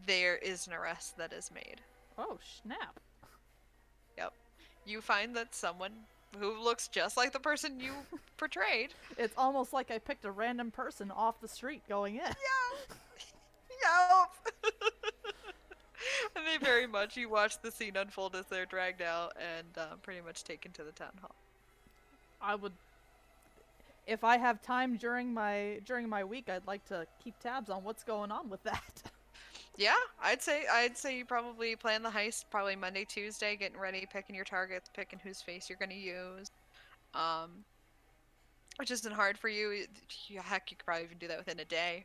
Speaker 1: there is an arrest that is made.
Speaker 6: Oh, snap.
Speaker 1: Yep. You find that someone who looks just like the person you portrayed.
Speaker 6: It's almost like I picked a random person off the street going in.
Speaker 1: Yeah. Yep. And they very much, you watch the scene unfold as they're dragged out and pretty much taken to the town hall.
Speaker 6: I would, if I have time during my week, I'd like to keep tabs on what's going on with that.
Speaker 1: Yeah, I'd say you probably plan the heist probably Monday, Tuesday, getting ready, picking your targets, picking whose face you're gonna use. Um, which isn't hard for you. Heck, you could probably even do that within a day.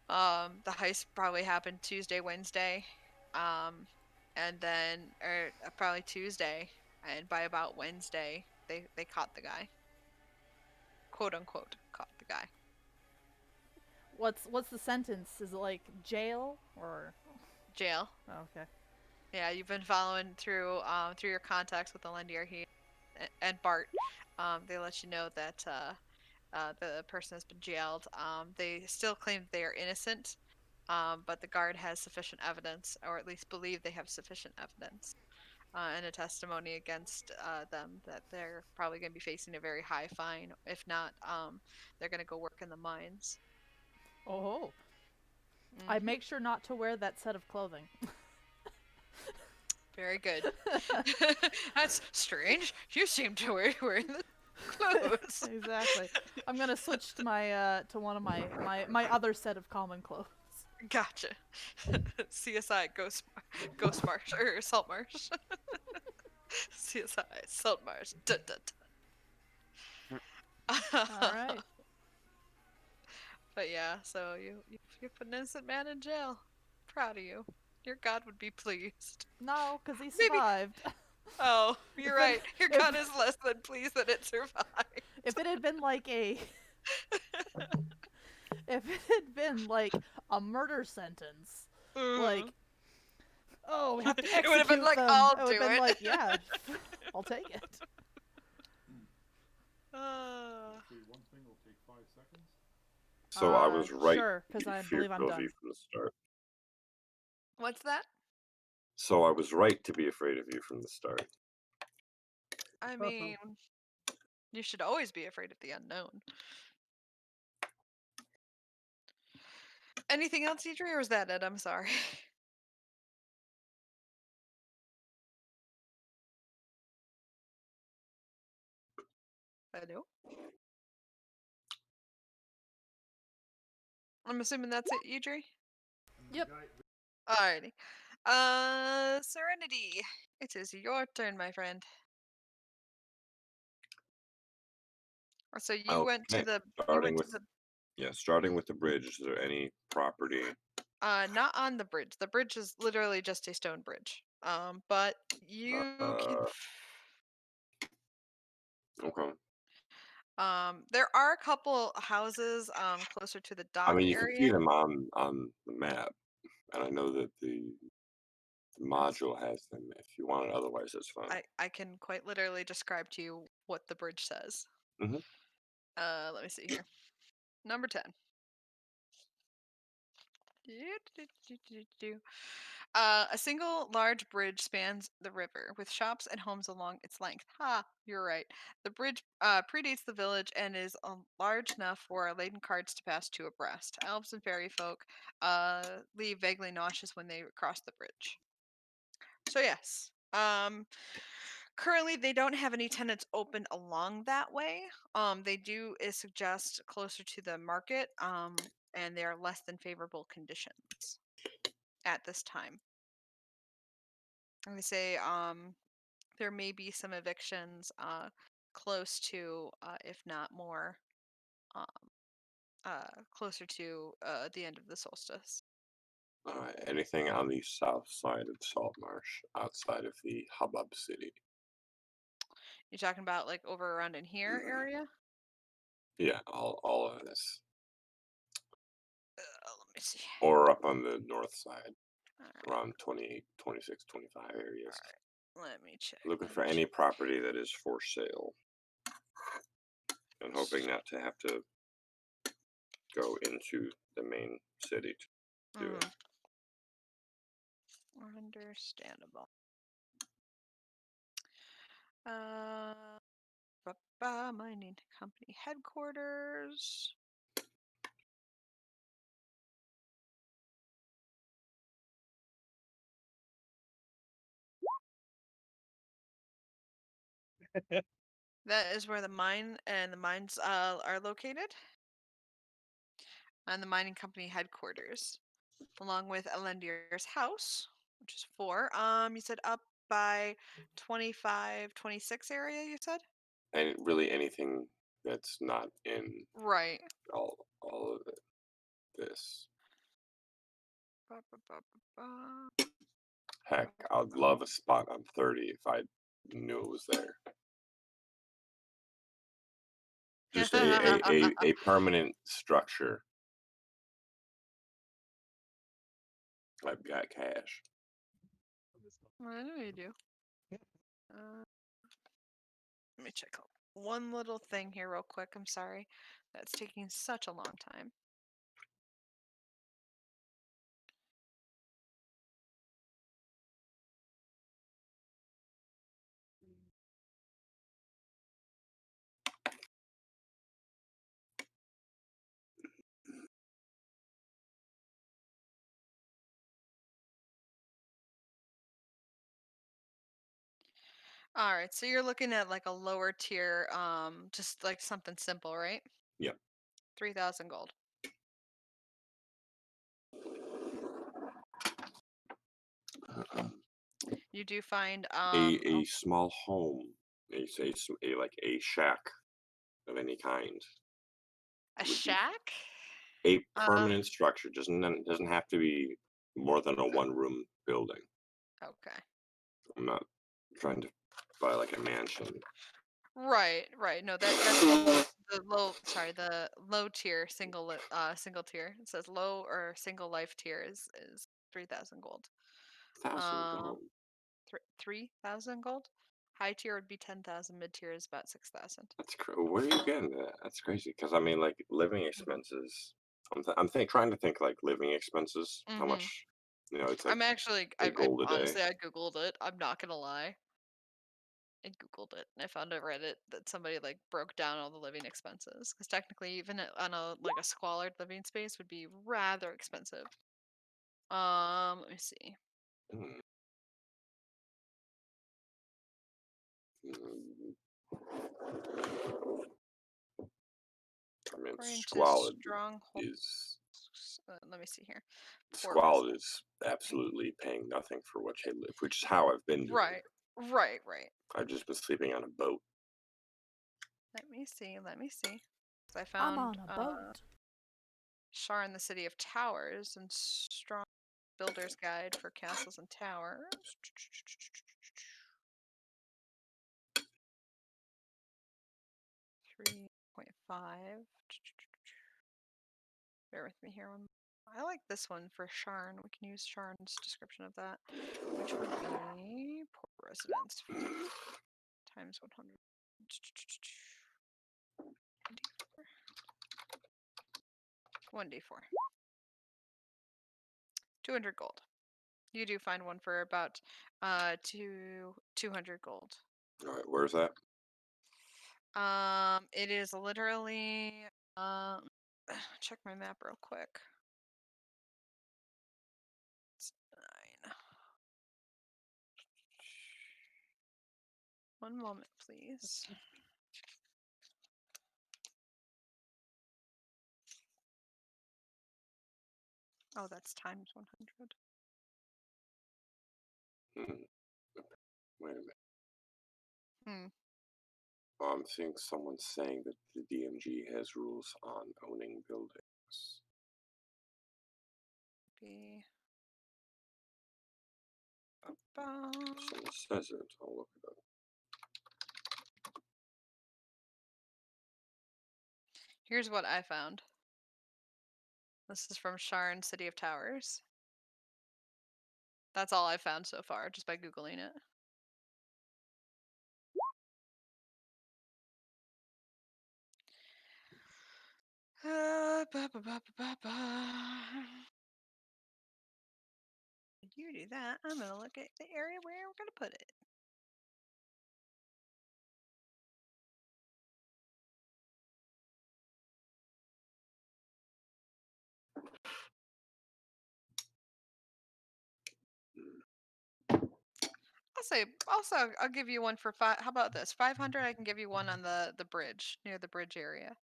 Speaker 1: The heist probably happened Tuesday, Wednesday, um, and then or probably Tuesday, and by about Wednesday, they caught the guy, quote unquote, caught the guy.
Speaker 6: What's the sentence? Is it like jail or?
Speaker 1: Jail.
Speaker 6: Oh, okay.
Speaker 1: Yeah, you've been following through your contacts with the Lendier and Bart. They let you know that the person has been jailed. They still claim they are innocent, but the guard has sufficient evidence, or at least believe they have sufficient evidence, and a testimony against them that they're probably going to be facing a very high fine. If not, they're going to go work in the mines.
Speaker 6: Oh. I
Speaker 1: Mhm.
Speaker 6: make sure not to wear that set of clothing.
Speaker 1: Very good. That's strange. You seem to wearing the clothes.
Speaker 6: Exactly. I'm gonna switch to my to one of my other set of common clothes.
Speaker 1: Gotcha. CSI Ghost Marsh or Saltmarsh. CSI Saltmarsh. Dun, dun, dun.
Speaker 6: All right.
Speaker 1: But yeah, so you put an innocent man in jail. Proud of you. Your God would be pleased.
Speaker 6: No, because he
Speaker 1: Maybe.
Speaker 6: survived.
Speaker 1: Oh, you're
Speaker 6: If it-
Speaker 1: right. Your
Speaker 6: if-
Speaker 1: God is less than pleased that it survived.
Speaker 6: If it had been like a if it had been like a murder sentence, like, oh, we have to
Speaker 1: It
Speaker 6: execute
Speaker 1: would have been like,
Speaker 6: them.
Speaker 1: I'll
Speaker 6: It would
Speaker 1: do
Speaker 6: have been
Speaker 1: it.
Speaker 6: like, yeah, I'll take it.
Speaker 1: Uh,
Speaker 3: One thing will take 5 seconds.
Speaker 2: So I was right
Speaker 6: Sure,
Speaker 2: to
Speaker 6: because
Speaker 2: be
Speaker 6: I believe I'm
Speaker 2: fearful of you
Speaker 6: done.
Speaker 2: from the start.
Speaker 1: what's that?
Speaker 2: So I was right to be afraid of you from the start.
Speaker 1: I mean, you should always be afraid of the unknown. Anything else, Idri, or is that it? I'm sorry. Hello? I'm assuming that's it, Idri?
Speaker 6: Yep.
Speaker 1: Alrighty. Serenity. It is your turn, my friend. So you went to
Speaker 2: Okay.
Speaker 1: the
Speaker 2: Starting with the bridge. Is there any property?
Speaker 1: not on the bridge. The bridge is literally just a stone bridge. But you can
Speaker 2: Okay.
Speaker 1: there are a couple houses closer to the
Speaker 2: I
Speaker 1: dock
Speaker 2: mean, you can see
Speaker 1: area.
Speaker 2: them on the map, and I know that the module has them. If you want it, otherwise that's fine.
Speaker 1: I can quite literally describe to you what the bridge says.
Speaker 2: Mhm.
Speaker 1: Let me see here. Number 10. A single large bridge spans the river, with shops and homes along its length. Ha, you're right. The bridge predates the village and is large enough for laden carts to pass two abreast. Elves and fairy folk leave vaguely nauseous when they cross the bridge. So yes, currently they don't have any tenants open along that way. They do suggest closer to the market, and they are less than favorable conditions at this time. I say there may be some evictions close to, if not more, um, closer to the end of the solstice.
Speaker 2: Anything on the south side of Saltmarsh, outside of the hubbub city?
Speaker 1: You're talking about like over around in here
Speaker 2: Mhm.
Speaker 1: area?
Speaker 2: Yeah, all of this,
Speaker 1: Let me see.
Speaker 2: or up on the north side,
Speaker 1: All right,
Speaker 2: around 28, 26, 25 areas.
Speaker 1: let me check.
Speaker 2: Looking
Speaker 1: Let
Speaker 2: for
Speaker 1: me
Speaker 2: any
Speaker 1: check.
Speaker 2: property that is for sale, and hoping not to have to go into the main city to do it.
Speaker 1: Understandable. Mining company headquarters. That is where the mine and the mines are located, and the mining company headquarters, along with Elendier's house, which is 4. You said up by 25, 26 area. You said
Speaker 2: And really anything that's not in
Speaker 1: right.
Speaker 2: all of it. This.
Speaker 1: Ba, ba, ba, ba, ba.
Speaker 2: Heck, I'd love a spot on 30 if I knew it was there. Just a permanent structure. I've got cash.
Speaker 1: I know you do. Uh, Let me check one little thing here real quick. I'm sorry. That's taking such a long time. All right, so you're looking at like a lower tier, just like something simple, right?
Speaker 2: Yep.
Speaker 1: 3,000 gold. You do find
Speaker 2: A small home, like a shack of any kind
Speaker 1: a
Speaker 2: would be
Speaker 1: shack.
Speaker 2: a
Speaker 1: Uh,
Speaker 2: permanent structure. Doesn't have to be more than a one room building.
Speaker 1: okay.
Speaker 2: I'm not trying to buy like a mansion.
Speaker 1: Right, right. No, that's the low. Sorry, the low tier single tier. It says low or single life tier is 3,000 gold.
Speaker 2: Thousand
Speaker 1: Um,
Speaker 2: gold.
Speaker 1: 3,000 gold. High tier would be 10,000. Mid tier is about 6,000.
Speaker 2: That's where are you getting that? That's crazy. Because I mean, like living expenses. Trying to think like living expenses. How
Speaker 1: Mm-hmm.
Speaker 2: much? It's like
Speaker 1: I'm actually,
Speaker 2: say
Speaker 1: I
Speaker 2: gold a day.
Speaker 1: honestly, I googled it. I'm not gonna lie. I googled it and I found a Reddit that somebody like broke down all the living expenses because technically, even on a like a squalid living space would be rather expensive. Let me see.
Speaker 2: Mm, I mean,
Speaker 1: According to
Speaker 2: squalid
Speaker 1: Stronghold,
Speaker 2: is
Speaker 1: let me see here. Poor
Speaker 2: squalid
Speaker 1: resident.
Speaker 2: is absolutely paying nothing for what they live, which is how I've been doing.
Speaker 1: Right, right.
Speaker 2: I've just been sleeping on a boat.
Speaker 1: Let me see. 'Cause I
Speaker 6: I'm
Speaker 1: found
Speaker 6: on a boat.
Speaker 1: Shar in the City of Towers and Strong Builder's Guide for Castles and Towers. 3.5. Bear with me here. I like this one for Sharn. We can use Sharn's description of that, which would be poor residence times 100. 1d4. 200 gold. You do find one for about 200 gold.
Speaker 2: All right, where's that?
Speaker 1: It is literally check my map real quick. It's 9. One moment, please. Oh, that's times 100.
Speaker 2: Hmm. Wait a minute.
Speaker 1: Hmm.
Speaker 2: I'm seeing someone saying that the DMG has rules on owning buildings.
Speaker 1: Be.
Speaker 2: Someone says it. I'll look it up.
Speaker 1: Here's what I found. This is from Sharn City of Towers. That's all I found so far, just by Googling it. You do that. I'm gonna look at the area where we're gonna put it. I'll give you one for 5. How about this? 500. I can give you one on the bridge near the bridge area.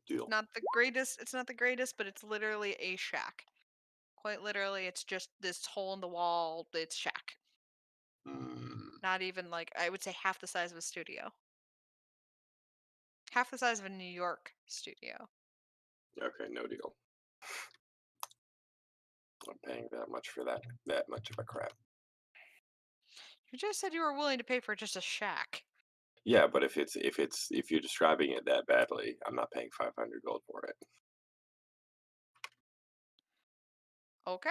Speaker 2: Deal.
Speaker 1: Not the greatest. It's not the greatest, but it's literally a shack. Quite literally, it's just this hole in the wall. It's shack. Not even like I would say half the size of a studio. Half the size of a New York studio.
Speaker 2: Okay, no deal. I'm paying that much for that much of a crap.
Speaker 1: You just said you were willing to pay for just a shack.
Speaker 2: Yeah, but if you're describing it that badly, I'm not paying 500 gold for it.
Speaker 1: Okay.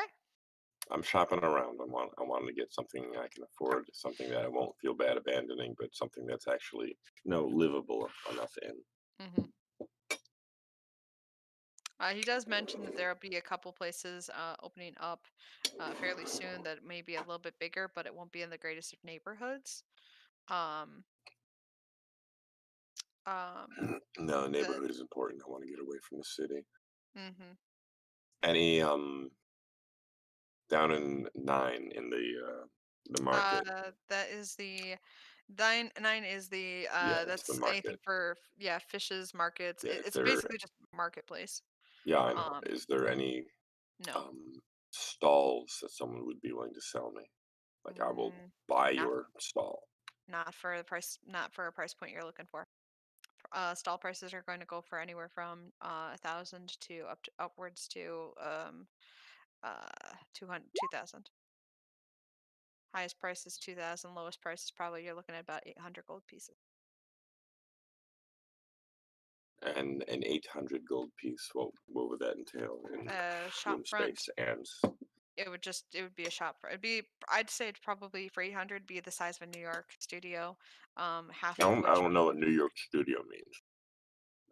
Speaker 2: I'm shopping around. I want to get something I can afford, something that I won't feel bad abandoning, but something that's actually livable enough in.
Speaker 1: Mm-hmm. He does mention that there'll be a couple places opening up fairly soon that may be a little bit bigger, but it won't be in the greatest of neighborhoods. Um,
Speaker 2: No,
Speaker 1: the
Speaker 2: neighborhood is important. I want to get away from the city.
Speaker 1: mm-hmm.
Speaker 2: Any down in 9 in the market.
Speaker 1: That is the nine is the
Speaker 2: Yeah, it's the
Speaker 1: that's anything
Speaker 2: market.
Speaker 1: for markets. Markets.
Speaker 2: Yeah, is
Speaker 1: It's
Speaker 2: there?
Speaker 1: basically just marketplace.
Speaker 2: Yeah, I know.
Speaker 1: Um,
Speaker 2: Is there any
Speaker 1: no,
Speaker 2: um stalls that someone would be willing to sell me? Like I will
Speaker 1: mm,
Speaker 2: buy
Speaker 1: not
Speaker 2: your stall.
Speaker 1: not for the price, not for a price point you're looking for. Stall prices are going to go for anywhere from 1,000 to upwards to 2,000. Highest price is 2,000. Lowest price is probably you're looking at about 800 gold pieces.
Speaker 2: And an 800 gold piece. What would that entail in
Speaker 1: Shop
Speaker 2: room
Speaker 1: front.
Speaker 2: space and
Speaker 1: it would be a shop for it'd be I'd say it's probably for 800 be the size of a New York studio, half of
Speaker 2: I
Speaker 1: which
Speaker 2: don't
Speaker 1: would
Speaker 2: know what New York studio means,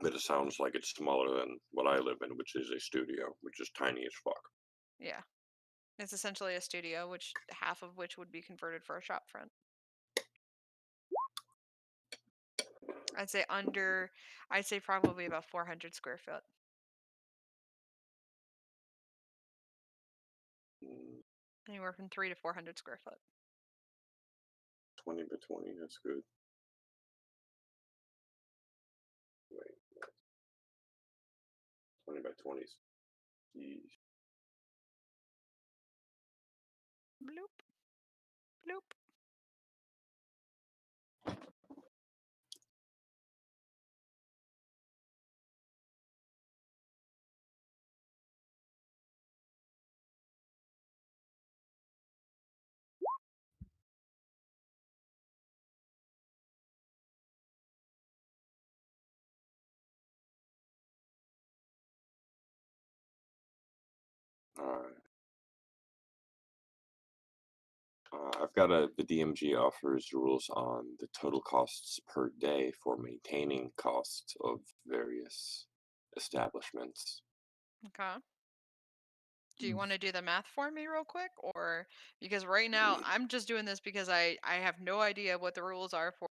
Speaker 2: but it sounds like it's smaller than what I live in, which is a studio, which is tiny as fuck.
Speaker 1: yeah. It's essentially a studio, which half of which would be converted for a shop front. I'd say I'd say probably about 400 square foot.
Speaker 2: Mm,
Speaker 1: Anywhere from 3 to 400 square foot.
Speaker 2: 20 by 20, that's good. Wait, 20 by 20s. Jeez.
Speaker 1: Bloop, bloop.
Speaker 2: All right. I've got the DMG offers rules on the total costs per day for maintaining costs of various establishments.
Speaker 1: Okay. Do you
Speaker 2: Mm.
Speaker 1: want to do the math for me real quick, or because right now I'm just doing this because I have no idea what the rules are for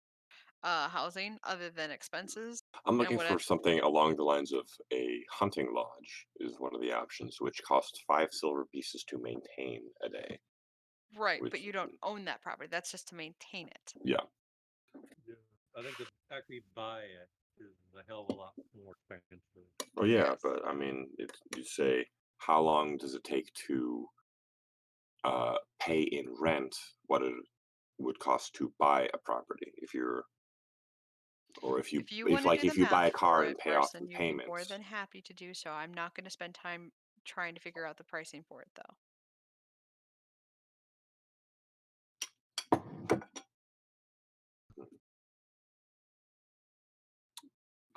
Speaker 1: housing other than expenses
Speaker 2: I'm
Speaker 1: and
Speaker 2: looking
Speaker 1: what
Speaker 2: for something along the lines of a hunting lodge is one of the options, which costs 5 silver pieces to maintain a day.
Speaker 1: right, but
Speaker 2: Which,
Speaker 1: you don't own that property. That's just to maintain it.
Speaker 2: yeah,
Speaker 3: Yeah, I think to actually buy it is a hell of a lot more expensive.
Speaker 2: well, yeah,
Speaker 1: Yes.
Speaker 2: but I mean, you say how long does it take to pay in rent what it would cost to buy a property if you're, or
Speaker 1: If you want to do the
Speaker 2: if you buy
Speaker 1: math
Speaker 2: a car
Speaker 1: for
Speaker 2: and
Speaker 1: it,
Speaker 2: pay off in
Speaker 1: person, you'd be more
Speaker 2: payments.
Speaker 1: than happy to do so. I'm not going to spend time trying to figure out the pricing for it, though.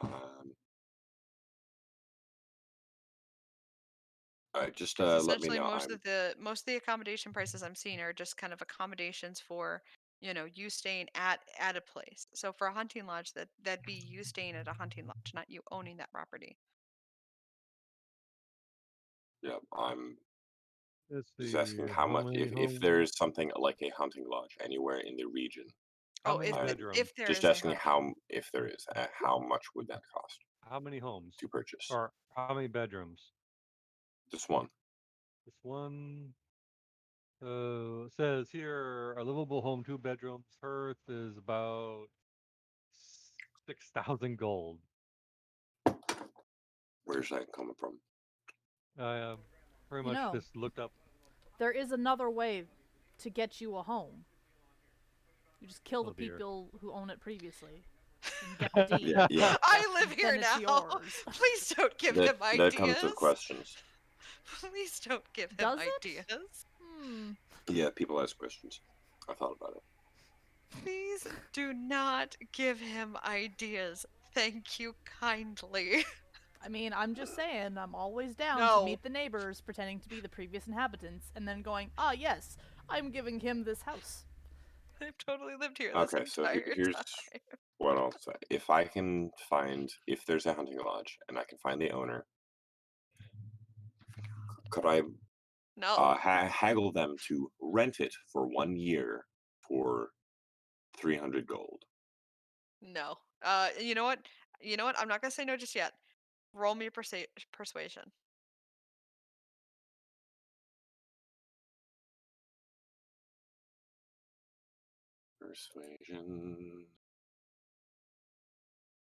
Speaker 2: Um, all right, just
Speaker 1: Because
Speaker 2: let me
Speaker 1: essentially,
Speaker 2: know.
Speaker 1: most of the accommodation prices I'm seeing are just kind of accommodations for, you staying at a place. So for a hunting lodge, that'd be you staying at a hunting lodge, not you owning that property.
Speaker 2: Yeah, I'm
Speaker 3: Let's
Speaker 2: just asking
Speaker 3: see,
Speaker 2: how
Speaker 3: how
Speaker 2: much
Speaker 3: many
Speaker 2: if
Speaker 3: homes?
Speaker 2: there is something like a hunting lodge anywhere in the region.
Speaker 3: How
Speaker 1: Oh,
Speaker 3: many
Speaker 2: I'm
Speaker 3: bedrooms?
Speaker 1: if there
Speaker 2: just
Speaker 1: is a
Speaker 2: asking
Speaker 1: hunting,
Speaker 2: how if there is how much would that cost
Speaker 3: How many homes?
Speaker 2: to purchase
Speaker 3: Or how many bedrooms?
Speaker 2: this one?
Speaker 3: This one says here a livable home, 2 bedrooms. Hearth is about 6,000 gold.
Speaker 2: Where's that coming from?
Speaker 3: I pretty
Speaker 6: You
Speaker 3: much
Speaker 6: know,
Speaker 3: just looked up.
Speaker 6: there is another way to get you a home. You just kill the
Speaker 3: Oh dear.
Speaker 6: people who own it previously and get the deed.
Speaker 2: Yeah, yeah.
Speaker 1: I live here
Speaker 6: Then it's
Speaker 1: now.
Speaker 6: yours.
Speaker 1: Please don't give
Speaker 2: That
Speaker 1: him
Speaker 2: that comes with
Speaker 1: ideas.
Speaker 2: questions.
Speaker 1: Please don't give him
Speaker 6: Does it?
Speaker 1: ideas.
Speaker 6: Hmm.
Speaker 2: Yeah, people ask questions. I thought about it.
Speaker 1: Please do not give him ideas. Thank you kindly.
Speaker 6: I mean, I'm just saying, I'm always down to
Speaker 1: No.
Speaker 6: meet the neighbors pretending to be the previous inhabitants and then going, ah, yes, I'm giving him this house.
Speaker 1: I've totally lived here this
Speaker 2: Okay, so
Speaker 1: entire
Speaker 2: here's
Speaker 1: time.
Speaker 2: what I'll say. If I can find if there's a hunting lodge and I can find the owner, could I
Speaker 1: No.
Speaker 2: haggle them to rent it for 1 year for 300 gold?
Speaker 1: No. You know what? You know what? I'm not gonna say no just yet. Roll me a persuasion.
Speaker 2: Persuasion.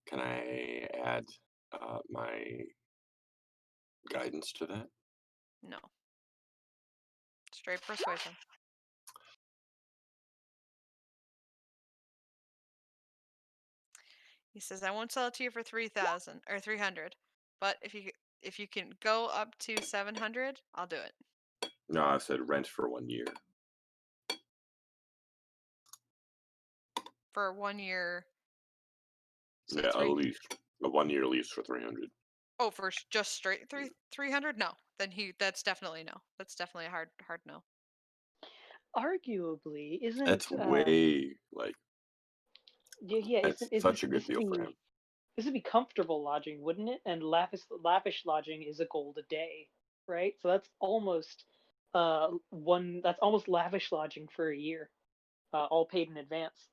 Speaker 2: Can I add my guidance to that?
Speaker 1: No. Straight persuasion. He says, "I won't sell it to you for 3,000 or 300, but if you can go up to 700, I'll do it
Speaker 2: No, I said rent for 1 year.
Speaker 1: for 1 year." So
Speaker 2: Yeah, a
Speaker 1: three.
Speaker 2: lease, a 1 year lease for 300.
Speaker 1: Oh, for just straight 300? No. Then that's definitely no. That's definitely a hard no.
Speaker 7: Arguably,
Speaker 2: That's
Speaker 7: isn't
Speaker 2: way like
Speaker 7: yeah,
Speaker 2: that's
Speaker 7: isn't
Speaker 2: such
Speaker 7: this
Speaker 2: a good deal for him.
Speaker 7: this would be comfortable lodging, wouldn't it? And lavish lodging is a gold a day, right? So that's almost that's almost lavish lodging for a year, all paid in advance.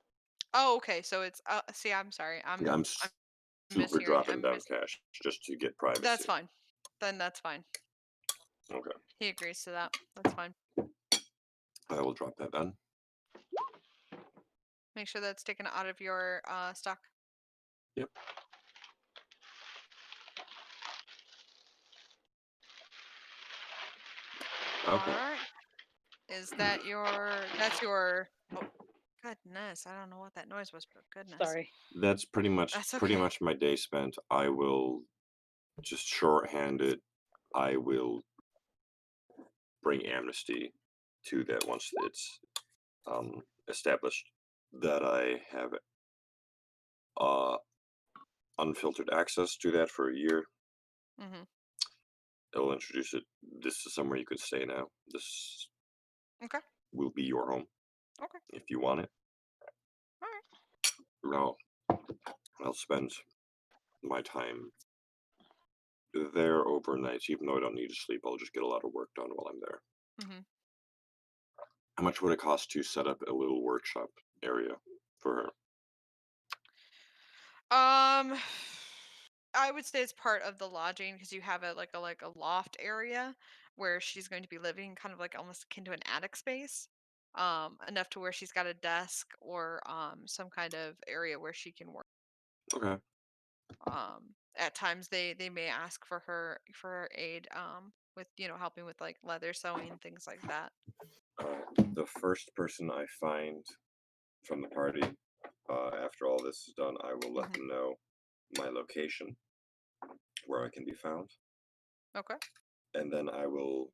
Speaker 1: Oh, okay. So it's see, I'm sorry.
Speaker 2: Yeah, I'm
Speaker 1: I'm
Speaker 2: super
Speaker 1: mishearing.
Speaker 2: dropping down cash just to get
Speaker 1: That's
Speaker 2: privacy.
Speaker 1: fine. Then that's fine.
Speaker 2: Okay,
Speaker 1: He agrees to that. That's fine.
Speaker 2: I will drop that down.
Speaker 1: Make sure that's taken out of your stock.
Speaker 2: Yep. Okay.
Speaker 1: All right. Is that that's your oh goodness. I don't know what that noise was, but goodness.
Speaker 7: Sorry.
Speaker 2: That's pretty
Speaker 1: That's
Speaker 2: pretty
Speaker 1: okay.
Speaker 2: much my day spent. I will just shorthand it. I will bring amnesty to that once it's established that I have uh, unfiltered access to that for a year.
Speaker 1: Mhm.
Speaker 2: It'll introduce it. This is somewhere you could stay now. This
Speaker 1: Okay.
Speaker 2: will be your home
Speaker 1: Okay.
Speaker 2: if you want it.
Speaker 1: All right.
Speaker 2: No, I'll spend my time there overnights, even though I don't need to sleep. I'll just get a lot of work done while I'm there.
Speaker 1: Mhm.
Speaker 2: How much would it cost to set up a little workshop area for her?
Speaker 1: Um, I would say it's part of the lodging because you have a loft area where she's going to be living, kind of like almost akin to an attic space. Enough to where she's got a desk or some kind of area where she can work.
Speaker 2: Okay.
Speaker 1: At times they may ask for her aid with helping with like leather sewing, things like that.
Speaker 2: The first person I find from the party, after all this is done, I will let
Speaker 1: Hmm.
Speaker 2: them know my location where I can be found,
Speaker 1: Okay.
Speaker 2: and then I will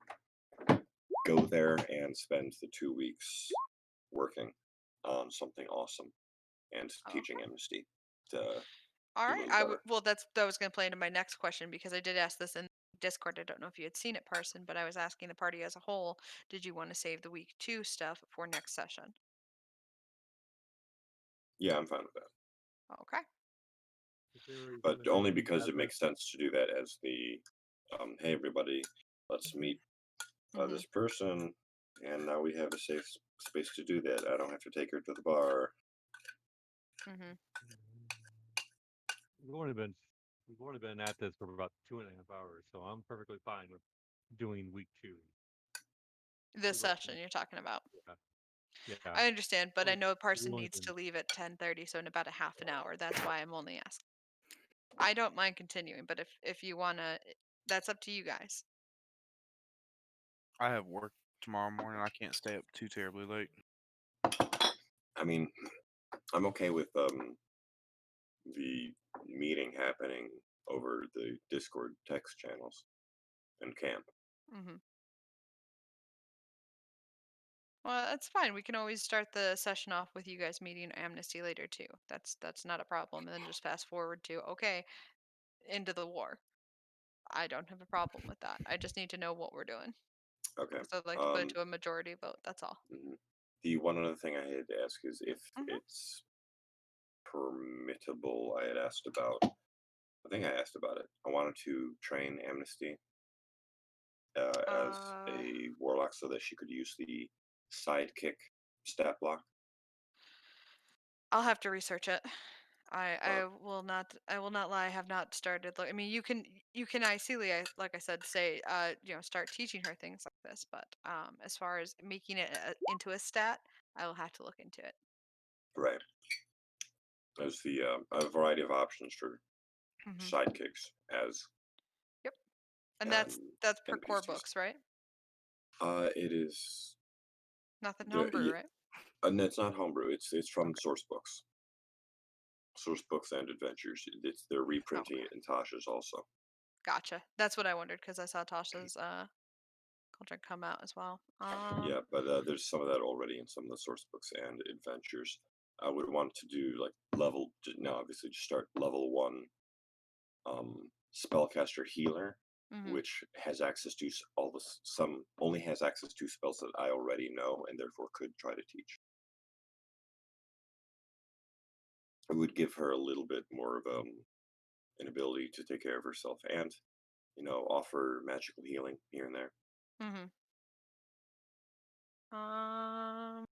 Speaker 2: go there and spend the 2 weeks working on something awesome and teaching
Speaker 1: Okay.
Speaker 2: amnesty to
Speaker 1: All
Speaker 2: be a
Speaker 1: right.
Speaker 2: little better.
Speaker 1: Well, that was going to play into my next question because I did ask this in Discord. I don't know if you had seen it, person, but I was asking the party as a whole, did you want to save the week 2 stuff for next session?
Speaker 2: Yeah, I'm fine with that,
Speaker 1: Okay.
Speaker 3: If they were
Speaker 2: but
Speaker 3: gonna
Speaker 2: only
Speaker 3: be
Speaker 2: because it
Speaker 3: rather
Speaker 2: makes sense to do that as the, hey everybody, let's meet
Speaker 1: Mhm.
Speaker 2: this person, and now we have a safe space to do that. I don't have to take her to the bar.
Speaker 1: Mhm.
Speaker 3: we've only been we've only been at this for about 2.5 hours, so I'm perfectly fine with doing week 2.
Speaker 1: This
Speaker 3: We've only,
Speaker 1: session you're talking about.
Speaker 3: yeah,
Speaker 1: I understand, but I
Speaker 3: only,
Speaker 1: know a
Speaker 3: we've
Speaker 1: person
Speaker 3: only
Speaker 1: needs
Speaker 3: been
Speaker 1: to leave at 10:30, so in about a half an hour. That's why I'm only asking. I don't mind continuing, but if you wanna, that's up to you guys.
Speaker 5: I have work tomorrow morning. I can't stay up too terribly late.
Speaker 2: I mean, I'm okay with the meeting happening over the Discord text channels and camp.
Speaker 1: Mhm. Well, that's fine. We can always start the session off with you guys meeting Amnesty later too. That's not a problem. And then just fast forward to okay, into the war. I don't have a problem with that. I just need to know what we're doing.
Speaker 2: Okay.
Speaker 1: So I'd like to put it to a majority vote. That's all.
Speaker 2: Mhm. The one other thing I had to ask is if
Speaker 1: Hmm.
Speaker 2: it's permittable. I had asked about. I think I asked about it. I wanted to train Amnesty as
Speaker 1: Uh,
Speaker 2: a warlock so that she could use the sidekick stat block.
Speaker 1: I'll have to research it. I
Speaker 2: Uh,
Speaker 1: I will not lie. I have not started. I mean, you can ideally, like I said, say start teaching her things like this. But as far as making it into a stat, I will have to look into it.
Speaker 2: right. There's the a variety of options for
Speaker 1: Hmm.
Speaker 2: sidekicks as
Speaker 1: Yep. And
Speaker 2: um,
Speaker 1: that's per core
Speaker 2: NPCs.
Speaker 1: books, right?
Speaker 2: It is
Speaker 1: Nothing
Speaker 2: the
Speaker 1: homebrew, right?
Speaker 2: and it's not homebrew. It's from
Speaker 1: Okay.
Speaker 2: source books and adventures. They're reprinting
Speaker 1: Okay.
Speaker 2: it in Tasha's also.
Speaker 1: Gotcha. That's what I wondered because I saw Tasha's cauldron come out as well.
Speaker 2: Yeah, but there's some of that already in some of the source books and adventures. I would want to do like level. No, obviously, just start level 1 spellcaster healer,
Speaker 1: Mhm.
Speaker 2: which has access to some only has access to spells that I already know and therefore could try to teach. It would give her a little bit more of an ability to take care of herself and, offer magical healing here and there.
Speaker 1: Mhm. I'm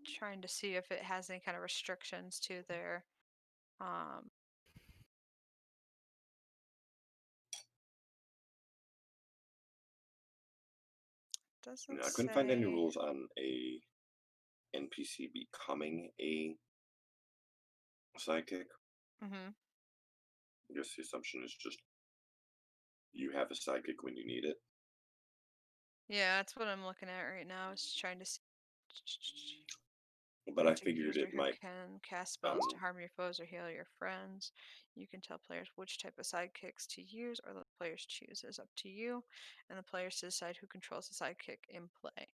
Speaker 1: trying to see if it has any kind of restrictions to their um doesn't
Speaker 2: I couldn't find any
Speaker 1: say.
Speaker 2: rules on a NPC becoming a sidekick.
Speaker 1: Mhm.
Speaker 2: I guess the assumption is just you have a sidekick when you need it.
Speaker 1: Yeah, that's what I'm looking at right now. Is trying to see.
Speaker 2: But I
Speaker 1: It's a
Speaker 2: figured
Speaker 1: user
Speaker 2: it
Speaker 1: who
Speaker 2: might.
Speaker 1: can cast
Speaker 2: Um,
Speaker 1: spells to harm your foes or heal your friends. You can tell players which type of sidekicks to use or let players choose. It's up to you and the players to decide who controls the sidekick in play.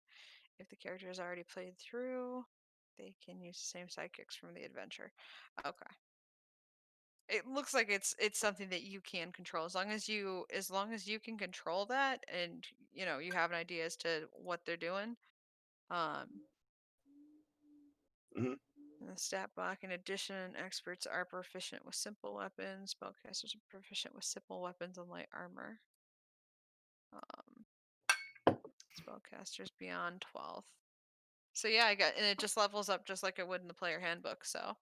Speaker 1: If the character has already played through, they can use the same sidekicks from the adventure. Okay. It looks like it's something that you can control as long as you can control that and you have an idea as to what they're doing. Um
Speaker 2: mhm,
Speaker 1: In the stat block, in addition, experts are proficient with simple weapons. Spellcasters are proficient with simple weapons and light armor. Um, Spellcasters beyond 12th. So yeah, and it just levels up just like it would in the player handbook. So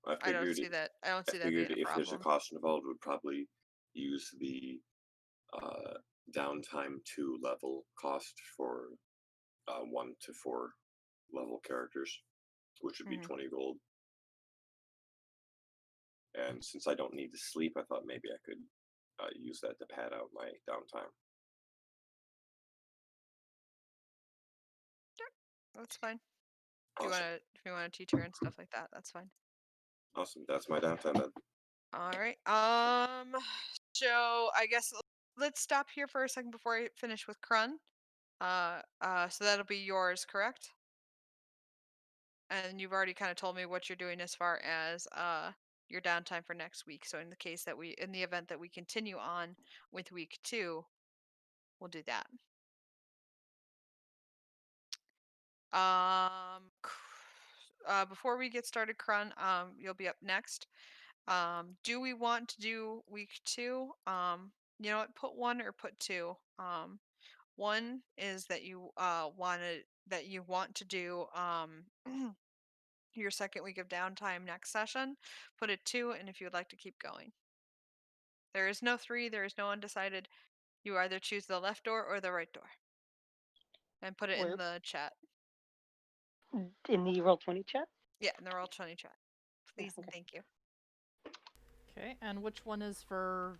Speaker 2: I
Speaker 1: I don't
Speaker 2: figured
Speaker 1: see that. I don't
Speaker 2: I
Speaker 1: see that being
Speaker 2: figured
Speaker 1: a
Speaker 2: if there's a
Speaker 1: problem.
Speaker 2: cost involved, would probably use the uh, downtime 2 level cost for 1 to 4 level characters, which would be
Speaker 1: Hmm.
Speaker 2: 20 gold. And since I don't need to sleep, I thought maybe I could use that to pad out my downtime.
Speaker 1: That's fine.
Speaker 2: Awesome.
Speaker 1: If you want to tutor and stuff like that, that's fine.
Speaker 2: Awesome. That's my downtime then.
Speaker 1: All right. So I guess let's stop here for a second before I finish with Krun. So that'll be yours, correct? And you've already kind of told me what you're doing as far as your downtime for next week. So in the event that we continue on with week 2, we'll do that. Before we get started, Krun, you'll be up next. Do we want to do week 2? You know what? Put 1 or put 2. 1 is that you want to do your second week of downtime next session. Put it 2, and if you would like to keep going. There is no 3, there is no undecided. You either choose the left door or the right door. And put it in
Speaker 7: Where
Speaker 1: the chat.
Speaker 7: in the Roll20 chat?
Speaker 1: Yeah, in the Roll20 chat.
Speaker 7: Yeah,
Speaker 1: Please and
Speaker 7: okay.
Speaker 1: thank you.
Speaker 6: Okay, and which one is for?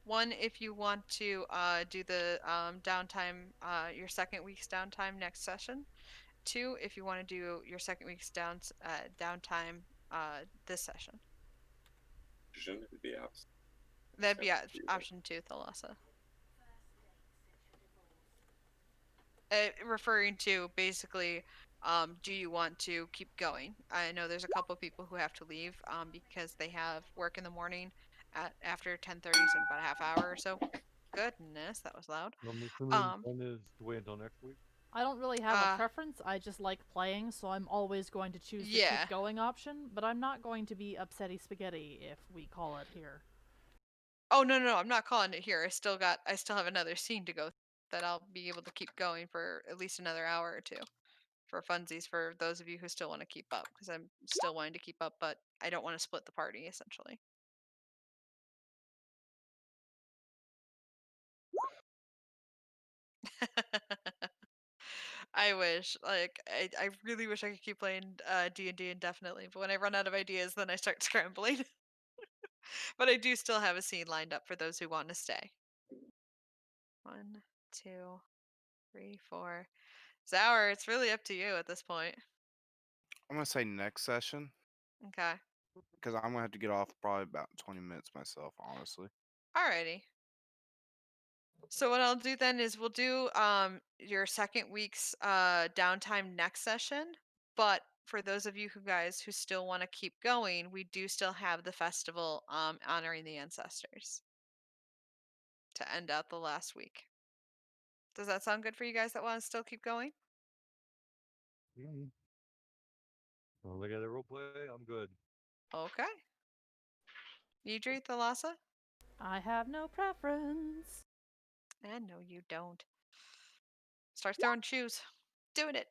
Speaker 1: 1, if you want to do the downtime, your second week's downtime next session. 2, if you want to do your second week's downtime this session.
Speaker 2: Shouldn't it be out?
Speaker 1: That'd be option 2, Thalassa. Referring to basically, do you want to keep going? I know there's a couple of people who have to leave because they have work in the morning after 10:30, so in about a half hour or so. Goodness, that was loud.
Speaker 3: I'm assuming
Speaker 1: Um,
Speaker 3: one is to wait until next week.
Speaker 6: I don't really have a
Speaker 1: uh,
Speaker 6: preference. I just like playing, so I'm always going to choose the
Speaker 1: yeah.
Speaker 6: keep going option. But I'm not going to be upsetty spaghetti if we call it here.
Speaker 1: Oh no, I'm not calling it here. I still have another scene to go that I'll be able to keep going for at least another hour or 2 for funsies for those of you who still want to keep up because I'm still wanting to keep up, but I don't want to split the party essentially. I wish. Like, I really wish I could keep playing D&D indefinitely, but when I run out of ideas, then I start scrambling. But I do still have a scene lined up for those who want to stay. 1, 2, 3, 4. Zour, it's really up to you at this point.
Speaker 5: I'm gonna say next session
Speaker 1: Okay.
Speaker 5: because I'm gonna have to get off probably about 20 minutes myself, honestly.
Speaker 1: Alrighty. So what I'll do then is we'll do your second week's downtime next session, but for those of you who still want to keep going, we do still have the festival honoring the ancestors to end out the last week. Does that sound good for you guys that want to still keep going?
Speaker 3: Mm. Well, look at the role play. I'm good.
Speaker 1: Okay. Idri, Thalassa?
Speaker 6: I have no preference.
Speaker 1: And no, you don't. Start throwing shoes. Doing it.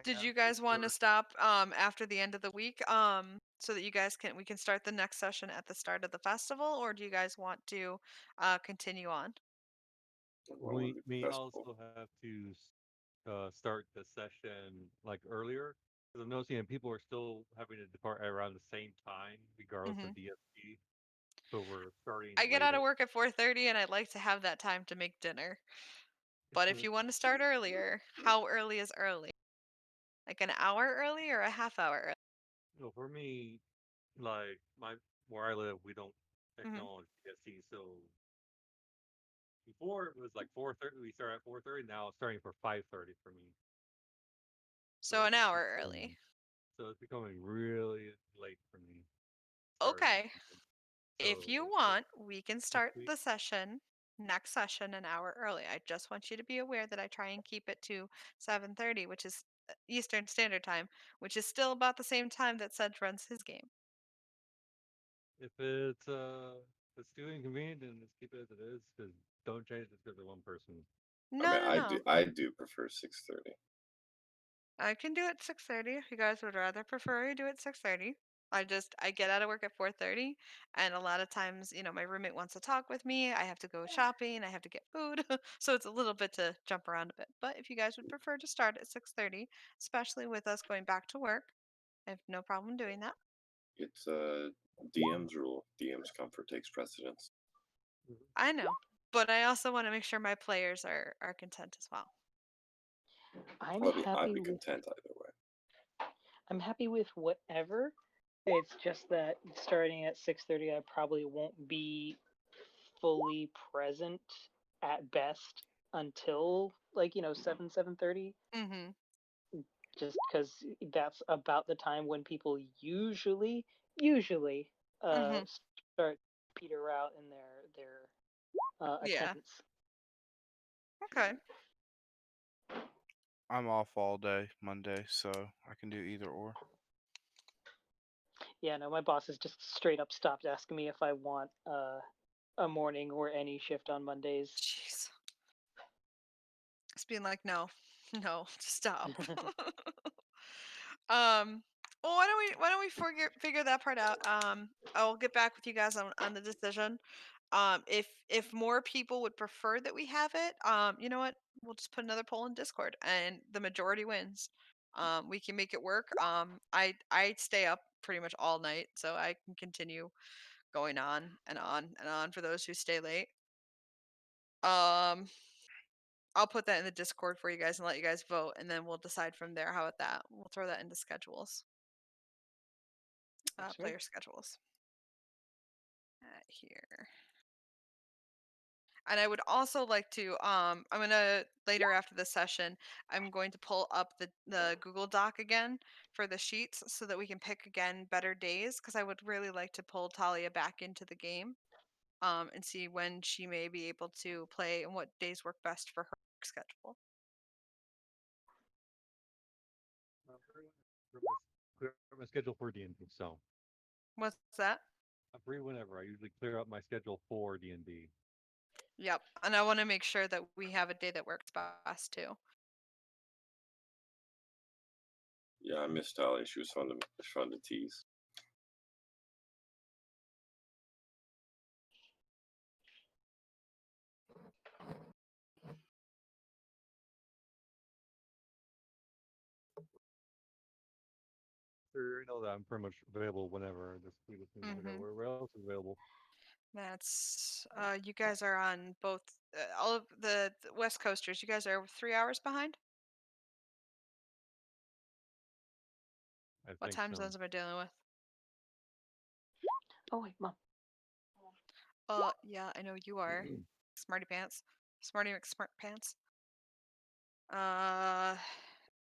Speaker 1: Did you guys want to stop after the end of the week so that we can start the next session at the start of the festival, or do you guys want to continue on?
Speaker 2: What would be the
Speaker 3: We
Speaker 2: festival?
Speaker 3: also have to start the session like earlier because I'm noticing that people are still having to depart at around the same time, regardless
Speaker 1: Hmm.
Speaker 3: of DSP. So we're starting
Speaker 1: I get out of
Speaker 3: later.
Speaker 1: work at 4:30 and I'd like to have that time to make dinner. But if you want to start earlier, how early is early? Like an hour early or a half hour early?
Speaker 3: No, for me, like my where I live, we don't
Speaker 1: Hmm.
Speaker 3: acknowledge DSC. So before it was like 4:30. We start at 4:30. Now it's starting for 5:30 for me.
Speaker 1: So an
Speaker 3: It's
Speaker 1: hour early.
Speaker 3: becoming it's becoming really late for me starting.
Speaker 1: Okay. If you
Speaker 3: So
Speaker 1: want, we can
Speaker 3: next
Speaker 1: start
Speaker 3: week,
Speaker 1: the session next session an hour early. I just want you to be aware that I try and keep it to 7:30, which is Eastern Standard Time, which is still about the same time that Sedge runs his game.
Speaker 3: if it's too inconvenient, then just keep it as it is. Because don't change it because of one person.
Speaker 2: I
Speaker 1: No,
Speaker 2: mean,
Speaker 1: no, no.
Speaker 2: I do prefer 6:30.
Speaker 1: I can do it 6:30 if you guys would rather prefer I do it 6:30. I get out of work at 4:30 and a lot of times, my roommate wants to talk with me. I have to go shopping, I have to get food. So it's a little bit to jump around a bit. But if you guys would prefer to start at 6:30, especially with us going back to work, I have no problem doing that.
Speaker 2: It's DM's rule. DM's comfort takes precedence.
Speaker 1: I know. But I also want to make sure my players are content as well.
Speaker 7: I'm
Speaker 2: Well, I'd
Speaker 7: happy
Speaker 2: be
Speaker 7: with
Speaker 2: content either way.
Speaker 7: I'm happy with whatever. It's just that starting at 6:30, I probably won't be fully present at best until 7:30.
Speaker 1: Mhm.
Speaker 7: Just because that's about the time when people usually
Speaker 1: Mhm.
Speaker 7: start peter out in their
Speaker 1: Yeah.
Speaker 7: attendance.
Speaker 1: Okay.
Speaker 5: I'm off all day Monday, so I can do either or.
Speaker 7: Yeah, no, my boss has just straight up stopped asking me if I want a morning or any shift on Mondays.
Speaker 1: Jeez. It's being like, no, no, stop. Um, well, why don't we figure that part out? I'll get back with you guys on the decision. If more people would prefer that we have it, you know what? We'll just put another poll in Discord, and the majority wins. We can make it work. I stay up pretty much all night, so I can continue going on and on and on for those who stay late. Um, I'll put that in the Discord for you guys and let you guys vote, and then we'll decide from there. How about that? We'll throw that into schedules,
Speaker 7: Works for me.
Speaker 1: player schedules. Here. And I would also like to, I'm gonna later after the session, I'm going to pull up the Google Doc again for the sheets so that we can pick again better days because I would really like to pull Talia back into the game, and see when she may be able to play and what days work best for her schedule.
Speaker 3: Clear up my schedule for D&D. So
Speaker 1: What's that?
Speaker 3: I'm free whenever. I usually clear up my schedule for D&D.
Speaker 1: Yep, and I want to make sure that we have a day that works best too.
Speaker 2: Yeah, I missed Tally. She was fun to tease.
Speaker 3: You know that I'm pretty much available whenever. Just we just need to figure out
Speaker 1: Mhm.
Speaker 3: where else is available.
Speaker 1: That's you guys are on both all of the West Coasters. You guys are 3 hours behind.
Speaker 3: I
Speaker 1: What
Speaker 3: think
Speaker 1: time
Speaker 3: so.
Speaker 1: zones am I dealing with?
Speaker 7: Oh wait, mom.
Speaker 1: Yeah, I know you are. Smarty pants. Smarty McSmart pants.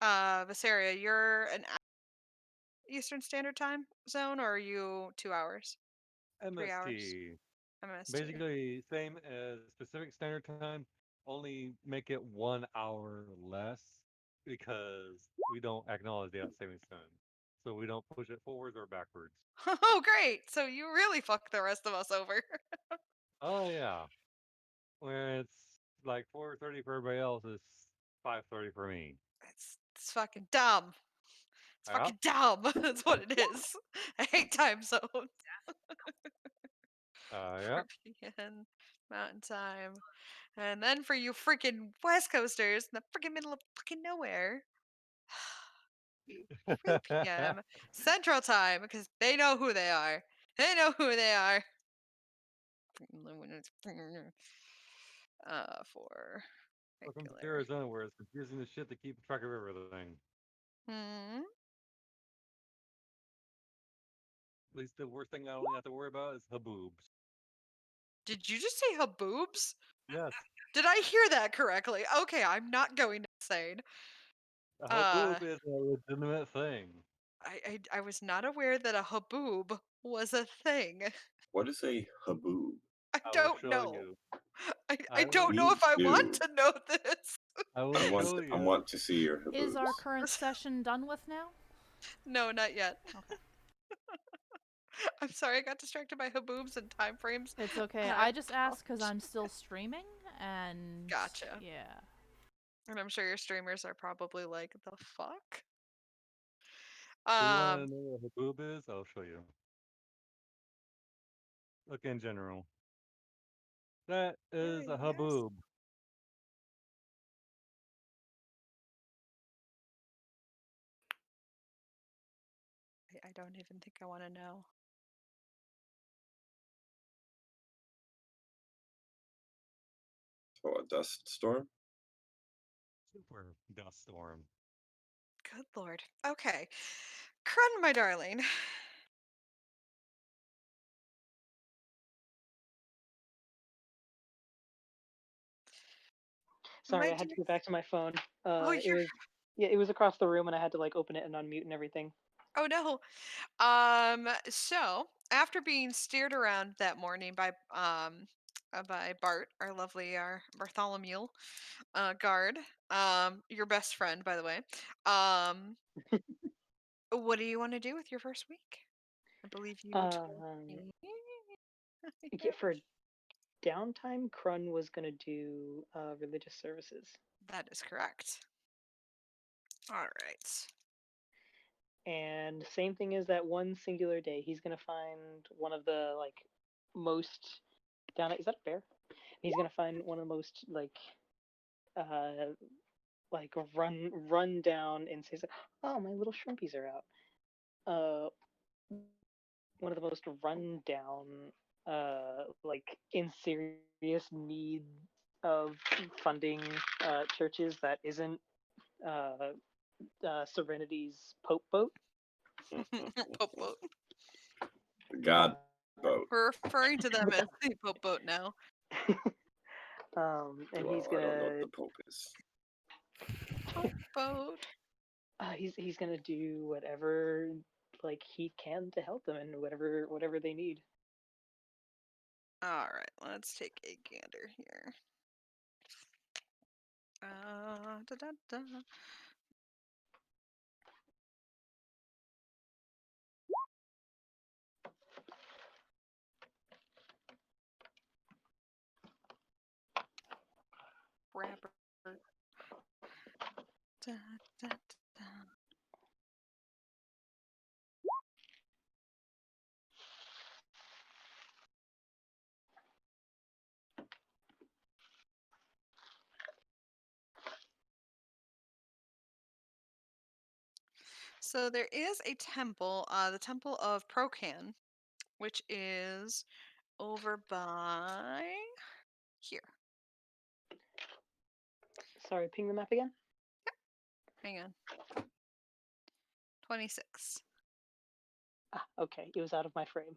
Speaker 1: Visaria, you're an Eastern Standard Time zone, or are you 2 hours? 3 hours?
Speaker 3: MST.
Speaker 1: MST.
Speaker 3: Basically, same as Pacific Standard Time, only make it 1 hour less because we don't acknowledge daylight savings time. So we don't push it forwards or backwards.
Speaker 1: Oh, great! So you really fuck the rest of us over.
Speaker 3: Oh yeah. Where it's like 4:30 for everybody else, it's 5:30 for me.
Speaker 1: It's fucking dumb. It's
Speaker 3: Yep.
Speaker 1: fucking dumb. That's what it is. I hate time zones.
Speaker 3: Yep.
Speaker 1: 4 p.m. Mountain Time. And then for you freaking West Coasters in the freaking middle of fucking nowhere, 3 p.m. Central Time, because they know who they are. They know who they are. For
Speaker 3: Welcome to
Speaker 1: regular.
Speaker 3: Arizona, where it's confusing as shit to keep track of everything.
Speaker 1: Hmm.
Speaker 3: At least the worst thing I only have to worry about is haboobs.
Speaker 1: Did you just say haboobs?
Speaker 3: Yes,
Speaker 1: Did I hear that correctly? Okay, I'm not going insane.
Speaker 3: a
Speaker 1: Uh,
Speaker 3: haboob is a legitimate thing.
Speaker 1: I was not aware that a haboob was a thing.
Speaker 2: What is a haboob?
Speaker 1: I
Speaker 3: I will
Speaker 1: don't
Speaker 3: show
Speaker 1: know.
Speaker 3: you.
Speaker 1: I
Speaker 3: I will.
Speaker 1: don't know
Speaker 2: Me
Speaker 1: if I want
Speaker 2: too.
Speaker 1: to know this.
Speaker 3: I will show
Speaker 2: I
Speaker 3: you.
Speaker 2: want to see your
Speaker 6: Is our
Speaker 2: haboobs.
Speaker 6: current session done with now?
Speaker 1: No, not yet.
Speaker 6: Okay.
Speaker 1: I'm sorry, I got distracted by haboobs and time frames.
Speaker 6: It's okay.
Speaker 1: And
Speaker 6: I just asked because I'm still streaming, and
Speaker 1: Gotcha.
Speaker 6: yeah.
Speaker 1: And I'm sure your streamers are probably like, the fuck?
Speaker 3: Do you want
Speaker 1: Um,
Speaker 3: to know what a haboob is? I'll show you. Look in general. That is a
Speaker 1: yes.
Speaker 3: haboob.
Speaker 1: I don't even think I want to know.
Speaker 2: So a dust storm?
Speaker 3: Super dust storm.
Speaker 1: Good lord. Okay. Crun, my darling.
Speaker 7: Sorry,
Speaker 1: My
Speaker 7: I had
Speaker 1: dear.
Speaker 7: to go back to my phone.
Speaker 1: Oh,
Speaker 7: It
Speaker 1: you're.
Speaker 7: was yeah, it was across the room, and I had to like open it and unmute and everything.
Speaker 1: Oh no. So after being steered around that morning by Bart, our lovely Bartholomew guard, your best friend, by the way. What do you want to do with your first week? I believe you told
Speaker 7: Um,
Speaker 1: me.
Speaker 7: yeah, for downtime, Krun was gonna do religious services,
Speaker 1: That is correct. All right.
Speaker 7: and same thing as that one singular day. He's gonna find one of the like most down. Is that a bear? He's gonna find one of the most uh run down and says, "Oh, my little shrimpies are out." One of the most run down, like in serious need of funding churches that isn't uh, Serenity's Pope boat.
Speaker 1: Pope boat.
Speaker 2: The
Speaker 7: Uh,
Speaker 2: God boat.
Speaker 1: We're referring to them as the Pope boat now.
Speaker 7: and he's
Speaker 2: Well, I don't know what
Speaker 7: gonna
Speaker 2: the Pope is.
Speaker 1: Pope boat.
Speaker 7: he's gonna do whatever like he can to help them and whatever they need.
Speaker 1: All right, let's take a gander here. Da, da, da. Rapper. Da, da, da. So there is a temple, the Temple of Procan, which is over by here.
Speaker 7: Sorry, ping the map again.
Speaker 1: Hang on. 26.
Speaker 7: Ah, okay, it was out of my frame.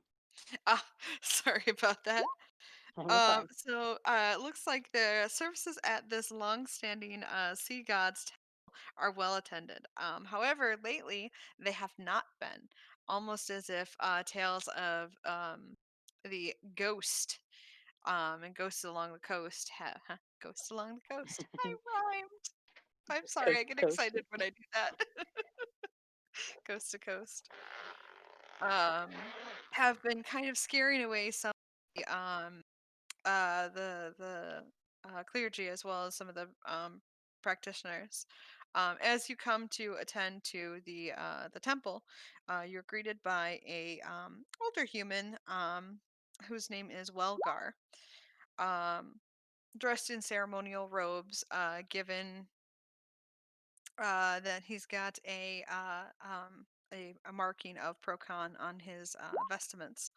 Speaker 1: Ah, sorry about that.
Speaker 7: We're fine.
Speaker 1: It looks like the services at this long-standing sea gods are well attended. However, lately they have not been, almost as if tales of the ghost and ghosts along the coast ghosts along the coast. I rhymed. I'm sorry, I get
Speaker 7: Coast.
Speaker 1: excited when I do that. Coast to coast. Um, have been kind of scaring away some of the clergy as well as some of the practitioners. As you come to attend to the temple, you're greeted by a older human whose name is Welgar, um, dressed in ceremonial robes, given that he's got a marking of Procon on his vestments.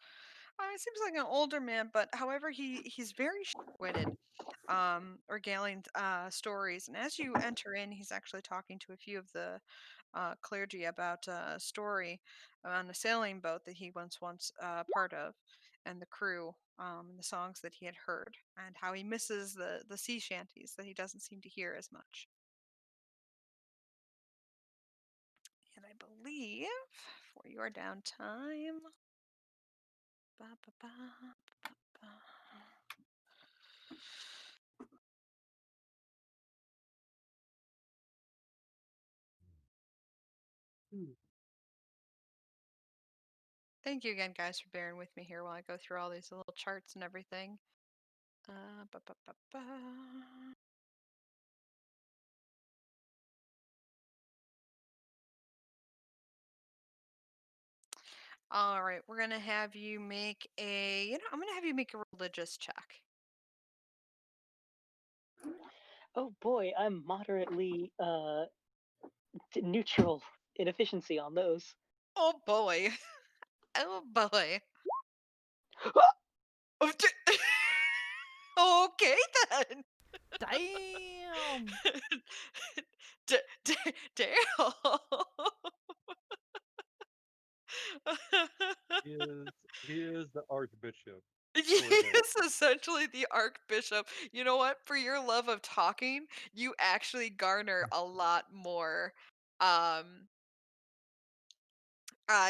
Speaker 1: He seems like an older man, but however, he's very witted, regaling stories. And as you enter in, he's actually talking to a few of the clergy about a story on a sailing boat that he once part of, and the crew, and the songs that he had heard, and how he misses the sea shanties that he doesn't seem to hear as much. And I believe for your downtime. Ba, ba, ba, ba, ba. Thank you again, guys, for bearing with me here while I go through all these little charts and everything. Ba, ba, ba, ba. All right, we're gonna have you make I'm gonna have you make a religious check.
Speaker 7: Oh boy, I'm moderately neutral in efficiency on those.
Speaker 1: Oh boy, oh boy. Oh, okay then.
Speaker 6: Damn.
Speaker 1: Damn.
Speaker 3: He is the Archbishop.
Speaker 1: He
Speaker 3: For the
Speaker 1: is essentially the archbishop. You know what? For your love of talking, you actually garner a lot more. Um,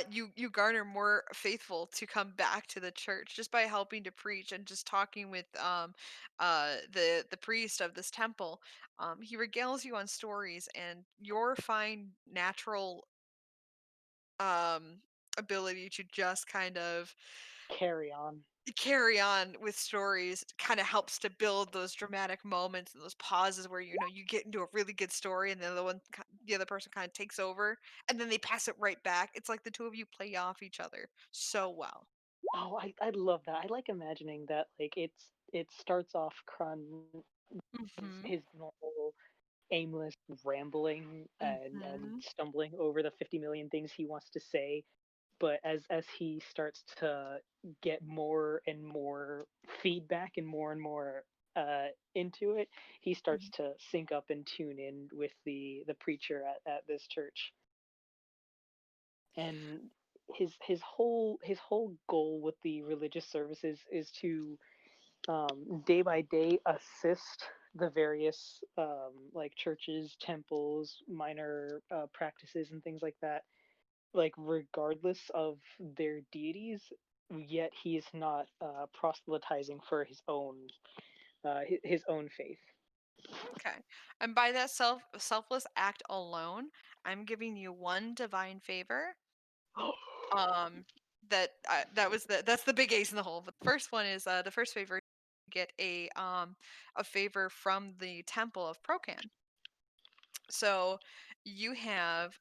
Speaker 1: you garner more faithful to come back to the church just by helping to preach and just talking with the priest of this temple. He regales you on stories, and your fine natural um ability to just kind of
Speaker 7: Carry on.
Speaker 1: carry on with stories kind of helps to build those dramatic moments and those pauses where you get into a really good story and the other person kind of takes over and then they pass it right back. It's like the two of you play off each other so well.
Speaker 7: Oh, I love that. I like imagining that like it starts off Krun
Speaker 1: Mhm.
Speaker 7: his normal aimless rambling and
Speaker 1: Mhm.
Speaker 7: stumbling over the 50 million things he wants to say, but as he starts to get more and more feedback and more into it, he starts
Speaker 1: Mhm.
Speaker 7: to sync up and tune in with the preacher at this church. And his whole goal with the religious services is to day by day assist the various like churches, temples, minor practices, and things like that, like regardless of their deities. Yet he's not proselytizing for his own faith.
Speaker 1: Okay. And by that selfless act alone, I'm giving you one divine favor. Um that's the big ace in the hole. But the first one is the first favor, you get a favor from the temple of Procan. So you have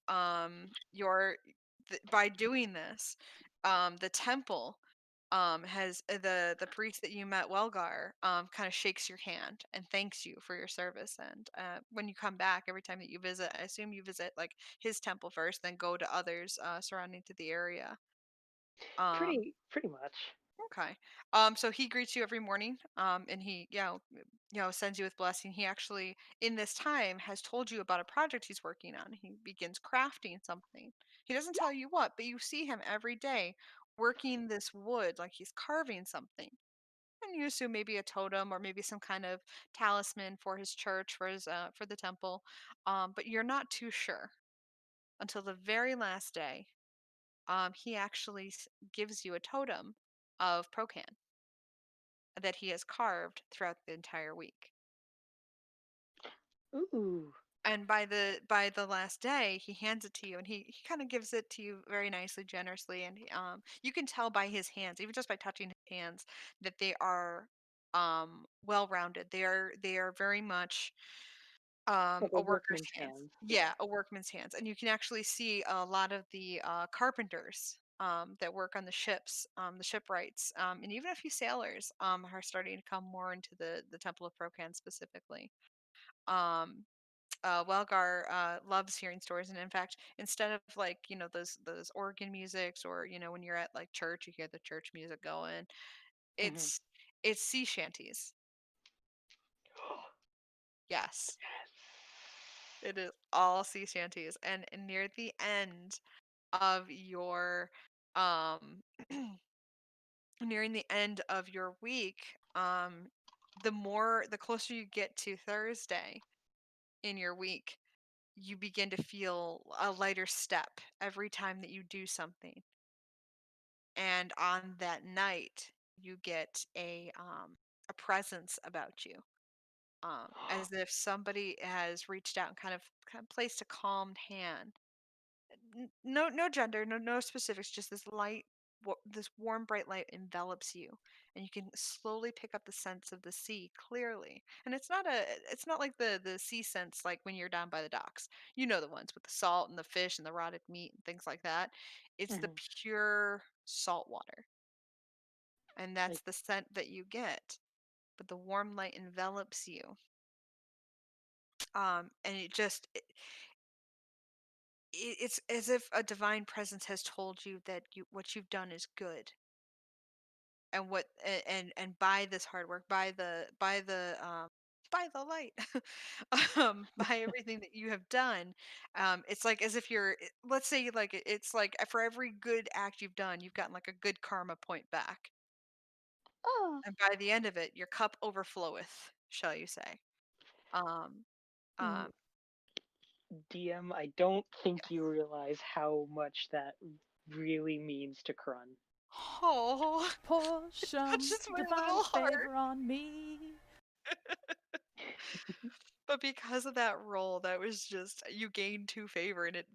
Speaker 1: by doing this, the temple has the priest that you met, Welgar, kind of shakes your hand and thanks you for your service. And when you come back, every time that you visit, I assume you visit like his temple first, then go to others surrounding to the area. Um,
Speaker 7: Pretty much.
Speaker 1: Okay. So he greets you every morning, and he, sends you with blessing. He actually, in this time, has told you about a project he's working on. He begins crafting something. He doesn't tell you what, but you see him every day working this wood, like he's carving something. and you assume maybe a totem or maybe some kind of talisman for his church, for the temple. But you're not too sure until the very last day. He actually gives you a totem of Procan that he has carved throughout the entire week.
Speaker 7: Ooh.
Speaker 1: And by the last day, he hands it to you, and he kind of gives it to you very nicely, generously, and you can tell by his hands, even just by touching his hands, that they are well rounded. They are very much
Speaker 7: Like a
Speaker 1: a worker's
Speaker 7: workman's
Speaker 1: hands.
Speaker 7: hands.
Speaker 1: Yeah, a workman's hands, and you can actually see a lot of the carpenters that work on the shipwrights, and even a few sailors are starting to come more into the Temple of Procan specifically. Um, Welgar loves hearing stories, and in fact, instead of like those organ musics, or when you're at like church, you hear the church music going.
Speaker 7: Mhm.
Speaker 1: It's it's sea shanties. Yes, it is all sea shanties, and near the end of your um nearing the end of your week, the closer you get to Thursday in your week, you begin to feel a lighter step every time that you do something. And on that night, you get a presence about you, as if somebody has reached out and kind of placed a calmed hand. No gender, no specifics, just this light, this warm bright light envelops you, and you can slowly pick up the sense of the sea clearly. And it's not like the sea sense like when you're down by the docks. You know, the ones with the salt and the fish and the rotted meat and things like that. It's the
Speaker 7: Mhm.
Speaker 1: pure salt water, and that's
Speaker 7: Like
Speaker 1: the scent that you get. But the warm light envelops you, and it's as if a divine presence has told you that what you've done is good, and and by this hard work, by the light, by everything that you have done, it's like as if let's say, like it's like for every good act you've done, you've gotten like a good karma point back,
Speaker 7: oh.
Speaker 1: and by the end of it, your cup overfloweth, shall you say. um
Speaker 7: Mm,
Speaker 1: um
Speaker 7: DM, I don't think you realize how much that really means to Krun.
Speaker 1: oh,
Speaker 6: Pour
Speaker 1: it
Speaker 6: some
Speaker 1: touches my
Speaker 6: divine
Speaker 1: little heart.
Speaker 6: favor on me.
Speaker 1: But because of that role, that was just you gain 2 favor, and it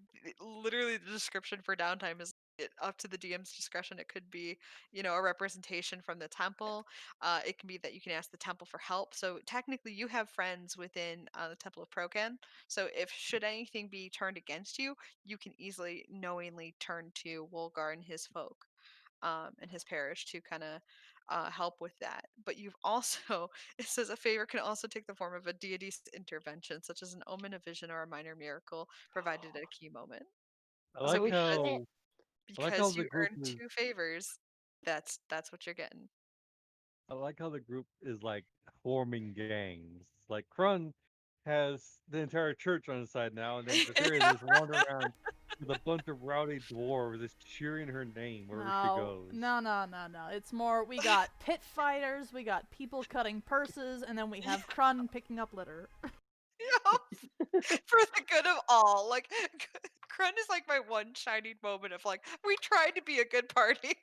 Speaker 1: literally, the description for downtime is up to the DM's discretion. It could be, a representation from the temple. It can be that you can ask the temple for help. So technically, you have friends within the Temple of Procan. So if should anything be turned against you, you can easily knowingly turn to Wolgar and his folk, and his parish to kind of help with that. But you've also, it says, a favor can also take the form of a deity's intervention, such as an omen, a vision, or a minor miracle provided at a key moment.
Speaker 3: I
Speaker 1: So
Speaker 3: like
Speaker 7: Oh
Speaker 1: because
Speaker 7: shit!
Speaker 3: how I like how
Speaker 1: because
Speaker 3: the
Speaker 1: you
Speaker 3: group
Speaker 1: earn
Speaker 3: is
Speaker 1: 2 favors, that's what you're getting.
Speaker 3: I like how the group is like forming gangs. Like Krun has the entire church on his side now, and then Viseria
Speaker 1: Yeah.
Speaker 3: just wandering around with a bunch of rowdy dwarves just cheering her name wherever she
Speaker 6: No,
Speaker 3: goes.
Speaker 6: no, no, no, no. It's more we got pit fighters, we got people cutting purses, and then we have Krun picking up litter.
Speaker 1: Yup. For the good of all. Like, Krun is like my one shining moment of like, we tried to be a good party.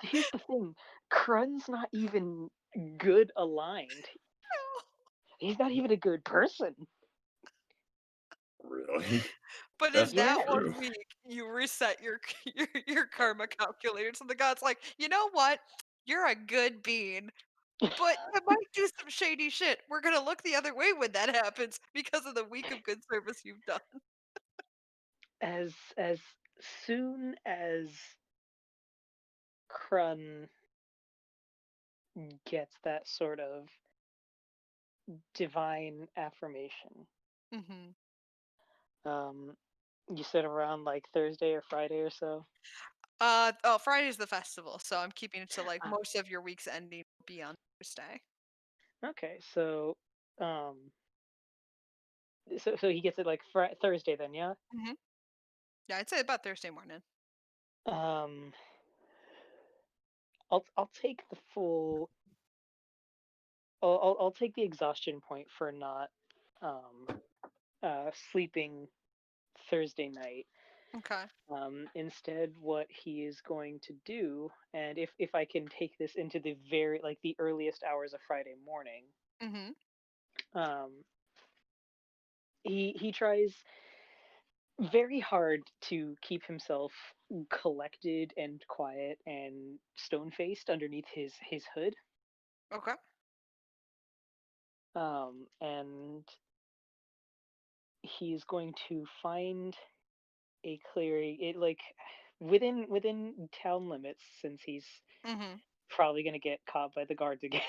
Speaker 7: Here's the thing: Krun's not even good aligned. He's not even a good person.
Speaker 2: Really?
Speaker 1: But
Speaker 2: That's
Speaker 1: in
Speaker 2: not
Speaker 1: that
Speaker 7: Yeah.
Speaker 1: one
Speaker 2: true.
Speaker 1: week, you reset your karma calculator. So the god's like, you know what? You're a good being, but you might do some shady shit. We're gonna look the other way when that happens because of the week of good service you've done.
Speaker 7: As soon as Krun gets that sort of divine affirmation,
Speaker 1: Hmm.
Speaker 7: um, you said around like Thursday or Friday or so.
Speaker 1: Oh, Friday's the festival, so I'm keeping it to like
Speaker 7: Ah,
Speaker 1: most of your week's ending will be on Thursday.
Speaker 7: okay, so um, so he gets it like Thursday then, yeah.
Speaker 1: Hmm. Yeah, I'd say about Thursday morning.
Speaker 7: Um, I'll take the full I'll take the exhaustion point for not sleeping Thursday night.
Speaker 1: Okay.
Speaker 7: Instead, what he is going to do, and if I can take this into the earliest hours of Friday morning,
Speaker 1: Mhm.
Speaker 7: um, he tries very hard to keep himself collected and quiet and stone faced underneath his hood.
Speaker 1: Okay.
Speaker 7: And he's going to find a clearing it like within town limits since he's
Speaker 1: Mhm.
Speaker 7: probably going to get caught by the guards again.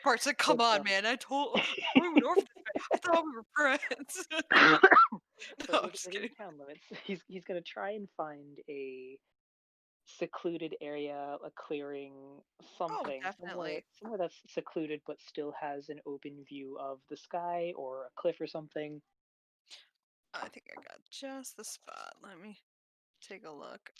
Speaker 1: Bart's like,
Speaker 7: But
Speaker 1: "Come on, man. I went over this guy. I thought we were friends."
Speaker 7: but
Speaker 1: No, I'm just
Speaker 7: within
Speaker 1: kidding.
Speaker 7: town limits, he's going to try and find a secluded area, a clearing,
Speaker 1: Oh,
Speaker 7: something
Speaker 1: definitely.
Speaker 7: somewhere that's secluded but still has an open view of the sky or a cliff or something.
Speaker 1: I think I got just the spot. Let me take a look.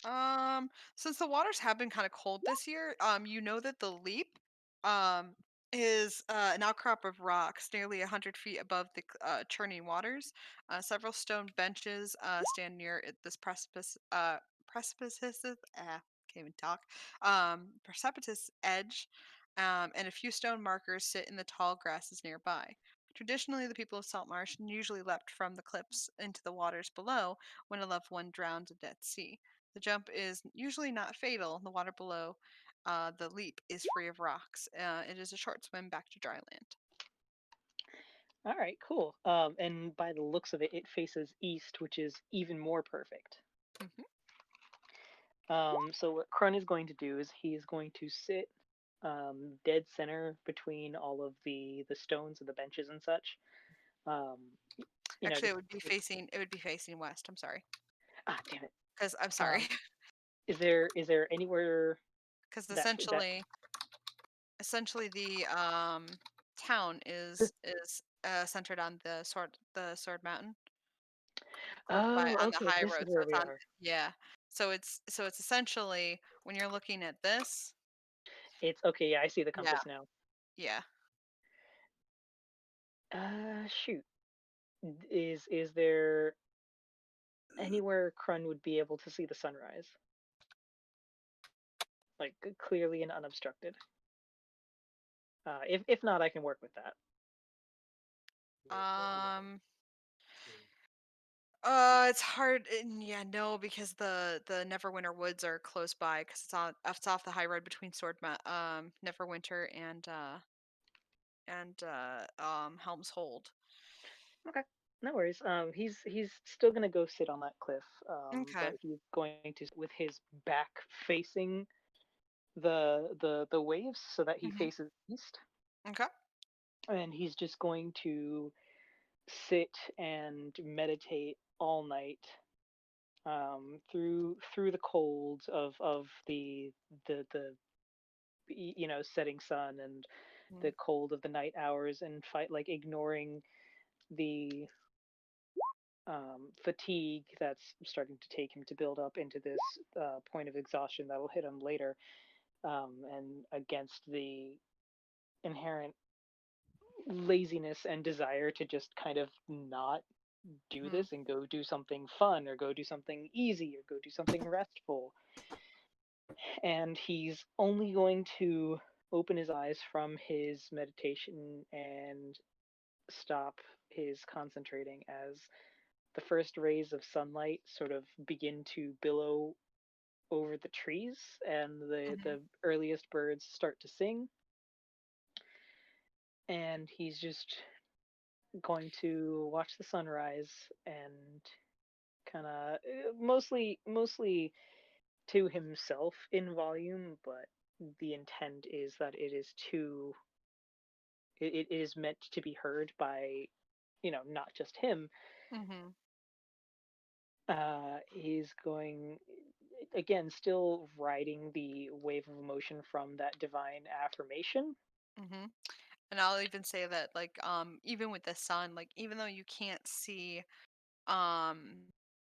Speaker 1: Since the waters have been kind of cold this year, you know that the leap, um, is an outcrop of rocks nearly 100 feet above the churning waters. Several stone benches stand near this precipice. Can't even talk. Precipitous edge, and a few stone markers sit in the tall grasses nearby. Traditionally, the people of Saltmarsh usually leapt from the cliffs into the waters below when a loved one drowns at sea. The jump is usually not fatal. The water below the leap is free of rocks. It is a short swim back to dry land.
Speaker 7: All right, cool. And by the looks of it, it faces east, which is even more perfect.
Speaker 1: Hmm.
Speaker 7: So what Krun is going to do is he is going to sit dead center between all of the stones and the benches and such. Um,
Speaker 1: Actually,
Speaker 7: just
Speaker 1: it would be facing west. I'm sorry,
Speaker 7: damn it.
Speaker 1: because I'm sorry,
Speaker 7: Um, is there anywhere
Speaker 1: because
Speaker 7: that
Speaker 1: essentially the town is centered on the sword mountain, close by
Speaker 7: Oh,
Speaker 1: on the
Speaker 7: okay,
Speaker 1: high
Speaker 7: this
Speaker 1: road.
Speaker 7: is
Speaker 1: So
Speaker 7: where
Speaker 1: it's
Speaker 7: we
Speaker 1: on,
Speaker 7: are.
Speaker 1: yeah. So it's essentially when you're looking at this,
Speaker 7: It's okay, yeah, I see the
Speaker 1: yeah,
Speaker 7: compass now.
Speaker 1: yeah.
Speaker 7: Shoot. Is there anywhere Krun would be able to see the sunrise? Like clearly and unobstructed. If not, I can work with that.
Speaker 1: Um, it's hard. Yeah, no, because the Neverwinter woods are close by because it's off the high road between Neverwinter and Helm's Hold.
Speaker 7: Okay, no worries. He's still gonna go sit on that cliff.
Speaker 1: Okay.
Speaker 7: But he's going to with his back facing the waves so that he
Speaker 1: Hmm.
Speaker 7: faces east,
Speaker 1: Okay.
Speaker 7: and he's just going to sit and meditate all night through the cold of the setting sun and
Speaker 1: Mm-hmm.
Speaker 7: the cold of the night hours and fight like ignoring the fatigue that's starting to take him to build up into this point of exhaustion that will hit him later, and against the inherent laziness and desire to just kind of not do
Speaker 1: Mm-hmm.
Speaker 7: this and go do something fun or go do something easy or go do something restful. And he's only going to open his eyes from his meditation and stop his concentrating as the first rays of sunlight sort of begin to billow over the trees and
Speaker 1: Hmm.
Speaker 7: the earliest birds start to sing, and he's just going to watch the sunrise and kind of mostly to himself in volume, but the intent is that it is meant to be heard by not just him.
Speaker 1: Hmm.
Speaker 7: He's going again, still riding the wave of emotion from that divine affirmation.
Speaker 1: Hmm. And I'll even say that, like, even with the sun, like, even though um,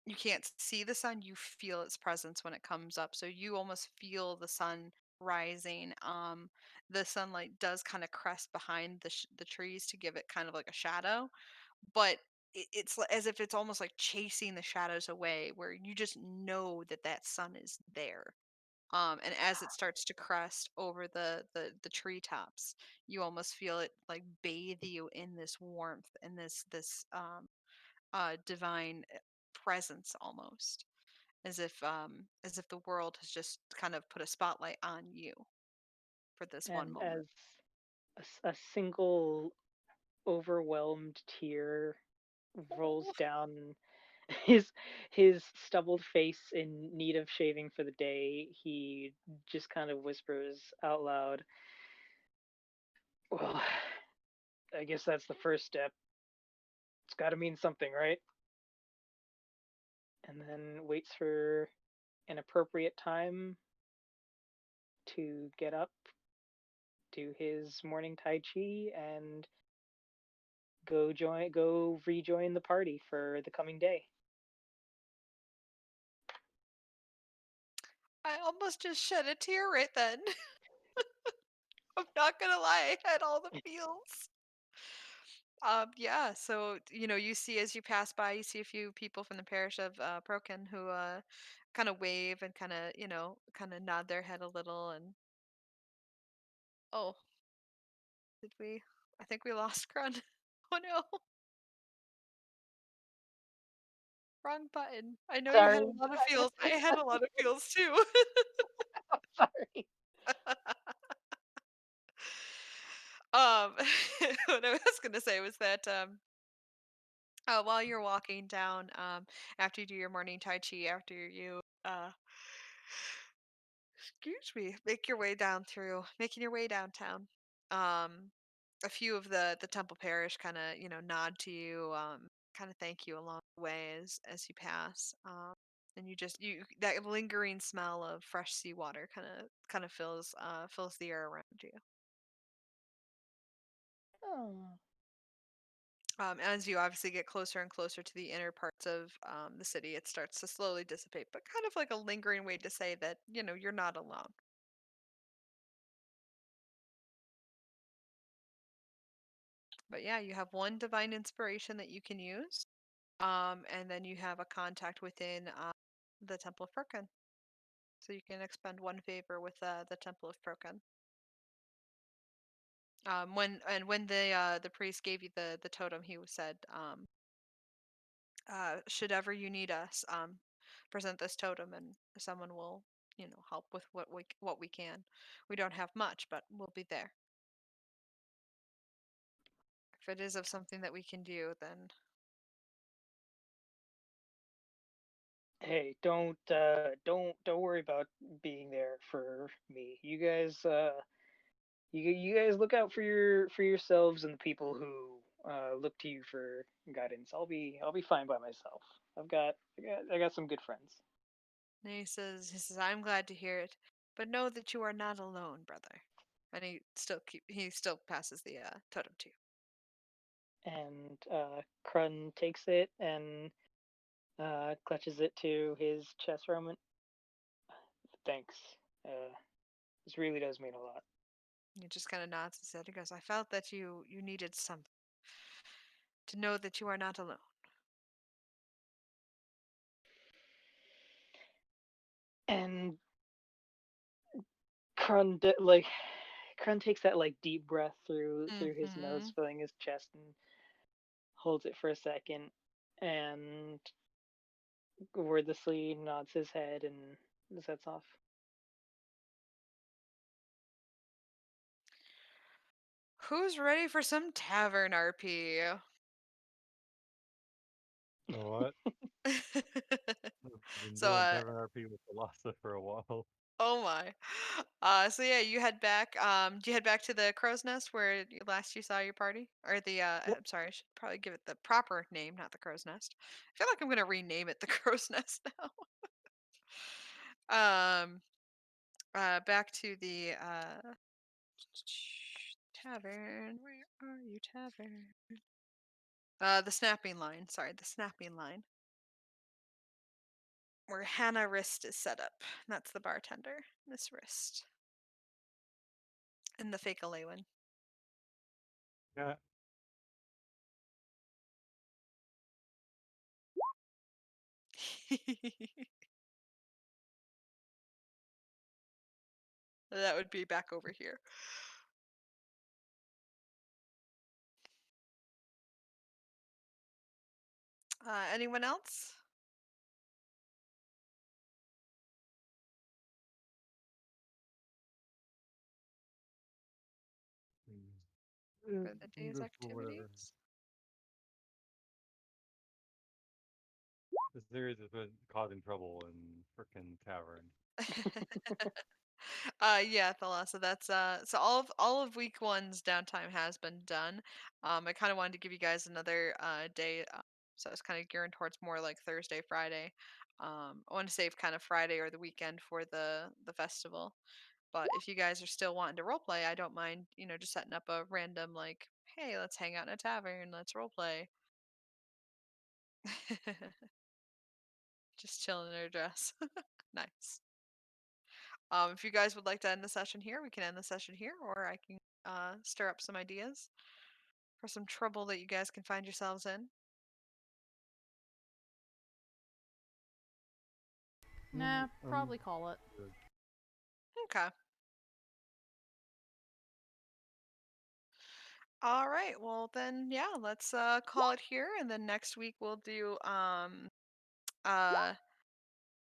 Speaker 1: you can't see the sun, you feel its presence when it comes up. So you almost feel the sun rising, the sunlight does kind of crest behind the trees to give it kind of like a shadow, but it's as if it's almost like chasing the shadows away, where you just know that that sun is there. And as it starts to crest over the treetops, you almost feel it like bathe you in this warmth and this divine presence, almost as if the world has just kind of put a spotlight on you for this one
Speaker 7: And
Speaker 1: moment.
Speaker 7: as a single overwhelmed tear rolls
Speaker 1: Oh,
Speaker 7: down his his stubbled face in need of shaving for the day, he just kind of whispers out loud, "Well, I guess that's the first step. It's got to mean something, right?" And then waits for an appropriate time to get up, do his morning tai chi, and go rejoin the party for the coming day.
Speaker 1: I almost just shed a tear right then. I'm not gonna lie, I had all the feels. Yeah, so you see as you pass by, you see a few people from the parish of Prokin who kind of wave and kind of nod their head a little, and oh, did we? I think we lost Grun. Oh no, wrong button. I know you had
Speaker 7: Sorry,
Speaker 1: a lot of feels. I had a lot of feels too.
Speaker 7: sorry.
Speaker 1: um, what I was gonna say was that while you're walking down, after you do your morning tai chi, after you excuse me, making your way downtown. Um, a few of the temple parish kind of nod to you, kind of thank you along the way as you pass. And you that lingering smell of fresh seawater kind of fills the air around you.
Speaker 7: Oh.
Speaker 1: As you obviously get closer and closer to the inner parts of the city, it starts to slowly dissipate, but kind of like a lingering way to say that you're not alone. But yeah, you have one divine inspiration that you can use. And then you have a contact within the Temple of Prokin. So you can expend one favor with the Temple of Prokin. When the priest gave you the totem, he said, should ever you need us, present this totem, and someone will help with what we can. We don't have much, but we'll be there. If it is of something that we can do, then
Speaker 7: Hey, don't worry about being there for me. You guys look out for yourselves and the people who look to you for guidance. I'll be fine by myself. I got some good friends.
Speaker 1: and he says, I'm glad to hear it, but know that you are not alone, brother. And he still passes the totem to you.
Speaker 7: And Krun takes it and clutches it to his chest for a moment. Thanks. Uh, this really does mean a lot.
Speaker 1: He just kind of nods his head. He goes, I felt that you needed something to know that you are not alone.
Speaker 7: And Krun takes that like deep breath through his nose,
Speaker 1: Mm-hmm.
Speaker 7: filling his chest, and holds it for a second, and wordlessly nods his head and sets off.
Speaker 1: Who's ready for some tavern RP?
Speaker 3: What? I've been
Speaker 1: so
Speaker 3: doing
Speaker 1: uh
Speaker 3: Tavern RP with Velasa for a while.
Speaker 1: oh my. So yeah, you head back. Do you head back to the crow's nest where last you saw your party? Or
Speaker 7: Yep.
Speaker 1: I'm sorry, I should probably give it the proper name, not the crow's nest. I feel like I'm gonna rename it the crow's nest now. Um back to the tavern. Where are you, tavern? The snapping line. Sorry, the snapping line. Where Hannah Wrist is set up. That's the bartender, Miss Wrist. And the fake Alewan.
Speaker 3: Yeah.
Speaker 1: That would be back over here. Anyone else? For the day's
Speaker 3: Just for whatever.
Speaker 1: activities?
Speaker 3: This series has been causing trouble in frickin' tavern.
Speaker 1: Yeah, Thalassa, that's so all of week one's downtime has been done. I kind of wanted to give you guys another day, so I was kind of gearing towards more like Thursday, Friday. I want to save kind of Friday or the weekend for the festival. But if you guys are still wanting to roleplay, I don't mind, just setting up a random like, hey, let's hang out in a tavern, let's roleplay. Just chilling in her dress. Nice. If you guys would like to end the session here, we can end the session here, or I can stir up some ideas for some trouble that you guys can find yourselves in.
Speaker 6: Nah, probably call it.
Speaker 1: Okay. All right. Well, then, yeah, let's call it here, and then next week we'll do uh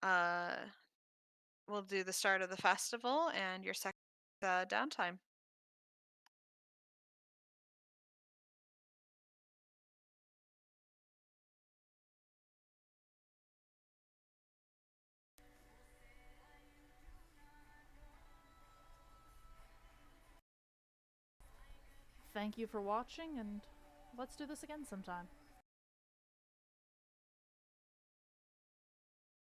Speaker 1: uh we'll do the start of the festival and your second downtime.
Speaker 6: Thank you for watching, and let's do this again sometime.